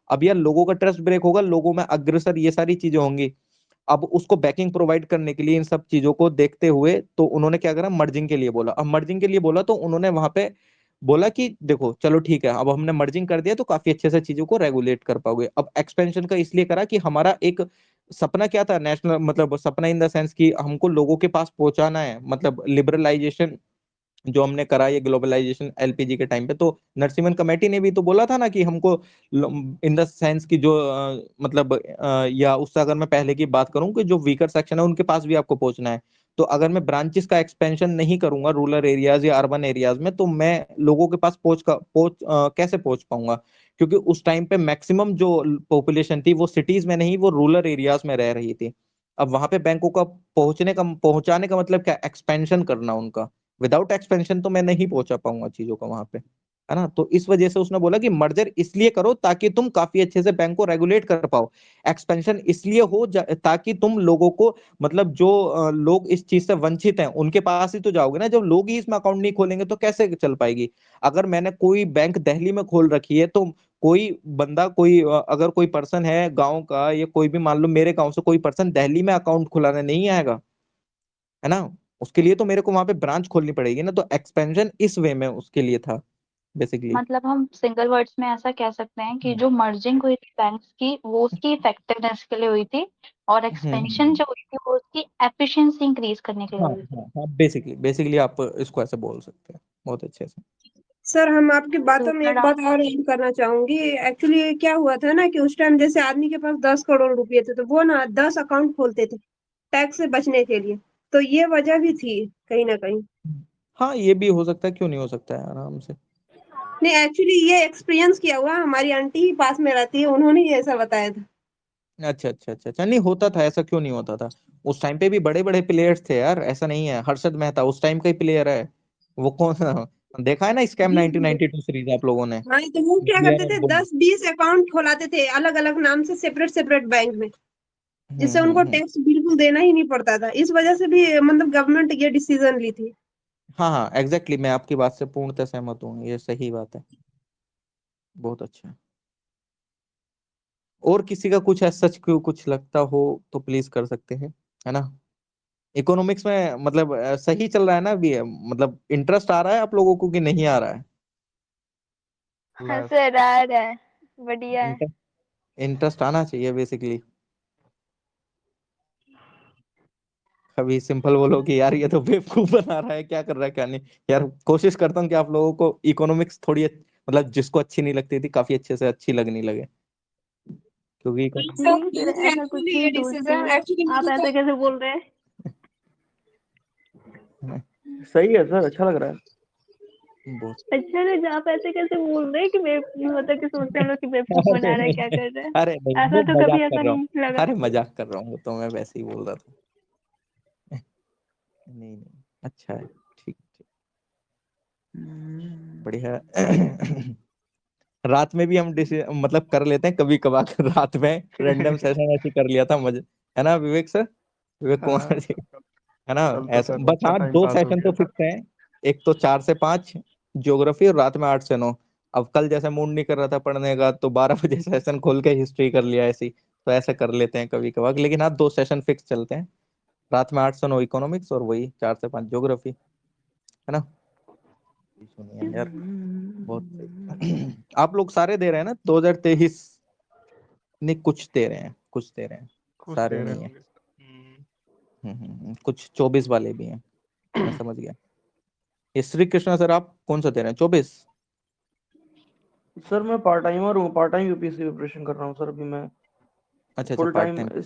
अब यार लोगों का ट्रस्ट ब्रेक होगा, लोगों में अग्रसर ये सारी चीजें होंगी। अब उसको बैकिंग प्रोवाइड करने के लिए इन सब चीजों को देखते हुए तो उन्होंने क्या करा, मर्जिंग के लिए बोला। अब मर्जिंग के लिए बोला तो उन्होंने वहां पे बोला कि देखो चलो ठीक है, अब हमने मर्जिंग कर दिया तो काफी अच्छे से चीजों को रेगुलेट कर पाओगे। अब एक्सपेंशन का इसलिए करा कि हमारा एक सपना क्या था नेशनल, मतलब सपना इन द सेंस कि हमको लोगों के पास पहुंचाना है, मतलब लिबरलाइजेशन जो हमने करा ये ग्लोबलाइजेशन एलपीजी के टाइम पे। तो नरसिम्हन कमेटी ने भी तो बोला था ना कि हमको इन द सेंस की जो मतलब या उससे अगर मैं पहले की बात करूं कि जो वीकर सेक्शन है उनके पास भी आपको पहुंचना है। तो अगर मैं ब्रांचेस का एक्सपेंशन नहीं करूंगा रूरल एरियाज या अर्बन एरियाज में, तो मैं लोगों के पास कैसे पहुंच पाऊंगा? क्योंकि उस टाइम पे मैक्सिमम जो पॉपुलेशन थी वो सिटीज में नहीं, वो रूरल एरियाज में रह रही थी। अब वहां पे बैंकों का पहुंचाने का मतलब क्या, एक्सपेंशन करना उनका। विदाउट एक्सपेंशन तो मैं नहीं पहुंचा पाऊंगा चीजों को वहां पे, है ना। तो इस वजह से उसने बोला कि मर्जर इसलिए करो ताकि तुम काफी अच्छे से बैंक को रेगुलेट कर पाओ। एक्सपेंशन इसलिए ताकि तुम लोगों को, मतलब जो लोग इस चीज से वंचित हैं उनके पास ही तो जाओगे ना। जब लोग ही इसमें अकाउंट नहीं खोलेंगे तो कैसे चल पाएगी? अगर मैंने कोई बैंक दिल्ली में खोल रखी है तो कोई बंदा, कोई अगर कोई पर्सन है गांव का, या कोई भी मान लो मेरे गांव से कोई पर्सन दिल्ली में अकाउंट खुलाने नहीं आएगा, है ना। उसके लिए तो मेरे को वहां पे ब्रांच खोलनी पड़ेगी ना। तो एक्सपेंशन इस वे में उसके लिए था बेसिकली। मतलब हम सिंगल वर्ड्स में ऐसा कह सकते हैं कि जो मर्जिंग हुई थी बैंक्स की वो उसकी इफेक्टिवनेस के लिए हुई थी, और एक्सपेंशन जो हुई थी वो उसकी एफिशिएंसी इंक्रीज करने के लिए हाँ हुई थी। हाँ हाँ, बेसिकली बेसिकली आप इसको ऐसे बोल सकते हैं बहुत अच्छे से। सर हम आपकी तो बातों में अगर एक आप बात और ऐड करना चाहूंगी। एक्चुअली क्या हुआ था ना कि उस टाइम जैसे आदमी के पास 10 करोड़ रुपए थे तो वो ना 10 अकाउंट खोलते थे टैक्स से बचने के लिए। तो ये वजह भी थी कहीं ना कहीं। हाँ ये भी हो सकता है, क्यों नहीं हो सकता है, आराम से। नहीं, एक्चुअली ये एक्सपीरियंस किया हुआ हमारी आंटी ही पास में रहती है, उन्होंने ही ऐसा बताया था। अच्छा अच्छा अच्छा अच्छा, नहीं होता था ऐसा, क्यों नहीं होता था? उस टाइम पे भी बड़े बड़े प्लेयर्स थे यार, ऐसा नहीं है। हर्षद मेहता उस टाइम का ही प्लेयर है। वो कौन देखा है ना स्कैम जी जी। 1992 सीरीज आप लोगों ने? हाँ, तो वो क्या करते थे, वो 10-20 अकाउंट खोलाते थे अलग अलग नाम से सेपरेट सेपरेट बैंक में, जिससे उनको हम्म। टैक्स बिल्कुल देना ही नहीं पड़ता था। इस वजह से भी मतलब गवर्नमेंट ये डिसीजन ली थी। हाँ हाँ एग्जैक्टली, मैं आपकी बात से पूर्णतः सहमत हूँ, ये सही बात है। बहुत अच्छा। और किसी का कुछ सच क्यों कुछ लगता हो तो प्लीज कर सकते हैं, है ना। इकोनॉमिक्स में मतलब सही चल रहा है ना अभी, मतलब इंटरेस्ट आ रहा है आप लोगों को कि नहीं आ रहा है? हाँ सर, आ रहा है, बढ़िया है। इंटरेस्ट आना चाहिए बेसिकली। कभी सिंपल बोलो कि यार ये तो बेवकूफ बना रहा है, क्या कर रहा है क्या नहीं। यार कोशिश करता हूँ कि आप लोगों को इकोनॉमिक्स थोड़ी मतलब जिसको अच्छी नहीं लगती थी काफी अच्छे से अच्छी लगने लगे, क्योंकि तो नहीं सर, ये तो ऐसा कुछ एक्चुअली नहीं ये सोचती डिसीजन हूँ। एक्चुअली आप मुझे तो ऐसे कैसे बोल रहे हैं? सही है सर, अच्छा लग रहा है। बहुत अच्छा ना, आप ऐसे कैसे बोल रहे हैं कि मतलब कि सोचते हैं हम लोग कि बेवकूफ अरे बना रहा है, क्या नहीं, कर रहा है। अरे नहीं, ऐसा वो तो मजाक कभी कर ऐसा रहा हूँ। नहीं लगा। अरे मजाक कर रहा हूँ, वो तो मैं वैसे ही बोल रहा था। नहीं नहीं, अच्छा है, ठीक ठीक, बढ़िया है। रात में भी हम मतलब कर लेते हैं कभी कभार। रात में रैंडम सेशन ऐसे कर लिया था मजे, है ना विवेक सर, विवेक हाँ कुमार जी, सर, है ना। कल तो ऐसा सर बस, अच्छा हाँ टाइम दो पास हो सेशन गया तो था। फिक्स है। एक तो 4 से 5 ज्योग्राफी, और रात में 8 से 9। अब कल जैसे मूड नहीं कर रहा था पढ़ने का तो 12 बजे सेशन खोल के हिस्ट्री कर लिया ऐसी। तो ऐसा कर लेते हैं कभी कभार, लेकिन हाँ 2 सेशन फिक्स चलते हैं। रात में 8 से 9 इकोनॉमिक्स, और वही 4 से 5 ज्योग्राफी, है ना। सुनिए यार, बहुत सही। आप लोग सारे दे रहे हैं ना 2023? नहीं कुछ दे रहे हैं, कुछ दे रहे हैं, कुछ सारे दे रहे नहीं है। होंगे सर। कुछ 24 वाले भी हैं, मैं समझ गया। ये श्री कृष्णा सर आप कौन सा दे रहे हैं, 24? सर मैं पार्ट टाइमर हूँ, पार्ट टाइम यूपीएससी प्रिपरेशन कर रहा हूँ सर अभी मैं। अच्छा अच्छा, full part time time.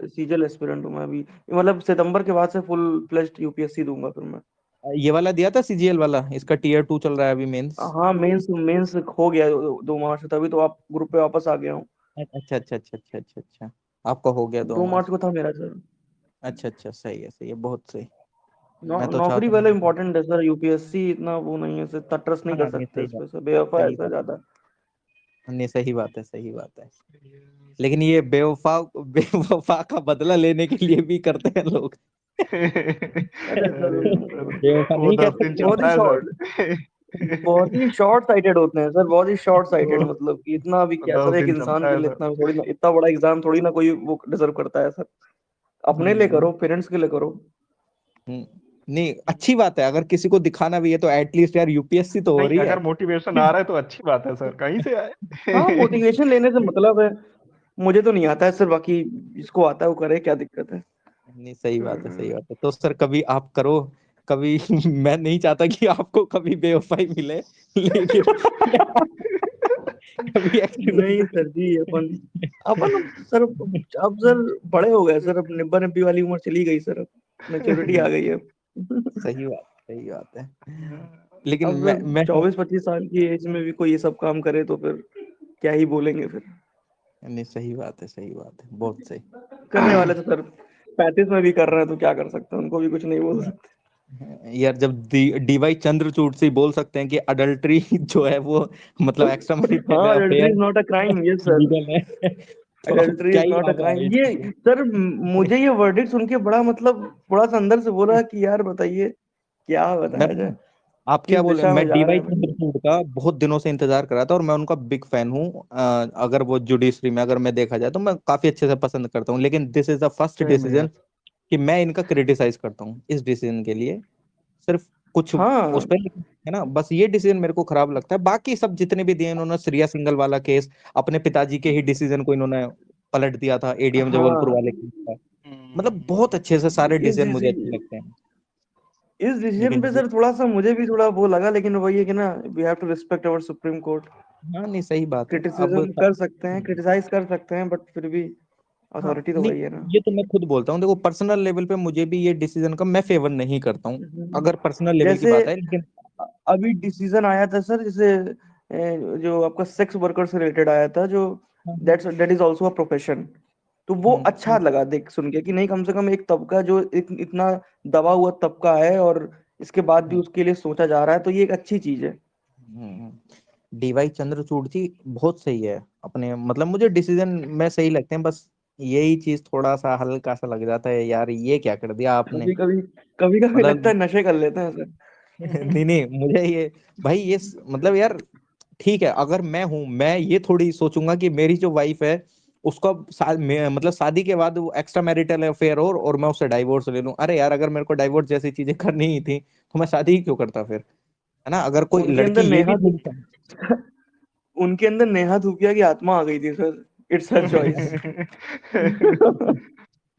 CGL aspirant हूँ मैं अभी। मतलब सितंबर के बाद से फुल फ्लेज्ड यूपीएससी दूंगा फिर मैं। ये वाला दिया था सीजीएल वाला, इसका टीयर 2 चल रहा है अभी मेंस। हाँ, मेंस मेंस हो गया 2 मार्च से, तभी तो आप ग्रुप पे वापस आ गया हूँ। अच्छा अच्छा अच्छा अच्छा अच्छा अच्छा, आपका हो गया 2 मार्च 2 मार्च। को था मेरा सर। अच्छा अच्छा, सही है, बहुत सही। मैं तो नौकरी चाहता वाला हूँ। इंपॉर्टेंट है सर, यूपीएससी इतना वो नहीं है सर, इतना ट्रस्ट नहीं कर हाँ नहीं, सकते सही इस बात, पे सर, बेवफा है सही सर बात, ज्यादा। नहीं सही बात है, सही बात है। सही है, लेकिन सही ये है। बेवफा बेवफा का बदला लेने के लिए भी करते हैं लोग। अरे सर बेवफा वो नहीं 10 कहते दिन बहुत चलता ही है शॉर्ट सर। बहुत ही शॉर्ट साइटेड होते हैं सर, बहुत ही शॉर्ट साइटेड, मतलब कि इतना भी क्या सर, 10 एक दिन इंसान चलता के है लिए सर। इतना थोड़ी ना, इतना बड़ा एग्जाम थोड़ी ना कोई वो डिजर्व करता है सर। अपने लिए हम्म, करो, पेरेंट्स के लिए करो। हम्म, नहीं अच्छी बात है, अगर किसी को दिखाना भी है तो एटलीस्ट यार यूपीएससी तो हो नहीं रही है। अगर मोटिवेशन आ रहा है तो अच्छी बात है सर, कहीं से हाँ, आए। मोटिवेशन लेने से मतलब है। मुझे तो नहीं आता है सर, बाकी जिसको आता है वो करे, क्या दिक्कत है। नहीं सही बात है, सही बात है। तो सर कभी आप करो, कभी मैं नहीं चाहता कि आपको कभी बेवफाई मिले, लेकिन कभी नहीं एक्सपीरियंस। सर जी, अपन अपन सर, अब सर बड़े हो गए सर, अब निब्बा निब्बी वाली उम्र चली गई सर, अब मैच्योरिटी आ गई है। सही बात है। लेकिन अब मैं 24-25 साल की एज में भी कोई ये सब काम करे तो फिर क्या ही बोलेंगे फिर। नहीं सही बात है, सही बात है, बहुत सही। करने वाले तो सर 35 में भी कर रहे हैं, तो क्या कर सकते हैं, उनको भी कुछ नहीं बोल सकते। यार जब डीवाई चंद्रचूड़ से ही बोल सकते हैं कि अडल्ट्री जो है वो मतलब एक्स्ट्रा मैरिटल हाँ, adultery affair is not a crime, yes sir. Legal है, तो अब अडल्ट्री क्या इज ही नॉट अ आगे क्राइम, आगे ये चीजें। सर मुझे ये वर्डिक्ट सुन के बड़ा मतलब थोड़ा सा अंदर से बोला कि यार बताइए क्या मैं बताया जाए, बताऊं, आप किस क्या बोले, दिशा में मैं जा रहे डीवाई हैं भाई। चंद्रचूड़ का बहुत दिनों से इंतजार कर रहा था और मैं उनका बिग फैन हूँ। अगर वो जुडिशरी में अगर मैं देखा जाए तो मैं काफी अच्छे से पसंद करता हूँ, लेकिन this is the first sem decision यार। कि मैं इनका क्रिटिसाइज करता हूँ इस डिसीजन के लिए। सिर्फ कुछ हाँ उस पर है ना, बस ये डिसीजन मेरे को खराब लगता है। बाकी सब जितने भी दिए इन्होंने, श्रेया सिंगल वाला केस, अपने पिताजी के ही डिसीजन को इन्होंने पलट दिया था, एडीएम जबलपुर हाँ, वाले केस का। मतलब हम्म, बहुत अच्छे से सारे इस डिसीजन मुझे अच्छे डिसी लगते हैं। इस डिसीजन लेकिन पे ये सर थोड़ा सा मुझे भी थोड़ा वो लगा, लेकिन वही है कि ना, we have to respect our Supreme Court. हाँ नहीं सही बात है। अब क्रिटिसिज्म कर सकते हैं, क्रिटिसाइज कर सकते हैं, बट फिर भी हाँ अथॉरिटी तो नहीं, वही है ना। ये तो मैं खुद बोलता हूँ, देखो पर्सनल लेवल पे मुझे भी ये डिसीजन का मैं फेवर नहीं करता हूँ, अगर पर्सनल लेवल की जैसे बात है, लेकिन अभी डिसीजन आया था सर, जैसे जो आपका सेक्स वर्कर से रिलेटेड आया था, जो हाँ, that is also a profession. तो वो अच्छा हम्म, लगा देख सुन के कि नहीं, कम से कम एक तबका जो इतना दबा हुआ तबका है, और इसके बाद भी हम्म, उसके लिए सोचा जा रहा है, तो ये एक अच्छी चीज है। डीवाई चंद्रचूड़ जी बहुत सही है अपने, मतलब मुझे डिसीजन में सही लगते हैं, बस यही चीज थोड़ा सा हल्का सा लग जाता है यार, ये क्या कर दिया आपने। कभी कभी लगता मतलब है नशे कर लेते हैं सर। नहीं नहीं, मुझे ये भाई ये मतलब यार ठीक है, अगर मैं हूं, मैं ये थोड़ी सोचूंगा कि मेरी जो वाइफ है उसका मतलब शादी के बाद वो एक्स्ट्रा मैरिटल अफेयर हो और मैं उससे डाइवोर्स ले लूं। अरे यार अगर मेरे को डाइवोर्स जैसी चीजें करनी ही थी तो मैं शादी ही क्यों करता फिर, है ना। अगर कोई उनके लड़की अंदर ये भी नेहा थोड़ी उनके अंदर नेहा धूपिया की आत्मा आ गई थी सर, इट्स हर चॉइस।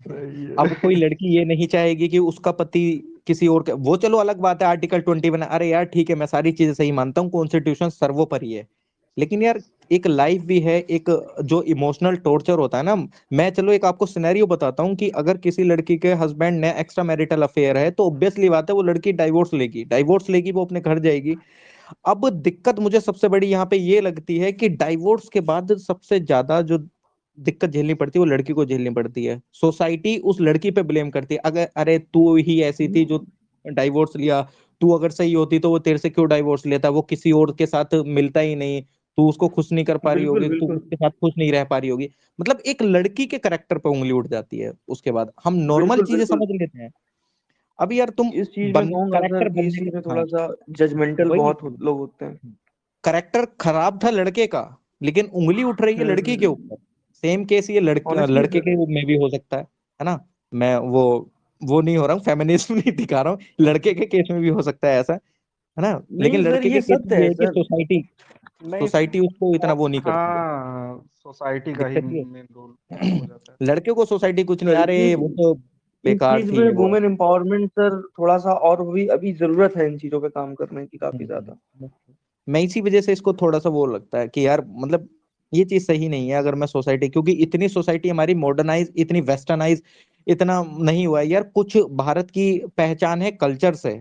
सही अब कोई है। लड़की ये नहीं चाहेगी कि उसका पति किसी और का, वो चलो अलग बात है, आर्टिकल 20 बना, अरे यार ठीक है, मैं सारी चीजें सही मानता हूँ, कॉन्स्टिट्यूशन सर्वोपरि है, लेकिन यार एक लाइफ भी है, एक जो इमोशनल टॉर्चर होता है ना। मैं चलो एक आपको सिनेरियो बताता हूँ कि अगर किसी लड़की के हस्बैंड ने एक्स्ट्रा मैरिटल अफेयर है तो ऑब्वियसली बात है वो लड़की डाइवोर्स लेगी, वो अपने घर जाएगी। अब दिक्कत मुझे सबसे बड़ी यहाँ पे ये लगती है कि डाइवोर्स के बाद सबसे ज्यादा जो दिक्कत झेलनी पड़ती है वो लड़की को झेलनी पड़ती है। सोसाइटी उस लड़की पे ब्लेम करती है, अगर अरे तू ही ऐसी थी जो डाइवोर्स लिया, तू अगर सही होती तो वो तेरे से क्यों डाइवोर्स लेता, वो किसी और के साथ मिलता ही नहीं, तू उसको खुश नहीं कर पा रही बिल्कुल होगी, तू बिल्कुल उसके साथ खुश नहीं रह पा रही होगी। मतलब एक लड़की के करेक्टर पे उंगली उठ जाती है, उसके बाद हम नॉर्मल बिल्कुल चीजें बिल्कुल। समझ लेते हैं। अब यार तुम इस चीज में कहूंगा सर करेक्टर कि इस बनने चीज के, में हाँ थोड़ा सा जजमेंटल वही बहुत लोग होते हैं। करेक्टर खराब था लड़के का, लेकिन उंगली उठ रही है लड़की के ऊपर। सेम केस ये लड़के ऑनेस्टली लड़के सर। के में भी हो सकता है ना। मैं वो नहीं हो रहा हूँ, फेमिनिज्म नहीं दिखा रहा हूँ, लड़के के केस में भी हो सकता है ऐसा, है ना। लेकिन नहीं सर, लड़के ये के केस में सत्य ये है है कि सर। सोसाइटी नहीं सोसाइटी उसको इतना वो नहीं करती है। हाँ, सोसाइटी का ही दिक्कत ये मेन रोल हो जाता है। लड़के को सोसाइटी कुछ नहीं, सर अरे वो तो इस बेकार चीज थी में ये वो। वुमेन एम्पावरमेंट सर थोड़ा सा और भी अभी जरूरत है इन चीजों पे काम करने की, काफी ज्यादा। मैं इसी वजह से इसको थोड़ा सा वो लगता है कि यार मतलब ये चीज सही नहीं है, अगर मैं सोसाइटी, क्योंकि इतनी सोसाइटी हमारी मॉडर्नाइज, इतनी वेस्टर्नाइज इतना नहीं हुआ है यार। कुछ भारत की पहचान है कल्चर से,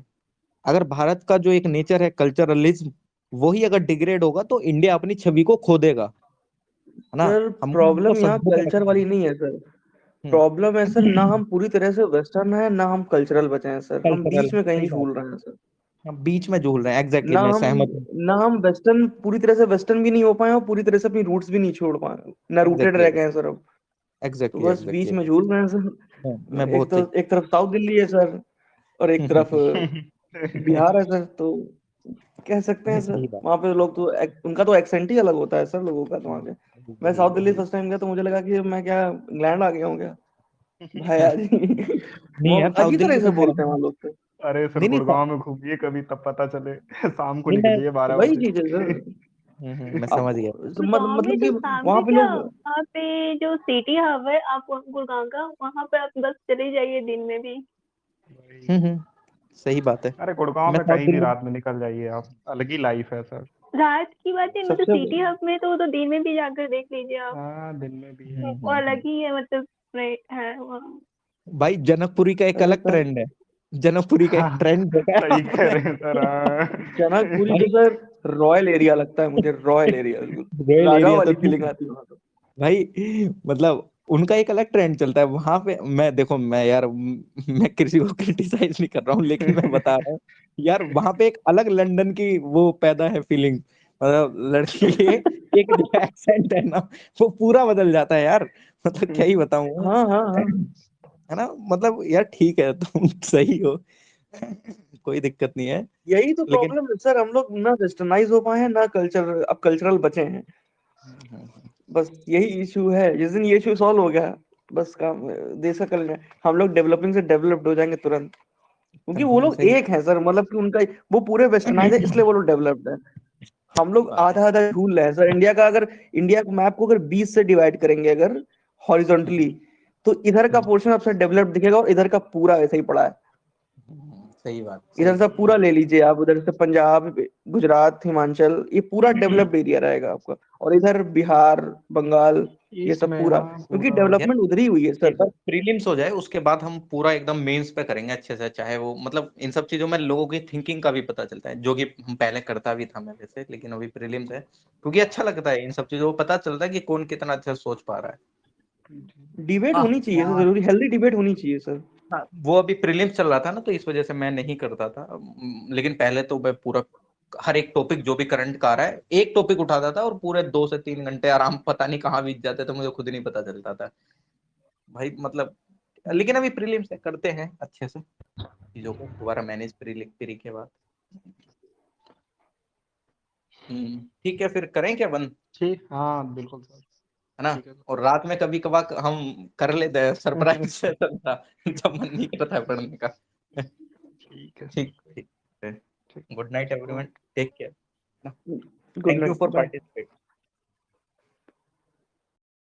अगर भारत का जो एक नेचर है कल्चरलिज्म, वही अगर डिग्रेड होगा तो इंडिया अपनी छवि को खो देगा, है ना। सर हमको हमको प्रॉब्लम यहाँ सभ्यता कल्चर रखनी वाली नहीं है सर। है। प्रॉब्लम है सर, ना हम पूरी तरह से वेस्टर्न है, ना हम कल्चरल बचे हैं सर, हम कल्चरल बीच में कहीं सही बात झूल है, रहे हैं सर। हम बीच में झूल रहे हैं, एग्जैक्टली ना मैं हम सहमत हूँ। ना हम वेस्टर्न पूरी तरह से वेस्टर्न भी नहीं हो पाए और पूरी तरह से अपनी रूट्स भी नहीं छोड़ पाए, ना रूटेड एग्जैक्टली रह गए हैं सर अब। तो एग्जैक्टली बस बीच एग्जैक्टली में झूल रहे हैं सर। मैं बहुत सही। एक तरफ साउथ दिल्ली है सर, और एक तरफ बिहार है सर, तो कह सकते हैं सर सही बात। वहाँ पे लोग तो उनका तो एक्सेंट ही अलग होता है सर लोगों का, तो वहाँ के। मैं साउथ दिल्ली फर्स्ट टाइम गया तो मुझे लगा कि मैं क्या इंग्लैंड आ गया हूँ क्या भाई आज नहीं वो यार, साउथ अजीब दिल्ली तरह तो से मैं बोलते हैं वहाँ लोग तो। अरे सर नहीं नहीं गुड़गांव में घूमिए कभी, तब पता चले। शाम को नहीं मैं निकलिए 12 वही बजे। चीज है सर। मैं अब समझ गया। गुड़गांव में मतलब जो कि सामने वहाँ पे क्या, लोग वहाँ पे जो सिटी हब है आप गुड़गांव का, वहाँ पे आप बस चले जाइए दिन में भी। सही बात है। अरे गुड़गांव मैं में साउथ कहीं भी दिल्ली रात में निकल जाइए आप, अलग ही लाइफ है सर। रात की बात है, मतलब सबसे सिटी हब में तो दिन में भी जाकर देख लीजिए आप, हाँ दिन में भी है। वो अलग ही है, मतलब है वहाँ। भाई जनकपुरी का एक अरे अलग सर, ट्रेंड है। जनकपुरी का एक हाँ ट्रेंड देखा है सही कह आपने? रहे हैं सर। हाँ। जनकपुरी तो भाई सर रॉयल एरिया लगता है मुझे, रॉयल एरिया बिल्कुल रॉयल राजा एरिया तो वाली ठीक फीलिंग है आती है वहाँ तो। भाई। मतलब उनका एक अलग ट्रेंड चलता है वहां पे। मैं देखो, मैं यार मैं किसी को क्रिटिसाइज नहीं कर रहा हूँ, लेकिन मैं बता रहा हूँ यार, वहां पे एक अलग लंदन की वो पैदा है फीलिंग। मतलब लड़की के एक जो एक्सेंट है ना, वो पूरा बदल जाता है यार। मतलब क्या ही बताऊं मैं। हाँ हाँ हाँ, है ना, मतलब यार ठीक है, तुम सही हो, कोई दिक्कत नहीं है। यही तो लेकिन प्रॉब्लम है सर, हम लोग ना वेस्टर्नाइज हो पाए हैं ना कल्चर, अब कल्चरल बचे हैं। बस यही इशू है, जिस दिन ये इशू सॉल्व हो गया बस काम, देश का कल्याण, हम लोग डेवलपिंग से डेवलप्ड हो जाएंगे तुरंत, क्योंकि वो लोग सही। एक है सर, मतलब कि उनका वो पूरे वेस्टर्नाइज है इसलिए वो लोग डेवलप्ड है। हम लोग आधा आधा झूल रहे हैं सर। इंडिया का अगर, इंडिया मैप को अगर 20 से डिवाइड करेंगे अगर हॉरिजॉन्टली, तो इधर का पोर्शन आपसे डेवलप्ड दिखेगा और इधर का पूरा वैसे ही पड़ा है। सही बात, इधर सही। से पूरा ले लीजिए आप, उधर से पंजाब, गुजरात, हिमाचल, ये पूरा डेवलप्ड एरिया रहेगा आपका, और इधर बिहार, बंगाल, ये ईस्ट सब में पूरा, हाँ क्योंकि पूरा। यार डेवलपमेंट उधर ही हुई है एक सर। बार प्रीलिम्स हो जाए, उसके बाद हम पूरा एकदम मेंस पे करेंगे अच्छे से। चाहे वो मतलब इन सब चीजों में लोगों की थिंकिंग का भी पता चलता है, जो कि हम पहले करता भी था मैं वैसे, लेकिन अभी प्रीलिम्स है क्योंकि अच्छा लगता है इन सब चीजों को पता चलता है कि कौन कितना अच्छा सोच पा रहा है। डिबेट हाँ होनी चाहिए सर, हाँ जरूरी हेल्दी डिबेट होनी चाहिए सर। हाँ, वो अभी प्रीलिम्स चल रहा था ना, तो इस वजह से मैं नहीं करता था। लेकिन पहले तो मैं पूरा हर एक टॉपिक जो भी करंट का आ रहा है, एक टॉपिक उठाता था और पूरे 2 से 3 घंटे आराम पता नहीं कहाँ बीत जाते थे, मुझे खुद नहीं पता चलता था भाई। मतलब लेकिन अभी प्रीलिम्स से करते हैं अच्छे से चीजों को दोबारा मैनेज प्री के बाद। ठीक है, फिर करें क्या बंद, ठीक, हाँ बिल्कुल सर। है ना? ठीक है और रात में कभी कभार हम कर लेते हैं सरप्राइज सेशन था, जब मन नहीं करता है पढ़ने का। ठीक है सर। ठीक ठीक है। ठीक। Good night everyone, take care. Good thank you night, for bye. Participate.